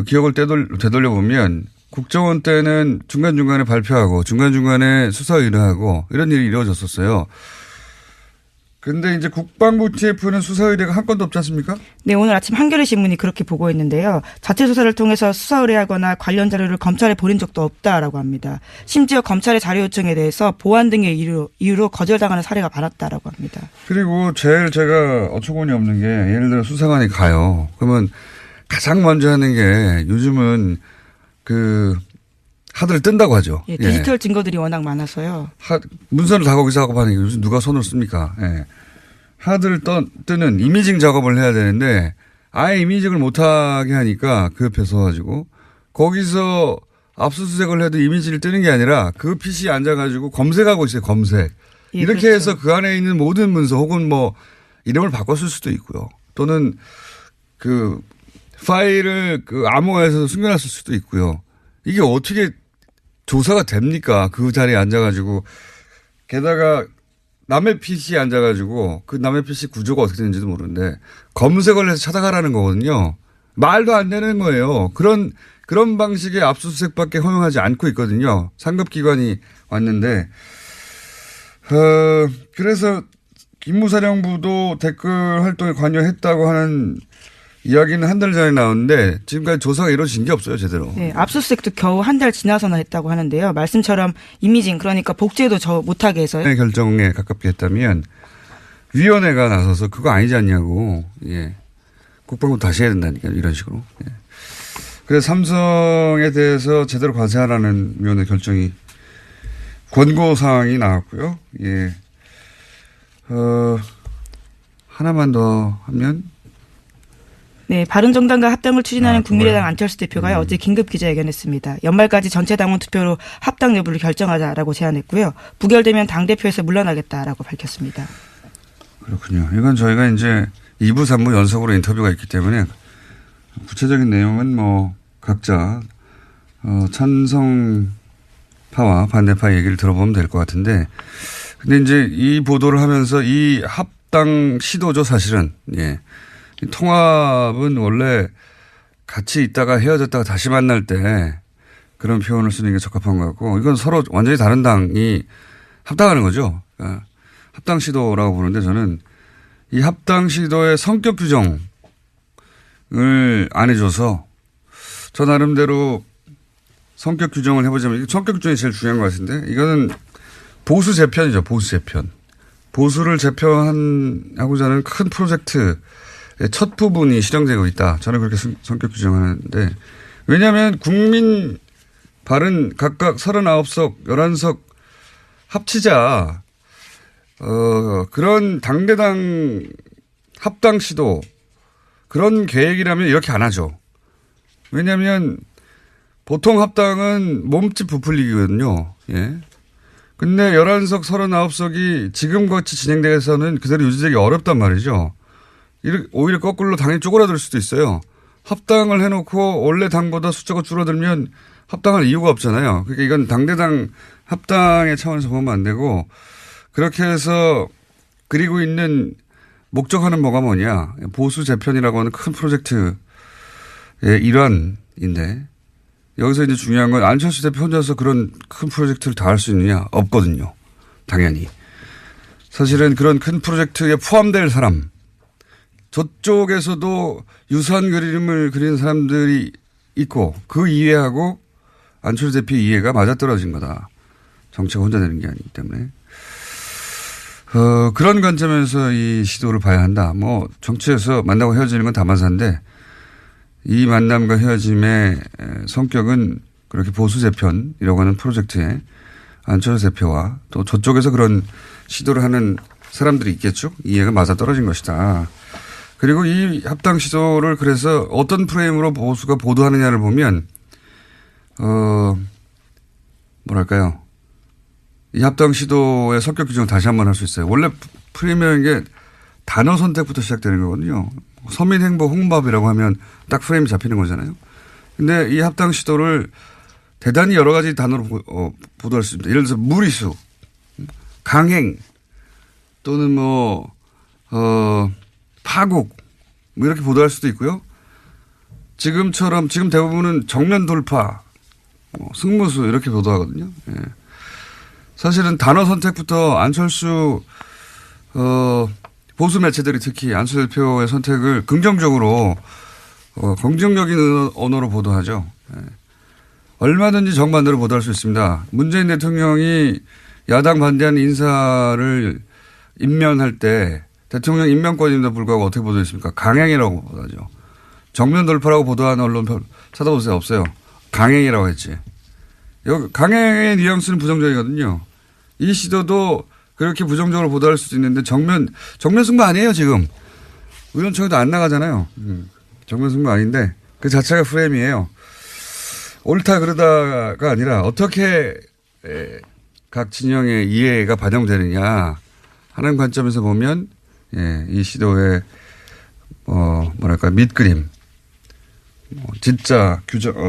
기억을 되돌려 보면 국정원 때는 중간중간에 발표하고 중간중간에 수사 의뢰하고 이런 일이 이루어졌었어요. 근데 이제 국방부 TF는 수사 의뢰가 한 건도 없지 않습니까? 네, 오늘 아침 한겨레 신문이 그렇게 보고했는데요. 자체 조사를 통해서 수사 의뢰하거나 관련 자료를 검찰에 보낸 적도 없다라고 합니다. 심지어 검찰의 자료 요청에 대해서 보안 등의 이유로 거절당하는 사례가 많았다라고 합니다. 그리고 제일 제가 어처구니 없는 게 예를 들어 수사관이 가요. 그러면 가장 먼저 하는 게 요즘은 하드를 뜬다고 하죠. 예, 디지털 증거들이 워낙 많아서요. 문서를 다 거기서 하고 하는 게 요즘 누가 손을 씁니까? 예. 하드를 뜨는 이미징 작업을 해야 되는데 아예 이미징을 못하게 하니까 그 옆에 서가지고 거기서 압수수색을 해도 이미지를 뜨는 게 아니라 그 PC에 앉아가지고 검색하고 있어요. 검색. 예, 이렇게 그렇죠. 해서 그 안에 있는 모든 문서 혹은 뭐 이름을 바꿨을 수도 있고요. 또는 그 파일을 암호화해서 숨겨놨을 수도 있고요. 이게 어떻게 조사가 됩니까? 그 자리에 앉아가지고 게다가 남의 PC에 앉아가지고 그 남의 PC 구조가 어떻게 되는지도 모르는데 검색을 해서 찾아가라는 거거든요. 말도 안 되는 거예요. 그런 방식의 압수수색밖에 허용하지 않고 있거든요. 상급기관이 왔는데 그래서 김무사령부도 댓글 활동에 관여했다고 하는 이야기는 한 달 전에 나왔는데 지금까지 조사가 이루어진 게 없어요, 제대로. 네, 압수수색도 겨우 한 달 지나서나 했다고 하는데요. 말씀처럼 이미징 그러니까 복제도 저 못하게 해서요. 결정에 가깝게 했다면 위원회가 나서서 그거 아니지 않냐고. 예. 국방부 다시 해야 된다니까 이런 식으로. 예. 그래서 삼성에 대해서 제대로 과세하라는 위원회 결정이 권고 사항이 나왔고요. 예. 하나만 더 하면. 네, 바른정당과 합당을 추진하는 국민의당 그거요? 안철수 대표가 어제 긴급 기자회견했습니다. 연말까지 전체 당원 투표로 합당 여부를 결정하자라고 제안했고요. 부결되면 당대표에서 물러나겠다라고 밝혔습니다. 그렇군요. 이건 저희가 이제 2부, 3부 연속으로 인터뷰가 있기 때문에 구체적인 내용은 뭐 각자 찬성파와 반대파 얘기를 들어보면 될 것 같은데 근데 이제 이 보도를 하면서 이 합당 시도죠, 사실은. 예. 이 통합은 원래 같이 있다가 헤어졌다가 다시 만날 때 그런 표현을 쓰는 게 적합한 것 같고 이건 서로 완전히 다른 당이 합당하는 거죠. 그러니까 합당 시도라고 부르는데 저는 이 합당 시도의 성격 규정을 안 해줘서 저 나름대로 성격 규정을 해보자면 성격 규정이 제일 중요한 것 같은데 이거는 보수 재편이죠. 보수 재편. 보수를 재편하고자 하는 큰 프로젝트의 첫 부분이 실행되고 있다. 저는 그렇게 성격 규정하는데 왜냐하면 국민 발은 각각 39석, 11석 합치자 그런 당대당 합당 시도 그런 계획이라면 이렇게 안 하죠. 왜냐하면 보통 합당은 몸집 부풀리기거든요. 예. 근데 11석, 39석이 지금같이 진행돼서는 그대로 유지되기 어렵단 말이죠. 오히려 거꾸로 당이 쪼그라들 수도 있어요. 합당을 해놓고 원래 당보다 숫자가 줄어들면 합당할 이유가 없잖아요. 그러니까 이건 당대당 합당의 차원에서 보면 안 되고 그렇게 해서 그리고 있는 목적하는 뭐가 뭐냐. 보수 재편이라고 하는 큰 프로젝트의 일환인데 여기서 이제 중요한 건 안철수 대표 혼자서 그런 큰 프로젝트를 다 할 수 있느냐? 없거든요. 당연히. 사실은 그런 큰 프로젝트에 포함될 사람 저쪽에서도 유사한 그림을 그리는 사람들이 있고 그 이해하고 안철수 대표 이해가 맞아떨어진 거다. 정치가 혼자 되는 게 아니기 때문에. 그런 관점에서 이 시도를 봐야 한다. 뭐 정치에서 만나고 헤어지는 건 다만사인데 이 만남과 헤어짐의 성격은 그렇게 보수 재편이라고 하는 프로젝트에 안철수 대표와 또 저쪽에서 그런 시도를 하는 사람들이 있겠죠. 이해가 맞아떨어진 것이다. 그리고 이 합당 시도를 그래서 어떤 프레임으로 보수가 보도하느냐를 보면 뭐랄까요. 이 합당 시도의 성격 규정을 다시 한번 할 수 있어요. 원래 프레임이라는 게 단어 선택부터 시작되는 거거든요. 서민행복 홍밥이라고 하면 딱 프레임이 잡히는 거잖아요. 근데 이 합당 시도를 대단히 여러 가지 단어로 보도할 수 있습니다. 예를 들어서 무리수, 강행, 또는 파국, 뭐 이렇게 보도할 수도 있고요. 지금 대부분은 정면 돌파, 승무수 이렇게 보도하거든요. 예. 사실은 단어 선택부터 안철수, 보수 매체들이 특히 안철수 대표의 선택을 긍정적으로 긍정적인 언어로 보도하죠. 얼마든지 정반대로 보도할 수 있습니다. 문재인 대통령이 야당 반대하는 인사를 임면할 때 대통령 임명권임에도 불구하고 어떻게 보도했습니까? 강행이라고 보도하죠. 정면 돌파라고 보도하는 언론 찾아보세요. 없어요. 강행이라고 했지. 여기 강행의 뉘앙스는 부정적이거든요. 이 시도도 그렇게 부정적으로 보도할 수도 있는데 정면 승부 아니에요, 지금. 의원총회도 안 나가잖아요. 정면 승부 아닌데 그 자체가 프레임이에요. 옳다 그러다가 아니라 어떻게 각 진영의 이해가 반영되느냐 하는 관점에서 보면 이 시도의 밑그림, 진짜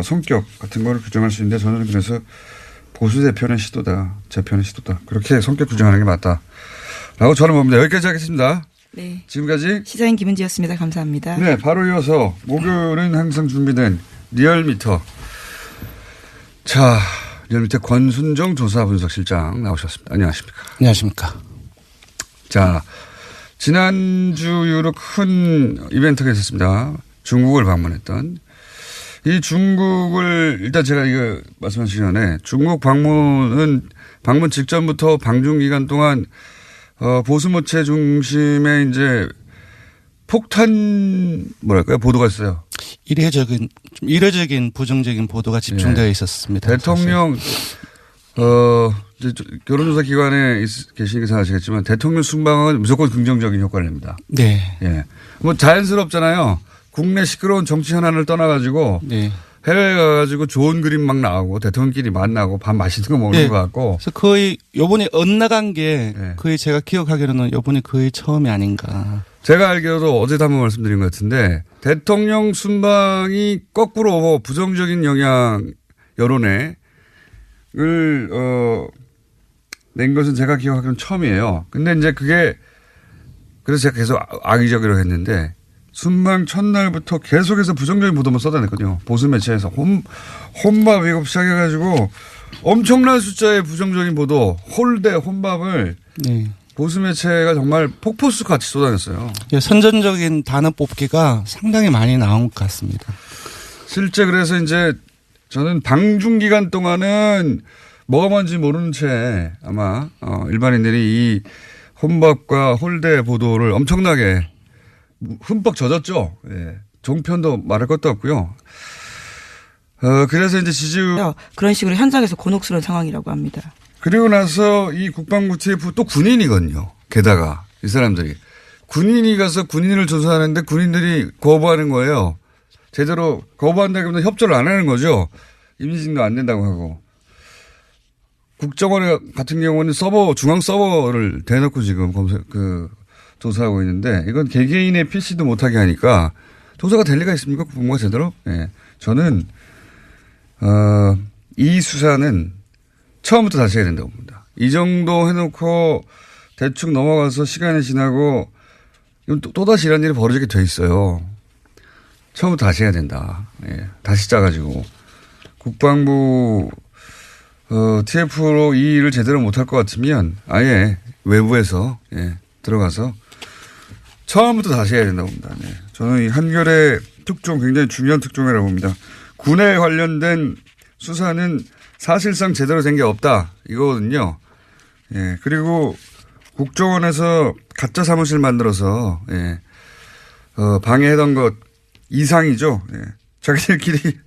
성격 같은 걸 규정할 수 있는데 저는 그래서 보수 대편의 시도다, 재편의 시도다. 그렇게 성격 규정하는 게 맞다라고 저는 봅니다. 여기까지 하겠습니다. 네. 지금까지 시사인 김은지였습니다. 감사합니다. 네, 바로 이어서 목요일은 항상 준비된 리얼미터. 자, 리얼미터 권순정 조사분석실장 나오셨습니다. 안녕하십니까? 안녕하십니까? 자, 지난주 이후로 큰 이벤트가 있었습니다. 중국을 방문했던. 이 중국을 일단 제가 이거 말씀하시기 전에 중국 방문 직전부터 방중 기간 동안 보수 모체 중심의 이제 폭탄 뭐랄까요 보도가 있어요. 이례적인 부정적인 보도가 집중되어 있었습니다. 대통령 이제 여론조사 기관에 계시니까 잘 아시겠지만 대통령 순방은 무조건 긍정적인 효과를 냅니다. 네. 예. 뭐 자연스럽잖아요. 국내 시끄러운 정치 현안을 떠나가지고 네. 해외에 가가지고 좋은 그림 막 나오고 대통령끼리 만나고 밥 맛있는 거 먹는 네. 것 같고. 그래서 거의 요번에 엇나간 게 네. 거의 제가 기억하기로는 요번에 거의 처음이 아닌가. 제가 알기로도 어제도 한번 말씀드린 것 같은데 대통령 순방이 거꾸로 부정적인 영향 여론에 낸 것은 제가 기억하기로는 처음이에요. 근데 이제 그게 그래서 제가 계속 악의적이라고 했는데 순방 첫날부터 계속해서 부정적인 보도만 쏟아냈거든요. 보수 매체에서 혼밥 이거 시작해가지고 엄청난 숫자의 부정적인 보도 홀대 혼밥을 네. 보수 매체가 정말 폭포수 같이 쏟아냈어요. 예, 선전적인 단어 뽑기가 상당히 많이 나온 것 같습니다. 실제 그래서 이제 저는 방중 기간 동안은 뭐가 뭔지 모르는 채 아마 일반인들이 이 혼밥과 홀대 보도를 엄청나게 흠뻑 젖었죠. 예. 종편도 말할 것도 없고요. 그래서 이제 지지율 그런 식으로 현장에서 곤혹스러운 상황이라고 합니다. 그리고 나서 이 국방부 TF 또 군인이거든요. 게다가 이 사람들이 군인이 가서 군인을 조사하는데 군인들이 거부하는 거예요. 제대로 거부한다기보다 협조를 안 하는 거죠. 이미징도 안 된다고 하고. 국정원 같은 경우는 중앙 서버를 대놓고 지금 조사하고 있는데 이건 개개인의 PC도 못하게 하니까 조사가 될 리가 있습니까? 국방부가 제대로? 예. 저는, 이 수사는 처음부터 다시 해야 된다고 봅니다. 이 정도 해놓고 대충 넘어가서 시간이 지나고 또다시 이런 일이 벌어지게 돼 있어요. 처음부터 다시 해야 된다. 예. 다시 짜가지고. 국방부, TF로 이 일을 제대로 못할 것 같으면 아예 외부에서, 예, 들어가서 처음부터 다시 해야 된다고 봅니다. 네. 저는 이 한결의 특종 굉장히 중요한 특종이라고 봅니다. 군에 관련된 수사는 사실상 제대로 된 게 없다. 이거거든요. 예. 그리고 국정원에서 가짜 사무실 만들어서, 예. 방해하던 것 이상이죠. 예. 자기들끼리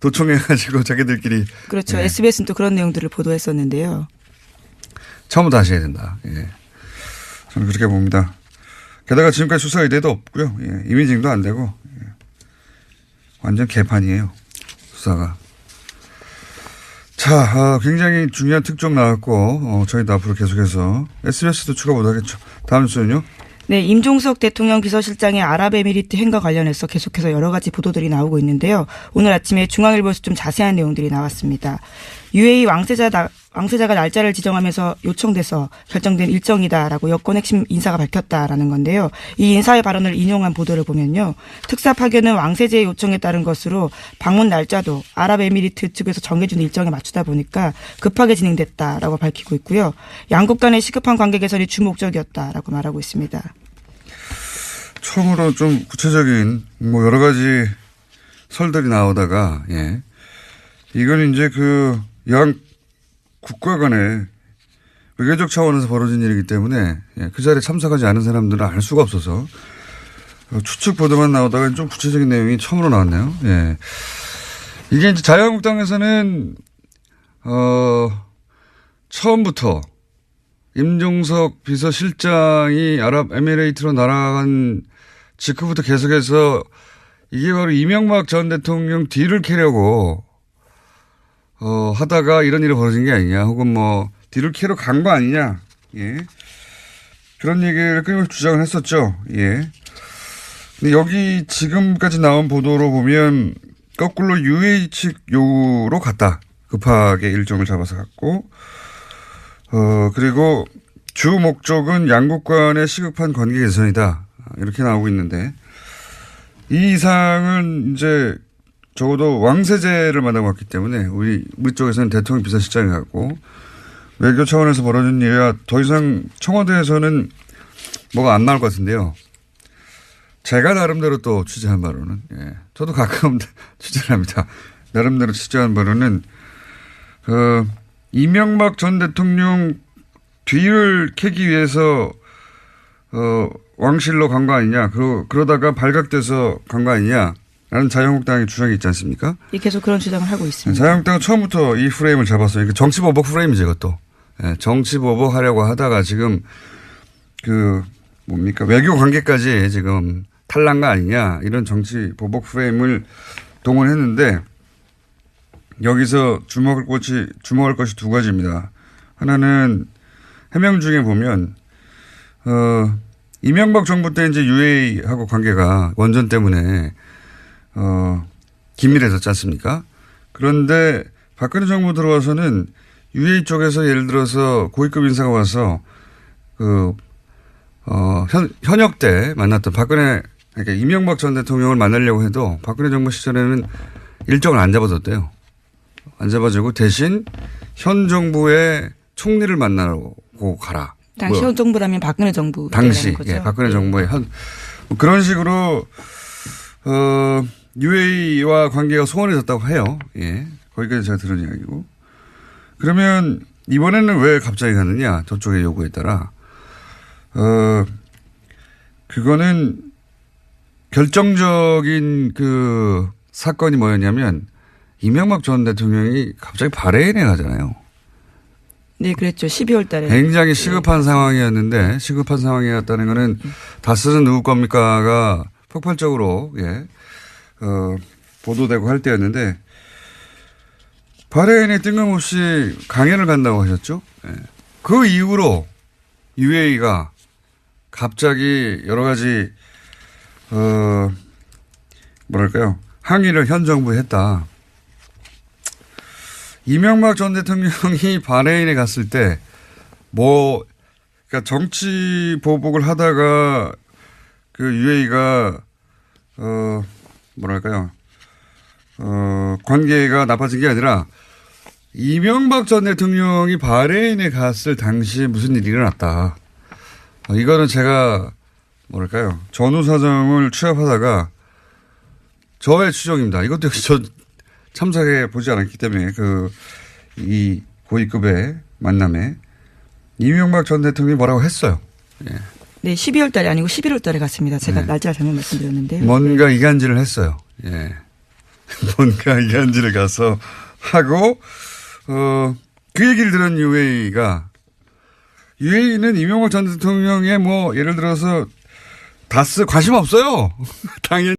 도청해가지고 자기들끼리. 그렇죠. 예. SBS는 또 그런 내용들을 보도했었는데요. 처음부터 다시 해야 된다. 예. 저는 그렇게 봅니다. 게다가 지금까지 수사 의뢰도 없고요. 예. 이미징도 안 되고. 예. 완전 개판이에요. 수사가. 자, 굉장히 중요한 특종 나왔고, 저희도 앞으로 계속해서 SBS도 추가 보도하겠죠. 다음 주는요? 네, 임종석 대통령 비서실장의 아랍에미리트 행과 관련해서 계속해서 여러 가지 보도들이 나오고 있는데요. 오늘 아침에 중앙일보에서 좀 자세한 내용들이 나왔습니다. UAE 왕세자가 날짜를 지정하면서 요청돼서 결정된 일정이다라고 여권 핵심 인사가 밝혔다라는 건데요. 이 인사의 발언을 인용한 보도를 보면요. 특사 파견은 왕세자의 요청에 따른 것으로 방문 날짜도 아랍에미리트 측에서 정해준 일정에 맞추다 보니까 급하게 진행됐다라고 밝히고 있고요. 양국 간의 시급한 관계 개선이 주목적이었다라고 말하고 있습니다. 처음으로 좀 구체적인 여러 가지 설들이 나오다가, 예. 이건 이제 양 국가 간의 외교적 차원에서 벌어진 일이기 때문에, 예, 그 자리에 참석하지 않은 사람들은 알 수가 없어서 추측 보도만 나오다가 좀 구체적인 내용이 처음으로 나왔네요. 예. 이게 이제 자유한국당에서는 처음부터 임종석 비서실장이 아랍에미레이트로 날아간 직후부터 계속해서 이게 바로 이명박 전 대통령 뒤를 캐려고 하다가 이런 일이 벌어진 게 아니냐, 혹은 뒤를 캐러 간 거 아니냐, 예. 그런 얘기를 끊임없이 주장을 했었죠, 예. 근데 여기 지금까지 나온 보도로 보면 거꾸로 UAE 측 요구로 갔다. 급하게 일정을 잡아서 갔고, 그리고 주 목적은 양국 간의 시급한 관계 개선이다. 이렇게 나오고 있는데, 이 이상은 이제 적어도 왕세제를 만나고 왔기 때문에 우리 쪽에서는 대통령 비서실장이 갔고 외교 차원에서 벌어진 일이라 더 이상 청와대에서는 뭐가 안 나올 것 같은데요. 제가 나름대로 또 취재한 바로는, 예. 저도 가끔 취재를 합니다. 나름대로 취재한 바로는, 이명박 전 대통령 뒤를 캐기 위해서, 왕실로 간 거 아니냐. 그러다가 발각돼서 간 거 아니냐. 라는 자유한국당의 주장이 있지 않습니까? 예, 계속 그런 주장을 하고 있습니다. 자유한국당은 처음부터 이 프레임을 잡았어요. 그러니까 정치보복 프레임이죠, 이것도. 예, 정치보복 하려고 하다가 지금 뭡니까. 외교 관계까지 지금 탈난 거 아니냐. 이런 정치보복 프레임을 동원했는데 여기서 주목할 것이 두 가지입니다. 하나는 해명 중에 보면, 이명박 정부 때 이제 UA하고 관계가 원전 때문에 긴밀해졌지 않습니까? 그런데 박근혜 정부 들어와서는 UA 쪽에서 예를 들어서 고위급 인사가 와서 현역 때 만났던 그러니까 이명박 전 대통령을 만나려고 해도 박근혜 정부 시절에는 일정을 안 잡아줬대요. 안 잡아주고 대신 현 정부의 총리를 만나고 가라. 당시 현 정부라면 박근혜 정부. 당시, 거죠. 예, 박근혜 정부의 그런 식으로, UAE와 관계가 소원해졌다고 해요. 예. 거기까지 제가 들은 이야기고. 그러면 이번에는 왜 갑자기 가느냐. 저쪽의 요구에 따라. 그거는 결정적인 사건이 뭐였냐면 이명박 전 대통령이 갑자기 바레인에 가잖아요. 네, 그랬죠. 12월 달에. 굉장히 시급한 상황이었는데 시급한 상황이었다는 거는 다스는 누구 겁니까가 폭발적으로, 예. 보도되고 할 때였는데 바레인에 뜬금없이 강연을 간다고 하셨죠. 예. 그 이후로 UAE가 갑자기 여러 가지 뭐랄까요, 항의를 현 정부에 했다. 이명박 전 대통령이 바레인에 갔을 때 그러니까 정치 보복을 하다가 UAE가 뭐랄까요, 관계가 나빠진 게 아니라 이명박 전 대통령이 바레인에 갔을 당시에 무슨 일이 일어났다. 이거는 제가 뭐랄까요, 전후 사정을 취합하다가 저의 추정입니다. 이것도 역시 저 참석해 보지 않았기 때문에 이 고위급의 만남에 이명박 전 대통령이 뭐라고 했어요. 예. 네, 12월 달에 아니고 11월 달에 갔습니다. 제가 네. 날짜 잘못 말씀드렸는데요. 뭔가 이간질을 했어요. 예. 뭔가 이간질을 가서 하고, 그 얘기를 들은 UAE는 이명박 전 대통령의 예를 들어서 다스 관심 없어요. 당연히.